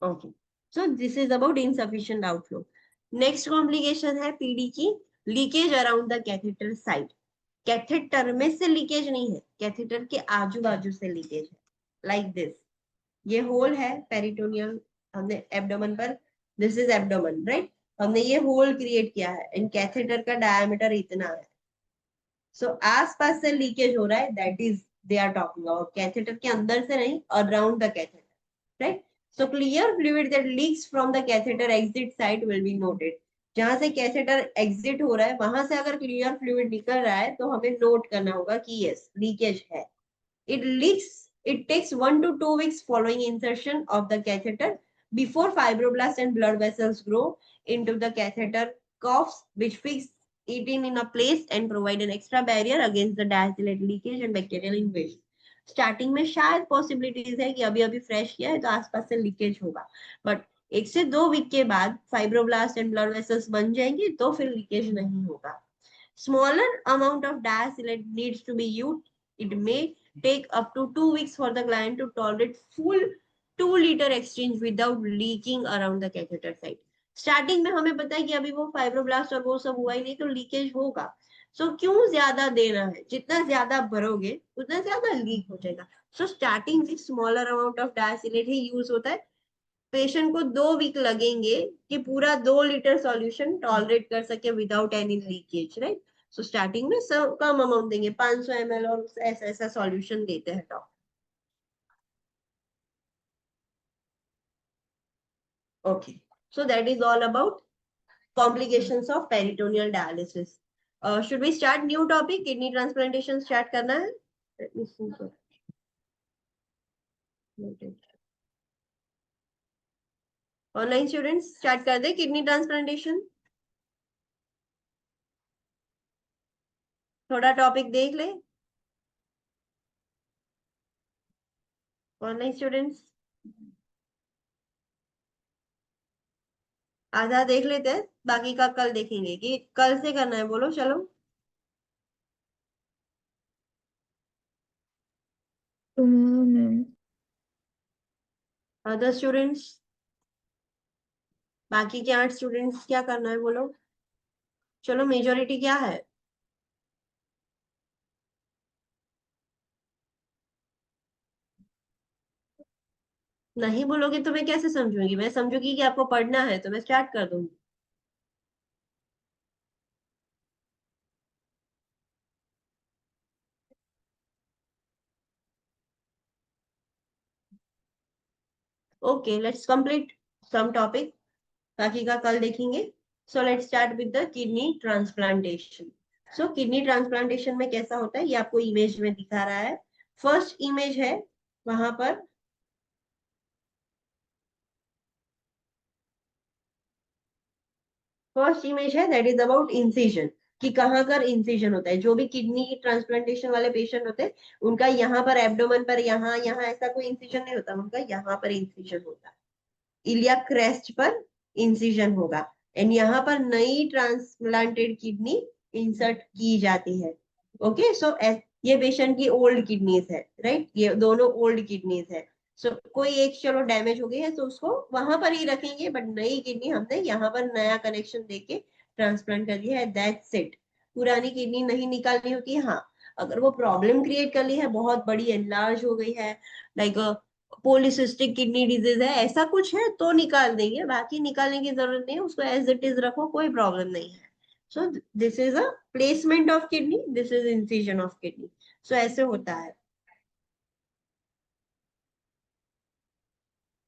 Okay, so this is about insufficient outflow. Next complication है पीडी की, leakage around the catheter side. Catheter में से लीकेज नहीं है, कैथेटर के आजू बाजू से लीकेज है, लाइक दिस। ये होल है पेरिटोनियल, हमने एब्डोमेन पर, दिस इज एब्डोमेन, राइट। हमने ये होल क्रिएट किया है एंड कैथेटर का डायमीटर इतना है। सो आसपास से लीकेज हो रहा है, that is they are talking about, catheter के अंदर से नहीं, around the catheter, right? So clear fluid that leaks from the catheter exit site will be noted. जहां से कैथेटर एग्जिट हो रहा है वहां से अगर क्लियर फ्लूइड निकल रहा है तो हमें नोट करना होगा कि यस लीकेज है। It leaks. It takes 1 to 2 weeks following insertion of the catheter before fibroblasts and blood vessels grow into the catheter cuffs, which fix it in a place and provide an extra barrier against the diastillate leakage and bacterial invasion. Starting में शायद possibilities है कि अभी अभी fresh किया है तो आसपास से लीकेज होगा, बट 1 से 2 वीक के बाद फाइब्रोब्लास्ट एंड ब्लड वेसल्स बन जाएंगे तो फिर लीकेज नहीं होगा। Smaller amount of diacylate needs to be used. It may take up to 2 weeks for the client to tolerate full 2 liter exchange without leaking around the catheter site. Starting में हमें पता है कि अभी वो फाइब्रोब्लास्ट और वो सब हुआ ही नहीं तो लीकेज होगा। सो क्यों ज्यादा देना है, जितना ज्यादा भरोगे उतना ज्यादा लीक हो जाएगा। सो स्टार्टिंग में स्मॉलर अमाउंट ऑफ डायसिलेट ही यूज होता है पेशेंट को 2 वीक लगेंगे कि पूरा 2 लीटर सॉल्यूशन टॉलरेट कर सके विदाउट एनी लीकेज, राइट। सो स्टार्टिंग में सब कम अमाउंट देंगे, 500 ml और ऐसा ऐसा सॉल्यूशन देते हैं doctor. Okay, so that is all about complications of peritoneal dialysis. Should we start new topic? Kidney transplantation start करना है? Let me see. Online students start कर दे किडनी ट्रांसप्लांटेशन। थोड़ा टॉपिक देख ले ऑनलाइन स्टूडेंट्स, आधा देख लेते हैं, बाकी का कल देखेंगे कि कल से करना है, बोलो चलो। अदर स्टूडेंट्स, बाकी के 8 स्टूडेंट्स क्या करना है बोलो। चलो मेजोरिटी क्या है? नहीं बोलोगे तो मैं कैसे समझूंगी? मैं समझूंगी कि आपको पढ़ना है तो मैं स्टार्ट कर दूंगी। Okay, let's complete some topic, बाकी का कल देखेंगे। So let's start with the kidney transplantation. So kidney transplantation में कैसा होता है ये आपको इमेज में दिखा रहा है। फर्स्ट इमेज है वहां पर, फर्स्ट इमेज है दैट इज अबाउट इंसिजन, कि कहाँ कर इंसिजन होता है। जो भी किडनी ट्रांसप्लांटेशन वाले पेशेंट होते हैं उनका यहाँ पर एब्डोमेन पर, यहाँ यहाँ ऐसा कोई इंसिजन नहीं होता, उनका यहाँ पर इंसिजन होता है, इलियाक क्रेस्ट पर इंसिजन होगा, एंड यहाँ पर नई ट्रांसप्लांटेड किडनी इंसर्ट की जाती है। ओके, सो ये पेशेंट की ओल्ड किडनीज है, राइट, ये दोनों ओल्ड किडनीज है। सो कोई एक चलो डैमेज हो गई है तो उसको वहां पर ही रखेंगे, बट नई किडनी हमने यहाँ पर नया कनेक्शन देके ट्रांसप्लांट कर दिया है, दैट्स इट। पुरानी किडनी नहीं निकालनी होती है। हाँ, अगर वो प्रॉब्लम क्रिएट कर ली है, बहुत बड़ी एनलार्ज हो गई है, लाइक पॉलीसिस्टिक किडनी डिजीज है, ऐसा कुछ है तो निकाल देंगे, बाकी निकालने की जरूरत नहीं है, उसको एज इट इज रखो, कोई प्रॉब्लम नहीं है। So this is a placement of kidney, this is incision of kidney. So ऐसे होता है।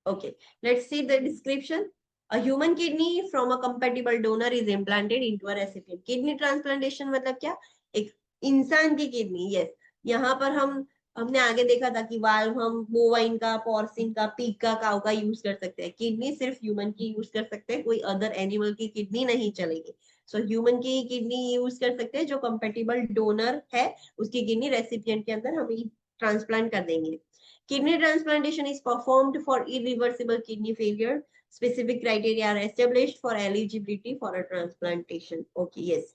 Okay, let's see the description. A human kidney from a compatible donor is implanted into a recipient. Kidney transplantation मतलब क्या? एक इंसान की kidney, yes. यहाँ पर हमने आगे देखा था कि वाल्व हम बोवाइन का, पोर्सिन का, पिग का, काउ का यूज कर सकते हैं। किडनी सिर्फ ह्यूमन की यूज कर सकते हैं, कोई अदर एनिमल की किडनी नहीं चलेगी। सो ह्यूमन की किडनी यूज कर सकते हैं, जो कंपेटिबल डोनर है उसकी किडनी रेसिपिएंट के अंदर हम ट्रांसप्लांट कर देंगे। Kidney transplantation is performed for irreversible kidney failure. Specific criteria are established for eligibility for a transplantation. Okay, yes.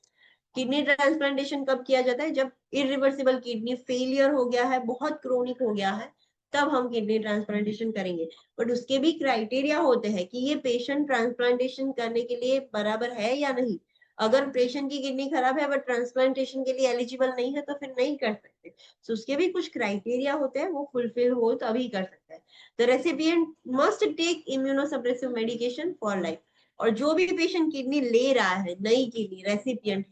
Kidney transplantation कब किया जाता है? जब इरिवर्सिबल किडनी फेलियर हो गया है, बहुत क्रोनिक हो गया है, तब हम किडनी ट्रांसप्लांटेशन करेंगे। बट उसके भी क्राइटेरिया होते हैं कि ये पेशेंट ट्रांसप्लांटेशन करने के लिए बराबर है या नहीं। अगर पेशेंट की किडनी खराब है बट ट्रांसप्लांटेशन के लिए एलिजिबल नहीं है तो फिर नहीं कर सकते। So, उसके भी कुछ क्राइटेरिया होते हैं, वो फुलफिल हो तभी कर सकता है। The recipient must take immunosuppressive medication for life. और जो भी पेशेंट किडनी ले रहा है, नई किडनी रेसिपिएंट,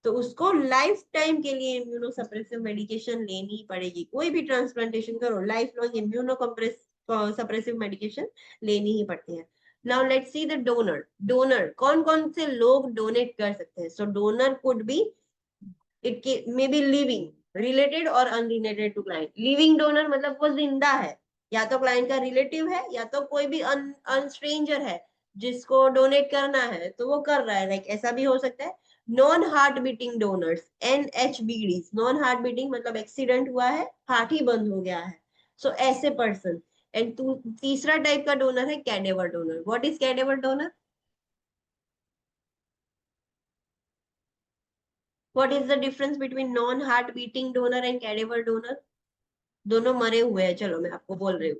तो उसको लाइफ टाइम के लिए इम्यूनोसप्रेसिव मेडिकेशन लेनी पड़ेगी। कोई भी ट्रांसप्लांटेशन करो, लाइफ लॉन्ग इम्यूनोसप्रेसिव मेडिकेशन लेनी ही पड़ती है। Now let's see the donor. Donor कौन कौन से लोग डोनेट कर सकते हैं? So donor could be, it may be living, related और unrelated to client. Living donor मतलब वो जिंदा है, या तो क्लाइंट का रिलेटिव है या तो कोई भी अनस्ट्रेंजर है जिसको डोनेट करना है तो वो कर रहा है, लाइक ऐसा भी हो सकता है। Non heart beating donors, NHBD। Non heart beating मतलब एक्सीडेंट हुआ है, हार्ट ही बंद हो गया है, सो ऐसे पर्सन। एंड तीसरा टाइप का डोनर है cadaver donor. What is cadaver donor? What is the difference between non heart beating donor and cadaver donor? दोनों मरे हुए हैं, चलो मैं आपको बोल रही हूँ।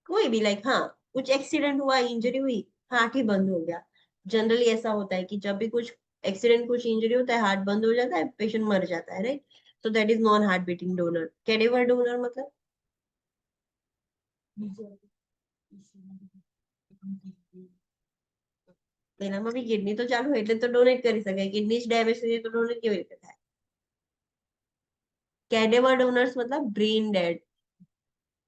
कोई भी, लाइक हाँ, कुछ एक्सीडेंट हुआ, इंजरी हुई, हार्ट ही बंद हो गया। जनरली ऐसा होता है कि जब भी कुछ एक्सीडेंट, कुछ इंजरी होता है, हार्ट बंद हो जाता है, पेशेंट मर जाता है, right. so that is non heart beating donor. Cadaver donor मतलब તેનામાં બી કિડની તો ચાલુ હોય એટલે તો ડોનેટ કરી શકાય. કિડની જ ડેમેજ થઈ જાય તો ડોનેટ કેવી રીતે થાય? कैडेवर डोनर्स मतलब ब्रेन डेड.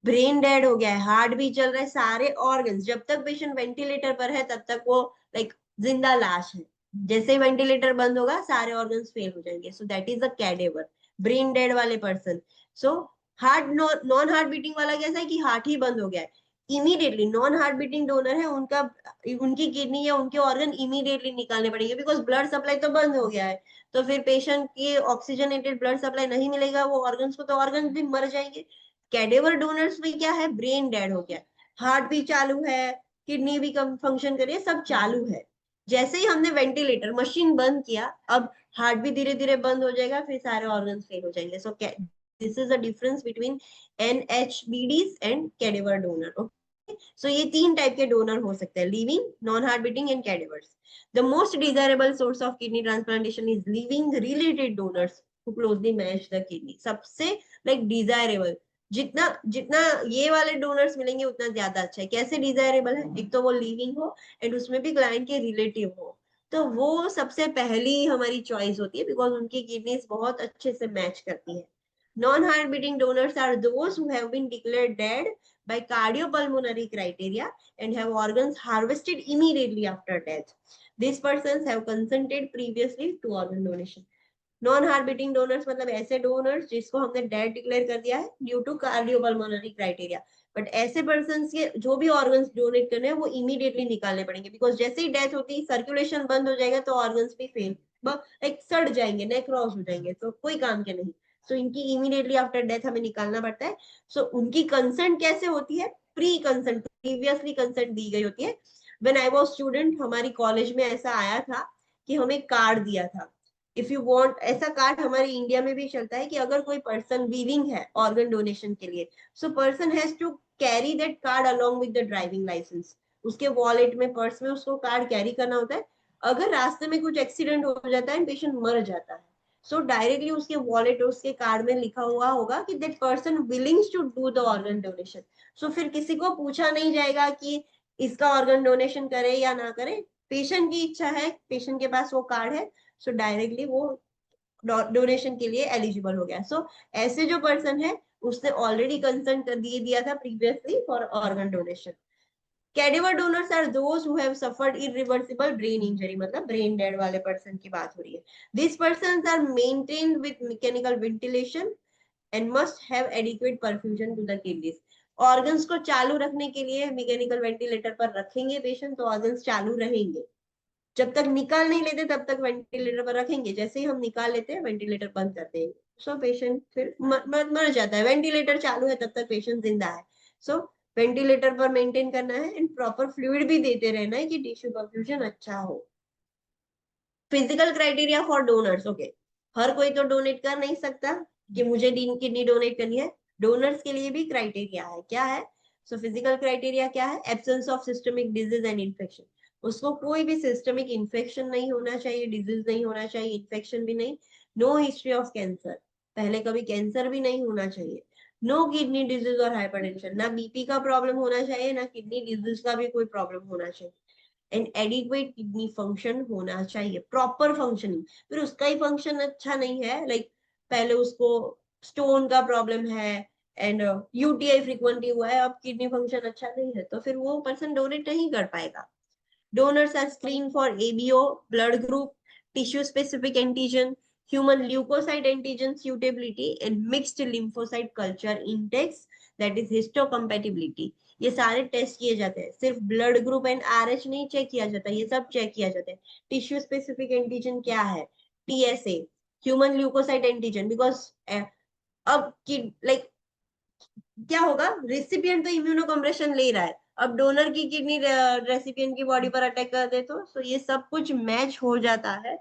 ब्रेन डेड हो गया है, हार्ट भी चल रहा है, सारे ऑर्गन्स, जब तक पेशेंट वेंटिलेटर पर है तब तक वो लाइक जिंदा लाश है. जैसे ही वेंटिलेटर बंद होगा सारे ऑर्गन्स फेल हो जाएंगे. So that is a cadaver, brain dead वाले person. So heart non heart beating वाला कैसा है कि हार्ट ही बंद हो गया है, immediately non heart beating donor है, उनका उनकी किडनी या उनके ऑर्गन इमीडिएटली निकालने पड़ेंगे बिकॉज ब्लड सप्लाई तो बंद हो गया है. तो फिर पेशेंट की ऑक्सीजनेटेड ब्लड सप्लाई नहीं मिलेगा, वो ऑर्गन्स को, तो ऑर्गन्स भी मर जाएंगे. कैडेवर डोनर्स में क्या है, ब्रेन डेड हो गया, हार्ट भी चालू है, किडनी भी कम फंक्शन कर रही है, सब चालू है. जैसे ही हमने वेंटिलेटर मशीन बंद किया, अब हार्ट भी धीरे धीरे बंद हो जाएगा, फिर सारे ऑर्गन्स फेल हो जाएंगे. So this is the difference between NHBDs and cadaver donor. Okay, so ये 3 टाइप के डोनर हो सकते हैं, living, non heart beating and cadavers. The most desirable source of kidney transplantation is living related donors who closely match the kidney. सबसे like desirable, जितना जितना ये वाले डोनर्स मिलेंगे उतना ज्यादा अच्छा है. कैसे डिजायरेबल है? एक तो वो लिविंग हो एंड उसमें भी क्लाइंट के रिलेटिव हो, तो वो सबसे पहली हमारी चॉइस होती है बिकॉज उनकी किडनीज बहुत अच्छे से मैच करती है. Non heart beating donors are those who have been declared dead by cardiopulmonary criteria and have organs harvested immediately after death. These persons have consented previously to organ donation. Non heart beating donors मतलब ऐसे donors जिसको हमने dead declare कर दिया है due to cardiopulmonary criteria. But ऐसे person के जो भी ऑर्गन्स डोनेट करने हैं वो इमीडिएटली निकालने पड़ेंगे बिकॉज जैसे ही डेथ होती है सर्कुलेशन बंद हो जाएगा तो ऑर्गन्स भी फेल, एक सड़ जाएंगे, नेक्रोस हो जाएंगे, तो कोई काम के नहीं. सो इनकी इमीडिएटली आफ्टर डेथ हमें निकालना पड़ता है. सो उनकी कंसेंट कैसे होती है? प्री कंसेंट, प्रीवियसली कंसेंट दी गई होती है. व्हेन आई वाज स्टूडेंट हमारी कॉलेज में ऐसा आया था कि हमें कार्ड दिया था, इफ यू वांट, ऐसा कार्ड हमारे इंडिया में भी चलता है कि अगर कोई पर्सन विलिंग है ऑर्गन डोनेशन के लिए, so person has to carry that card along with the driving licence. उसके वॉलेट में, पर्स में उसको कार्ड कैरी करना होता है. अगर रास्ते में कुछ एक्सीडेंट हो जाता है, पेशेंट मर जाता है, सो डायरेक्टली उसके वॉलेट, उसके कार्ड में लिखा हुआ होगा कि that person willings to do the organ donation. So फिर किसी को पूछा नहीं जाएगा कि इसका ऑर्गन डोनेशन करे या ना करे, पेशेंट की इच्छा है, पेशेंट के पास वो कार्ड है, सो डायरेक्टली वो डोनेशन के लिए एलिजिबल हो गया. सो ऐसे जो पर्सन है उसने ऑलरेडी कंसेंट दिया था previously for organ donation. Cadaver donors are those who have suffered irreversible brain injury, मतलब ब्रेन डेड वाले पर्सन की बात हो रही है. This persons are maintained with mechanical ventilation and must have adequate perfusion to the kidneys. Organs को चालू रखने के लिए मैकेनिकल वेंटिलेटर पर रखेंगे पेशेंट, तो ऑर्गन्स चालू रहेंगे. जब तक निकाल नहीं लेते तब तक वेंटिलेटर पर रखेंगे, जैसे ही हम निकाल लेते हैं वेंटिलेटर बंद कर देंगे. सो पेशेंट फिर मर जाता है. वेंटिलेटर चालू है तब तक पेशेंट जिंदा है. सो वेंटिलेटर पर मेंटेन करना है एंड प्रॉपर फ्लूइड भी देते रहना है कि टिश्यू परफ्यूजन अच्छा हो. Physical criteria for donors. Okay, हर कोई तो डोनेट कर नहीं सकता कि मुझे किडनी डोनेट करनी है. डोनर्स के लिए भी क्राइटेरिया है. क्या है? सो फिजिकल क्राइटेरिया क्या है? Absence of systemic disease and infection. उसको कोई भी सिस्टमिक इन्फेक्शन नहीं होना चाहिए, डिजीज नहीं होना चाहिए, इन्फेक्शन भी नहीं. नो हिस्ट्री ऑफ कैंसर, पहले कभी कैंसर भी नहीं होना चाहिए. नो किडनी डिजीज और हाइपरटेंशन, ना बीपी का प्रॉब्लम होना चाहिए, ना किडनी डिजीज का भी कोई प्रॉब्लम होना चाहिए. एंड एडिक्वेट किडनी फंक्शन होना चाहिए, प्रॉपर फंक्शनिंग. फिर उसका ही फंक्शन अच्छा नहीं है, लाइक पहले उसको स्टोन का प्रॉब्लम है एंड यूटीआई फ्रीक्वेंटली हुआ है, अब किडनी फंक्शन अच्छा नहीं है, तो फिर वो पर्सन डोनेट नहीं कर पाएगा. Donors are screened for ABO, blood group, tissue-specific antigen, human leukocyte antigen suitability, and mixed lymphocyte culture index, that is histocompatibility. ये सारे टेस्ट किए जाते हैं. सिर्फ ब्लड ग्रुप एंड RH नहीं चेक किया जाता, ये सब चेक किया जाता है. टिश्यू स्पेसिफिक एंटीजन क्या है? TSA, human leukocyte antigen. Because अब लाइक क्या होगा, रेसिपिएंट तो इम्यूनोकम्प्रेशन ले रहा है, अब डोनर की किडनी रेसिपिएंट की बॉडी पर अटैक कर दे तो ये सब कुछ मैच हो जाता है,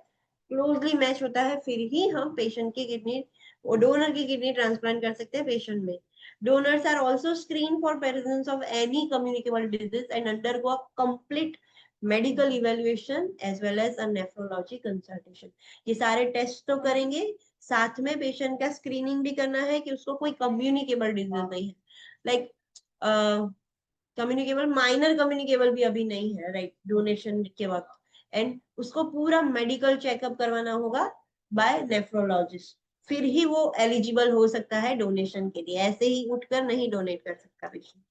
क्लोजली मैच होता है, फिर ही हम पेशेंट की किडनी, डोनर की किडनी ट्रांसप्लांट कर सकते हैं पेशेंट में. Donors are also screen for presence of any communicable disease and undergo a complete medical evaluation as well as a nephrology consultation. ये सारे टेस्ट तो करेंगे साथ में पेशेंट का स्क्रीनिंग भी करना है कि उसको कोई कम्युनिकेबल डिजीज नहीं है, लाइक कम्युनिकेबल, माइनर कम्युनिकेबल भी अभी नहीं है, राइट, डोनेशन के वक्त। एंड उसको पूरा मेडिकल चेकअप करवाना होगा बाय नेफ्रोलॉजिस्ट, फिर ही वो एलिजिबल हो सकता है डोनेशन के लिए, ऐसे ही उठकर नहीं डोनेट कर सकता patient.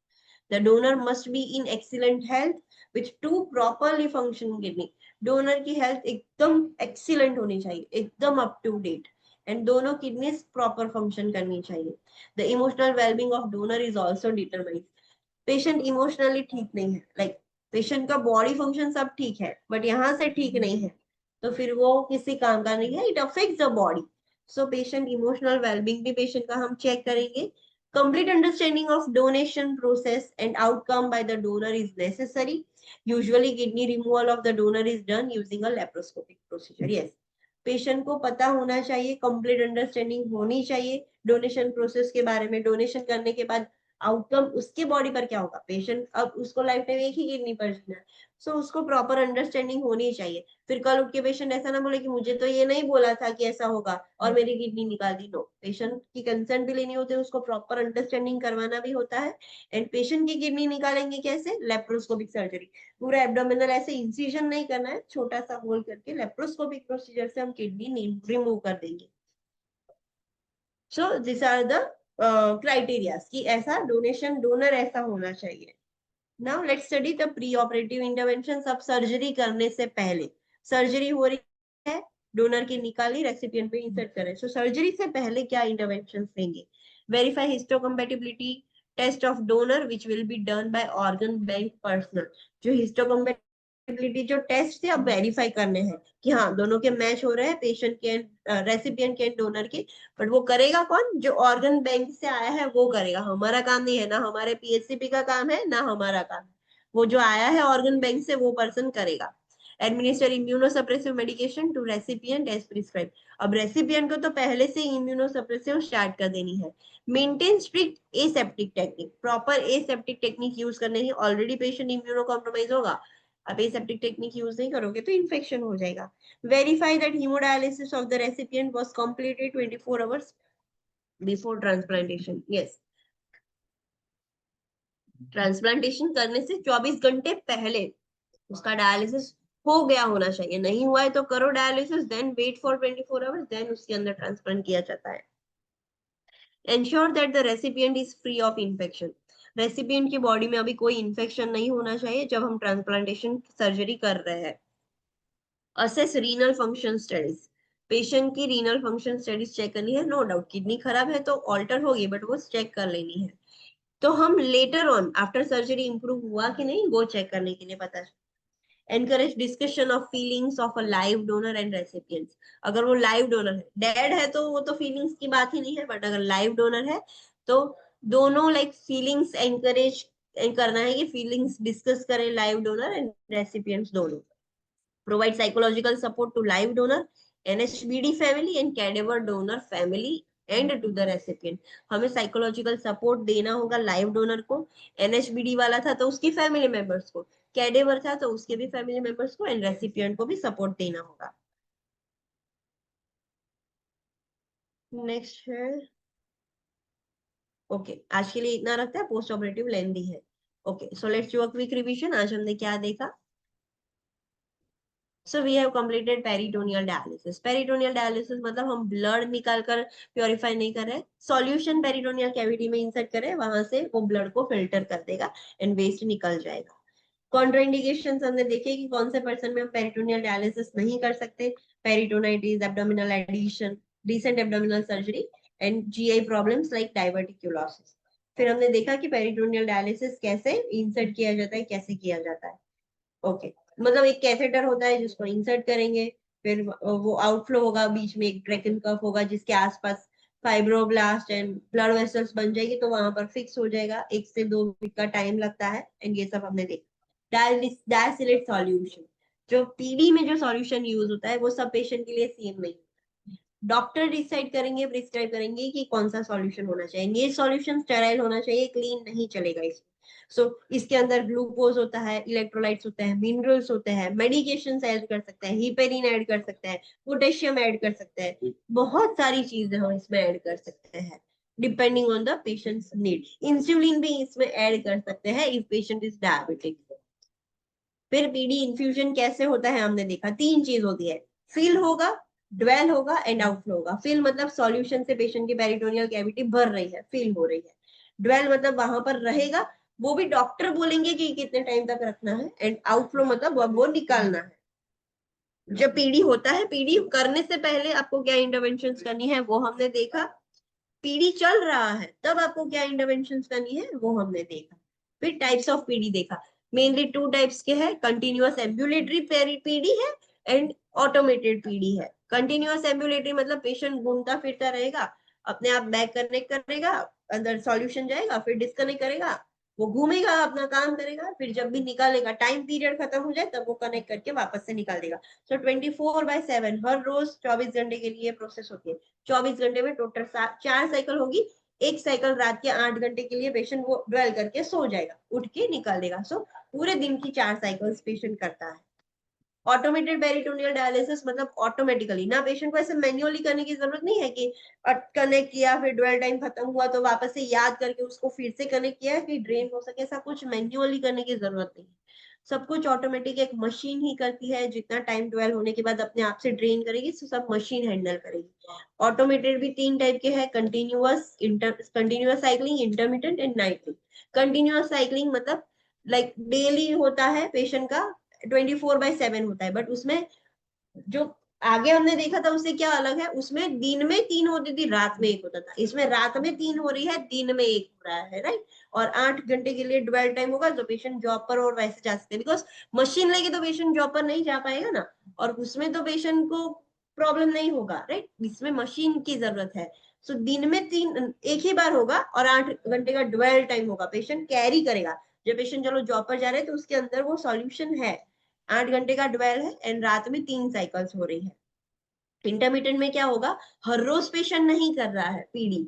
The donor must be in excellent health with two properly functioning kidney. Donor की हेल्थ एकदम एक्सीलेंट होनी चाहिए, एकदम अप टू डेट, एंड दोनों किडनीज प्रॉपर फंक्शन करनी चाहिए। The emotional wellbeing of donor is also determined. Patient emotionally ठीक नहीं है, लाइक पेशेंट का बॉडी फंक्शन सब ठीक है बट यहाँ से ठीक नहीं है, तो फिर वो किसी काम का नहीं है, it affects the body. So patient emotional wellbeing भी पेशेंट का हम चेक करेंगे। Complete understanding of donation process and outcome by the donor is necessary. Usually kidney removal of the donor is done using a laparoscopic procedure. Yes, patient को पता होना चाहिए, complete understanding होनी चाहिए डोनेशन प्रोसेस के बारे में। डोनेशन करने के बाद आउटकम उसके बॉडी पर क्या होगा, पेशेंट अब उसको लाइफ टाइम एक ही किडनी पर जीना है, सो उसको प्रॉपर अंडरस्टैंडिंग होनी चाहिए। फिर कल उठ के पेशेंट ऐसा ना बोले कि मुझे तो ये नहीं बोला था कि ऐसा होगा और मेरी किडनी निकाल दी। नो, पेशेंट की कंसेंट भी लेनी होती है, उसको प्रॉपर अंडरस्टैंडिंग करवाना भी होता है। एंड पेशेंट की किडनी निकालेंगे कैसे, लेप्रोस्कोपिक सर्जरी, पूरा एब्डोमिनल ऐसे इंसिजन नहीं करना है, छोटा सा होल करके लेप्रोस्कोपिक प्रोसीजर से हम किडनी रिमूव कर देंगे। So this are the criteria कि ऐसा डोनेशन डोनर ऐसा होना चाहिए। Now let's study the pre operative intervention. अब सर्जरी करने से पहले, सर्जरी हो रही है, डोनर की निकाली, रेसिपिएंट पे इंसर्ट करें, सो सर्जरी से पहले क्या इंटरवेंशन देंगे, verify histocompatibility test of donor which will be done by organ bank personnel. जो हिस्टोकम्पैटिबिलिटी जो टेस्ट थे अब वेरीफाई करने हैं कि हाँ दोनों के मैच हो रहे हैं, पेशेंट के रेसिपिएंट के डोनर के, बट वो करेगा कौन, जो ऑर्गन बैंक से आया है वो करेगा, हमारा काम नहीं है, ना हमारे पीएचसीपी का काम है ना हमारा काम है, वो जो आया है ऑर्गन बैंक से वो पर्सन करेगा। Administer immunosuppressive medication to recipient as prescribe. अब रेसिपिएंट को तो पहले से इम्यूनोसप्रेसिव स्टार्ट कर देनी है। Maintain strict aseptic technique, proper aseptic technique use करने ही, ऑलरेडी पेशेंट इम्यूनो कॉम्प्रोमाइज होगा, अब एसेप्टिक टेक्निक यूज नहीं करोगे तो इन्फेक्शन हो जाएगा। Verify that haemodialysis of the recipient was completed 24 hours before transplantation. Yes, transplantation करने से 24 घंटे पहले उसका डायलिसिस हो गया होना चाहिए, नहीं हुआ है तो करो dialysis, then wait for 24 hours, then उसके अंदर ट्रांसप्लांट किया जाता है। Ensure that the recipient is free of infection. Recipient की बॉडी में अभी कोई इन्फेक्शन नहीं होना चाहिए जब हम ट्रांसप्लांटेशन सर्जरी कर रहे हैं। Assess renal function studies, patient की रीनल फंक्शन स्टडीज चेक करनी है। नो डाउट किडनी खराब है तो ऑल्टर होगी, बट वो चेक कर लेनी है, तो हम later on after surgery improve हुआ कि नहीं वो चेक करने के लिए पता है। Encourage discussion of feelings of a live donor and recipients. अगर वो लाइव डोनर है, डेड है तो वो तो फीलिंग्स की बात ही नहीं है, बट अगर लाइव डोनर है तो दोनों लाइक फीलिंग्स एनकरेज करना है कि फीलिंग्स डिस्कस करें लाइव डोनर एंड रेसिपिएंट्स दोनों। Provide psychological support to live donor, NHBD family and cadaver donor family and to the recipient. हमें साइकोलॉजिकल सपोर्ट देना होगा लाइव डोनर को, एनएचबीडी वाला था तो उसकी फैमिली मेंबर्स को, कैडेवर था तो उसके भी फैमिली मेंबर्स को, एंड रेसिपिएंट को भी सपोर्ट देना होगा। नेक्स्ट है, ओके, आज के लिए इतना रखता है, पोस्ट ऑपरेटिव लेंदी है। Okay, so let's do a quick revision. आज हमने क्या देखा, so we have completed peritoneal dialysis. Peritoneal dialysis मतलब हम ब्लड निकालकर प्योरीफाई नहीं कर रहे, सॉल्यूशन पेरिटोनियल कैविटी में इंसर्ट करें, वहां से वो ब्लड को फिल्टर कर देगा एंड वेस्ट निकल जाएगा। कॉन्ट्राइंडिकेशंस हमने देखे कि कौन से पर्सन में हम पेरिटोनियल डायलिसिस नहीं कर सकते, peritonitis, abdominal adhesion, recent abdominal surgery and GI problems like diverticulosis. फिर हमने देखा कि पेरिटोनियल डायलिसिस कैसे इंसर्ट किया जाता है, कैसे किया जाता है। ओके, मतलब एक कैथेटर होता है जिसको इंसर्ट करेंगे, फिर वो आउटफ्लो होगा, बीच में एक ड्रैकन कफ होगा जिसके आसपास फाइब्रोब्लास्ट एंड ब्लड वेसल्स बन जाएगी, तो वहां पर फिक्स हो जाएगा, 1 से 2 वीक का टाइम लगता है, एंड ये सब हमने देखा। डायसिलेट सॉल्यूशन, जो पीवी में जो सॉल्यूशन यूज होता है वो सब पेशेंट के लिए सेम नहीं, डॉक्टर डिसाइड करेंगे, प्रिस्क्राइब करेंगे कि कौन सा सॉल्यूशन होना चाहिए। ये सॉल्यूशन स्टेराइल होना चाहिए, क्लीन नहीं चलेगा इसमें। सो इसके अंदर ग्लूकोज होता है, इलेक्ट्रोलाइट्स होते हैं, मिनरल्स होते हैं, मेडिकेशंस ऐड कर सकते हैं, हिपेरिन ऐड कर सकते हैं, पोटेशियम ऐड कर सकते हैं, बहुत सारी चीजें हम इसमें ऐड कर सकते हैं depending on the patients need. Insulin भी इसमें ऐड कर सकते हैं इफ पेशेंट इज डायबिटिक। फिर पीडी इन्फ्यूजन कैसे होता है हमने देखा, 3 चीज होती है, फिल होगा, ड्वेल होगा एंड आउटफ्लो होगा। फिल मतलब सॉल्यूशन से पेशेंट की पेरिटोनियल कैविटी भर रही है, फिल हो रही है। ड्वेल मतलब वहां पर रहेगा, वो भी डॉक्टर बोलेंगे कि कितने टाइम तक रखना है। एंड आउटफ्लो मतलब वो निकालना है। जब पीडी होता है, पीडी करने से पहले आपको क्या इंटरवेंशन करनी है वो हमने देखा। पीडी चल रहा है तब आपको क्या इंटरवेंशन करनी है वो हमने देखा। फिर टाइप्स ऑफ पीडी देखा, मेनली 2 टाइप्स के हैं, कंटिन्यूअस एम्बुलेटरी पीडी है एंड ऑटोमेटेड पीडी है। कंटिन्यूअस एम्बुलेटरी मतलब पेशेंट घूमता फिरता रहेगा, अपने आप बैग कनेक्ट करेगा, अंदर सॉल्यूशन जाएगा, फिर डिस्कनेक्ट करेगा, वो घूमेगा, अपना काम करेगा, फिर जब भी निकालेगा, टाइम पीरियड खत्म हो जाए तब वो कनेक्ट करके वापस से निकाल देगा। सो 24/7 हर रोज 24 घंटे के लिए प्रोसेस होती है। 24 घंटे में टोटल 4 साइकिल होगी। एक साइकिल रात के 8 घंटे के लिए पेशेंट वो ड्वेल करके सो जाएगा, उठ के निकाल देगा। सो पूरे दिन की 4 साइकिल्स पेशेंट करता है। ऑटोमेटेड पेरिटोनियल डायलिसिस मतलब ऑटोमेटिकली ना, पेशेंट को ऐसे मैन्युअली करने की जरूरत नहीं है कि कनेक्ट किया फिर ड्वेल टाइम खत्म हुआ तो वापस से याद करके उसको फिर से कनेक्ट किया कि ड्रेन हो सके, ऐसा कुछ मैन्युअली करने की जरूरत नहीं है। सब कुछ ऑटोमेटिक एक मशीन ही करती है, जितना टाइम 12 होने के बाद अपने आप से ड्रेन करेगी, तो सब मशीन हैंडल करेगी। ऑटोमेटेड भी 3 टाइप के हैं, continuous cycling, intermittent and Knightley. Continuous cycling मतलब लाइक डेली होता है पेशेंट का, 24/7 होता है, बट उसमें जो आगे हमने देखा था उससे क्या अलग है, उसमें दिन में 3 होती थी, रात में 1 होता था। इसमें रात में 3 हो रही है, दिन में 1 हो रहा है, राइट। और 8 घंटे के लिए ड्वेल टाइम होगा, तो पेशेंट जॉब पर और वैसे जा सकते हैं, बिकॉज मशीन लेके तो पेशेंट जॉब पर नहीं जा पाएगा ना, और उसमें तो पेशेंट को प्रॉब्लम नहीं होगा, राइट। इसमें मशीन की जरूरत है। सो दिन में 3 एक ही बार होगा और 8 घंटे का ड्वेल टाइम होगा, पेशेंट कैरी करेगा। जब पेशेंट चलो जॉब पर जा रहे हैं तो उसके अंदर वो सॉल्यूशन है, 8 घंटे का ड्वेल है एंड रात में 3 साइकिल्स हो रही है। इंटरमीडिएट में क्या होगा, हर रोज पेशेंट नहीं कर रहा है पीडी,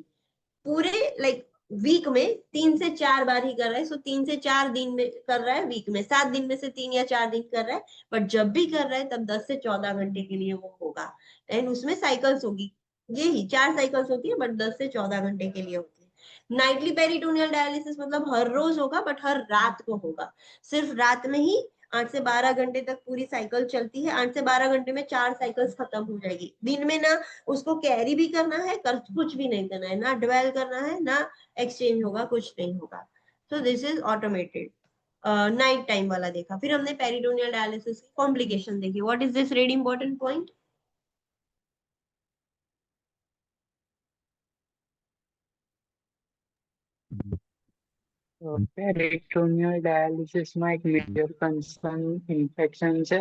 पूरे लाइक वीक में 3 से 4 बार ही कर रहा है। सो 3 से 4 दिन में कर रहा है, वीक में 7 दिन में से 3 या 4 दिन कर रहा है, बट जब भी कर रहा है तब 10 से 14 घंटे के लिए वो होगा। एंड उसमें साइकिल्स होगी, यही 4 साइकिल्स होती है, बट 10 से 14 घंटे के लिए होती है। नाइटली पेरिटोनियल डायलिसिस मतलब हर रोज होगा बट हर रात को होगा, सिर्फ रात में ही 8 से 12 घंटे तक पूरी साइकिल चलती है। 8 से 12 घंटे में 4 साइकिल्स खत्म हो जाएगी। दिन में ना उसको कैरी भी करना है, कुछ भी नहीं करना है, ना ड्वेल करना है, ना एक्सचेंज होगा, कुछ नहीं होगा। So this is automated. Night time वाला देखा। फिर हमने पेरिटोनियल डायलिसिस की कॉम्प्लिकेशन देखी। What is this red important point? Peritoneal ડાયાલિસિસમાં એક મેજર કન્સર્ન ઇન્ફેક્શન છે.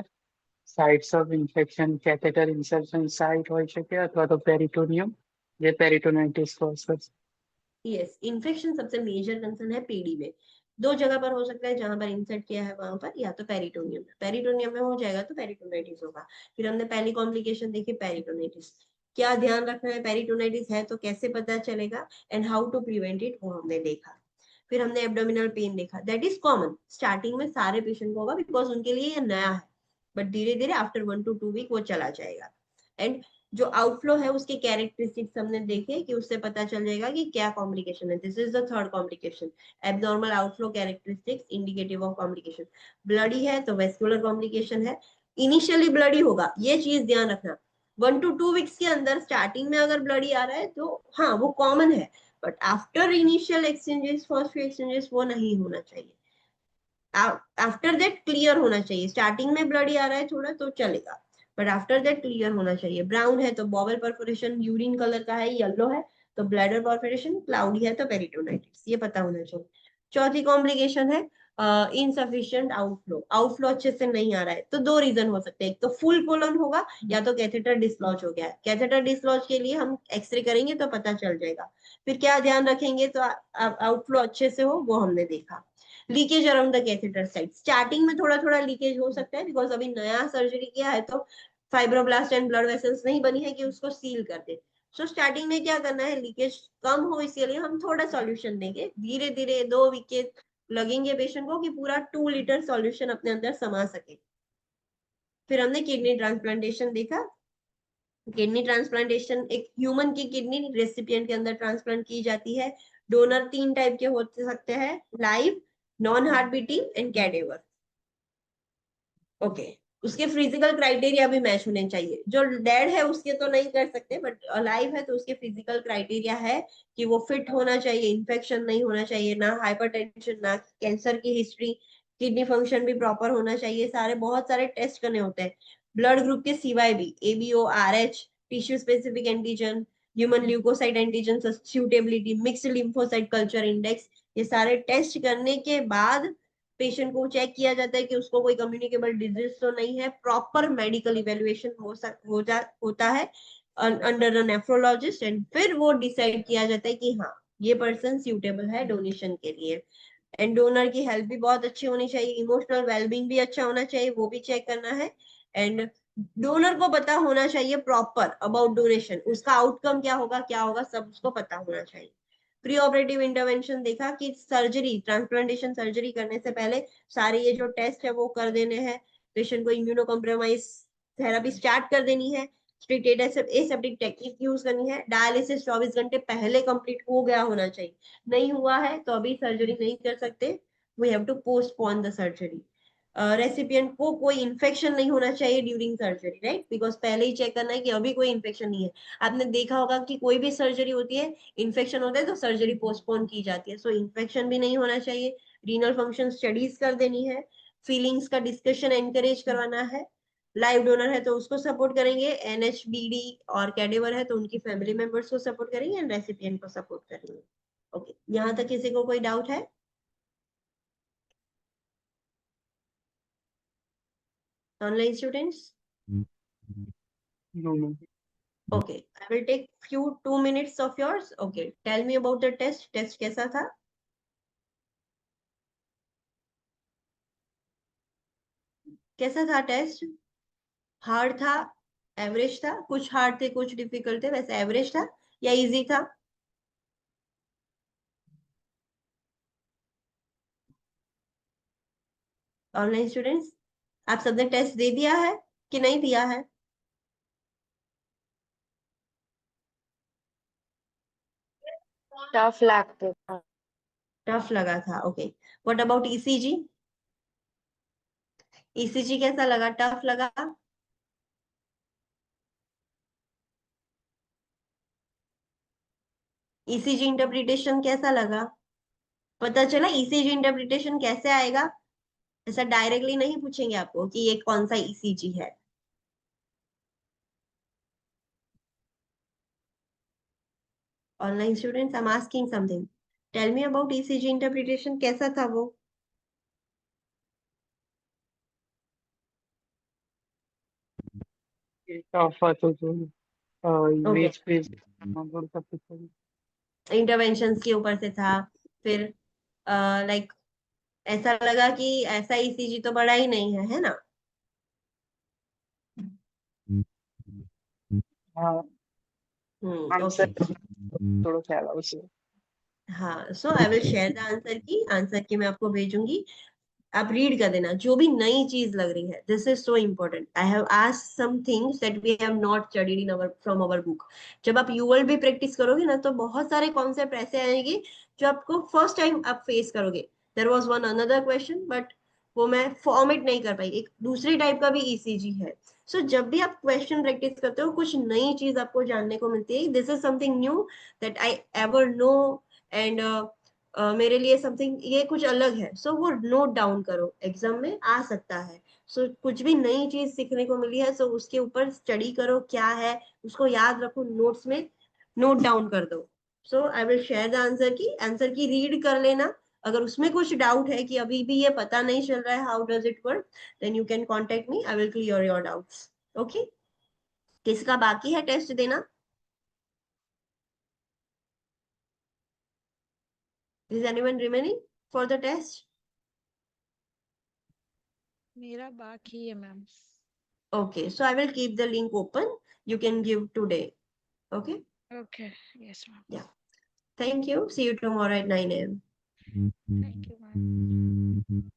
Sites of infection catheter insertion site હોઈ શકે અથવા તો પેરિટોનિયમ જે પેરિટોનાઇટિસ કોઝ કરશે. यस, इन्फेक्शन सबसे मेजर कंसर्न है पीडी में। 2 जगह पर हो सकता है, जहां पर इंसर्ट किया है वहां पर, या तो पेरिटोनियम में। पेरिटोनियम में हो जाएगा तो पेरिटोनाइटिस होगा। फिर हमने पहली कॉम्प्लिकेशन देखी पेरिटोनाइटिस। क्या ध्यान रखना है, पेरिटोनाइटिस है तो कैसे पता चलेगा and how to prevent it, वो हमने देखा। फिर हमने एब्डोमिनल पेन देखा, दैट इज कॉमन, स्टार्टिंग में सारे पेशेंट को होगा बिकॉज उनके लिए ये नया है, बट धीरे धीरे आफ्टर 1 to 2 वीक वो चला जाएगा। एंड जो आउटफ्लो है उसके कैरेक्टरिस्टिक्स हमने देखे कि उससे पता चल जाएगा कि क्या कॉम्प्लिकेशन है। This is the third complication, abnormal outflow characteristics indicative of complication. Bloody है तो वेस्कुलर कॉम्प्लिकेशन है, इनिशियली ब्लडी होगा, ये चीज ध्यान रखना। 1 to 2 वीक्स के अंदर स्टार्टिंग में अगर ब्लडी आ रहा है तो हाँ वो कॉमन है, but after initial exchanges, first few exchanges, वो नहीं होना चाहिए। आफ्टर दैट क्लियर होना चाहिए। स्टार्टिंग में ब्लडी आ रहा है थोड़ा तो चलेगा, बट आफ्टर दैट क्लियर होना चाहिए। ब्राउन है तो बॉवल परफोरेशन, यूरिन कलर का है, येलो है तो ब्लैडर परफोरेशन, क्लाउडी है तो पेरिटोनाइटिस, ये पता होना चाहिए। चौथी कॉम्प्लिकेशन है इनसफिशिएंट आउटफ्लो। आउटफ्लो अच्छे से नहीं आ रहा है तो 2 रीजन हो सकते हैं, एक तो फुल कोलन होगा या तो कैथेटर डिसलॉज हो गया है। कैथेटर डिसलॉज के लिए हम एक्सरे करेंगे तो पता चल जाएगा। फिर क्या ध्यान रखेंगे तो आउटफ्लो अच्छे से हो, वो हमने देखा। Leakage around the catheter side, starting में थोड़ा थोड़ा लीकेज हो सकता है बिकॉज अभी नया सर्जरी किया है तो फाइब्रोब्लास्ट एंड ब्लड वेसल्स नहीं बनी है कि उसको सील कर दे। सो स्टार्टिंग में क्या करना है, लीकेज कम हो इसके लिए हम थोड़ा सॉल्यूशन देंगे, धीरे धीरे 2 वीक के लगेंगे पेशेंट को कि पूरा 2 लीटर सॉल्यूशन अपने अंदर समा सके। फिर हमने किडनी ट्रांसप्लांटेशन देखा। किडनी ट्रांसप्लांटेशन एक ह्यूमन की किडनी रेसिपिएंट के अंदर ट्रांसप्लांट की जाती है। डोनर 3 टाइप के हो सकते हैं, live, non heart beating and cadaver. Okay, उसके फिजिकल क्राइटेरिया भी मैच होने चाहिए। जो डेड है उसके तो नहीं कर सकते, बट अलाइव है तो उसके फिजिकल क्राइटेरिया है कि वो फिट होना चाहिए, इन्फेक्शन नहीं होना चाहिए, ना हाइपरटेंशन, ना कैंसर की हिस्ट्री, किडनी फंक्शन भी प्रॉपर होना चाहिए। सारे बहुत सारे टेस्ट करने होते हैं ब्लड ग्रुप के सिवाय भी, ABO, RH, tissue specific antigen, human leukocyte antigen suitability, mixed lymphocyte culture index, ये सारे टेस्ट करने के बाद पेशेंट को चेक किया जाता है कि उसको कोई कम्युनिकेबल डिजीज तो नहीं है। प्रॉपर मेडिकल इवेल्युएशन होता है अंडर अ नेफ्रोलॉजिस्ट, एंड फिर वो डिसाइड किया जाता है कि हाँ, ये पर्सन सूटेबल है डोनेशन के लिए। एंड डोनर की हेल्थ भी बहुत अच्छी होनी चाहिए, इमोशनल वेलबींग भी अच्छा होना चाहिए, वो भी चेक करना है। एंड डोनर को पता होना चाहिए प्रॉपर अबाउट डोनेशन, उसका आउटकम क्या होगा सब उसको पता होना चाहिए। प्री ऑपरेटिव इंटरवेंशन देखा कि सर्जरी, ट्रांसप्लांटेशन सर्जरी करने से पहले सारे ये जो टेस्ट है वो कर देने हैं। पेशेंट को इम्यूनो कॉम्प्रोमाइज थेरेपी स्टार्ट कर देनी है, स्ट्रिक्ट एसेप्टिक टेक्निक यूज करनी है, डायलिसिस 24 घंटे पहले कंप्लीट हो गया होना चाहिए। नहीं हुआ है तो अभी सर्जरी नहीं कर सकते, we have to postpone the surgery. Recipient को कोई इन्फेक्शन नहीं होना चाहिए ड्यूरिंग सर्जरी, राइट, बिकॉज पहले ही चेक करना है कि अभी कोई इन्फेक्शन नहीं है। आपने देखा होगा कि कोई भी सर्जरी होती है, इन्फेक्शन होता है तो सर्जरी पोस्टपोन की जाती है। सो इन्फेक्शन भी नहीं होना चाहिए। रीनल फंक्शन स्टडीज कर देनी है, फीलिंग्स का डिस्कशन एनकरेज करवाना है। लाइव डोनर है तो उसको सपोर्ट करेंगे, एनएचबीडी और कैडेवर है तो उनकी फैमिली मेंबर्स को सपोर्ट करेंगे, एंड रेसिपिएंट को सपोर्ट करेंगे। ओके, यहाँ तक किसी को कोई डाउट है? Online students? No, no. Okay, I will take few 2 minutes of yours. Okay, tell me about the test. Test कैसा था? कैसा था टेस्ट? हार्ड था, एवरेज था, कुछ हार्ड थे कुछ डिफिकल्ट थे, वैसे एवरेज था या इजी था? ऑनलाइन स्टूडेंट्स, आप सबने टेस्ट दे दिया है कि नहीं दिया है? टफ लगते था। टफ लगा था, okay. What about ECG? ECG कैसा लगा, टफ लगा? ईसीजी इंटरप्रिटेशन कैसा लगा? पता चला ईसीजी इंटरप्रिटेशन कैसे आएगा? ऐसा डायरेक्टली नहीं पूछेंगे आपको कि ये कौन सा ईसीजी है। Online students, I'm asking something. Tell me about ECG interpretation. कैसा था वो? Tough तो Okay. इमेज पे थोड़ा सा कुछ Interventions के ऊपर से था। फिर लाइक ऐसा लगा कि ऐसा ECG तो बड़ा ही नहीं है ना? हाँ, आंसर ओके। थोड़ा ख्याल आओ से। हाँ, so I will share the answer key मैं आपको भेजूंगी, आप रीड कर देना जो भी नई चीज लग रही है। This is so important. I have asked some things that we have not studied in our from our book. जब आप यूएल भी प्रैक्टिस करोगे ना तो बहुत सारे कॉन्सेप्ट ऐसे आएंगे जो आपको फर्स्ट टाइम आप फेस करोगे। There was one another question but वो मैं फॉर्मेट नहीं कर पाई, एक दूसरी टाइप का भी ईसीजी है। सो जब भी आप क्वेश्चन प्रैक्टिस करते हो कुछ नई चीज आपको जानने को मिलती है। This is something new that I ever know, and मेरे लिए समथिंग ये कुछ अलग है। सो वो नोट डाउन करो, एग्जाम में आ सकता है। सो कुछ भी नई चीज सीखने को मिली है, सो उसके ऊपर स्टडी करो क्या है, उसको याद रखो, नोट्स में नोट डाउन कर दो। So I will share the answer key read कर लेना। अगर उसमें कुछ डाउट है कि अभी भी ये पता नहीं चल रहा है how does it work, then you can contact me, I will clear your doubts. Okay, किसका बाकी है टेस्ट देना? Is anyone remaining for the test? मेरा बाकी है ma'am. Okay, so I will keep the link open. You can give today. Okay. Okay. Yes, ma'am. Yeah. Thank you. See you tomorrow at 9 a.m. Thank you, ma'am.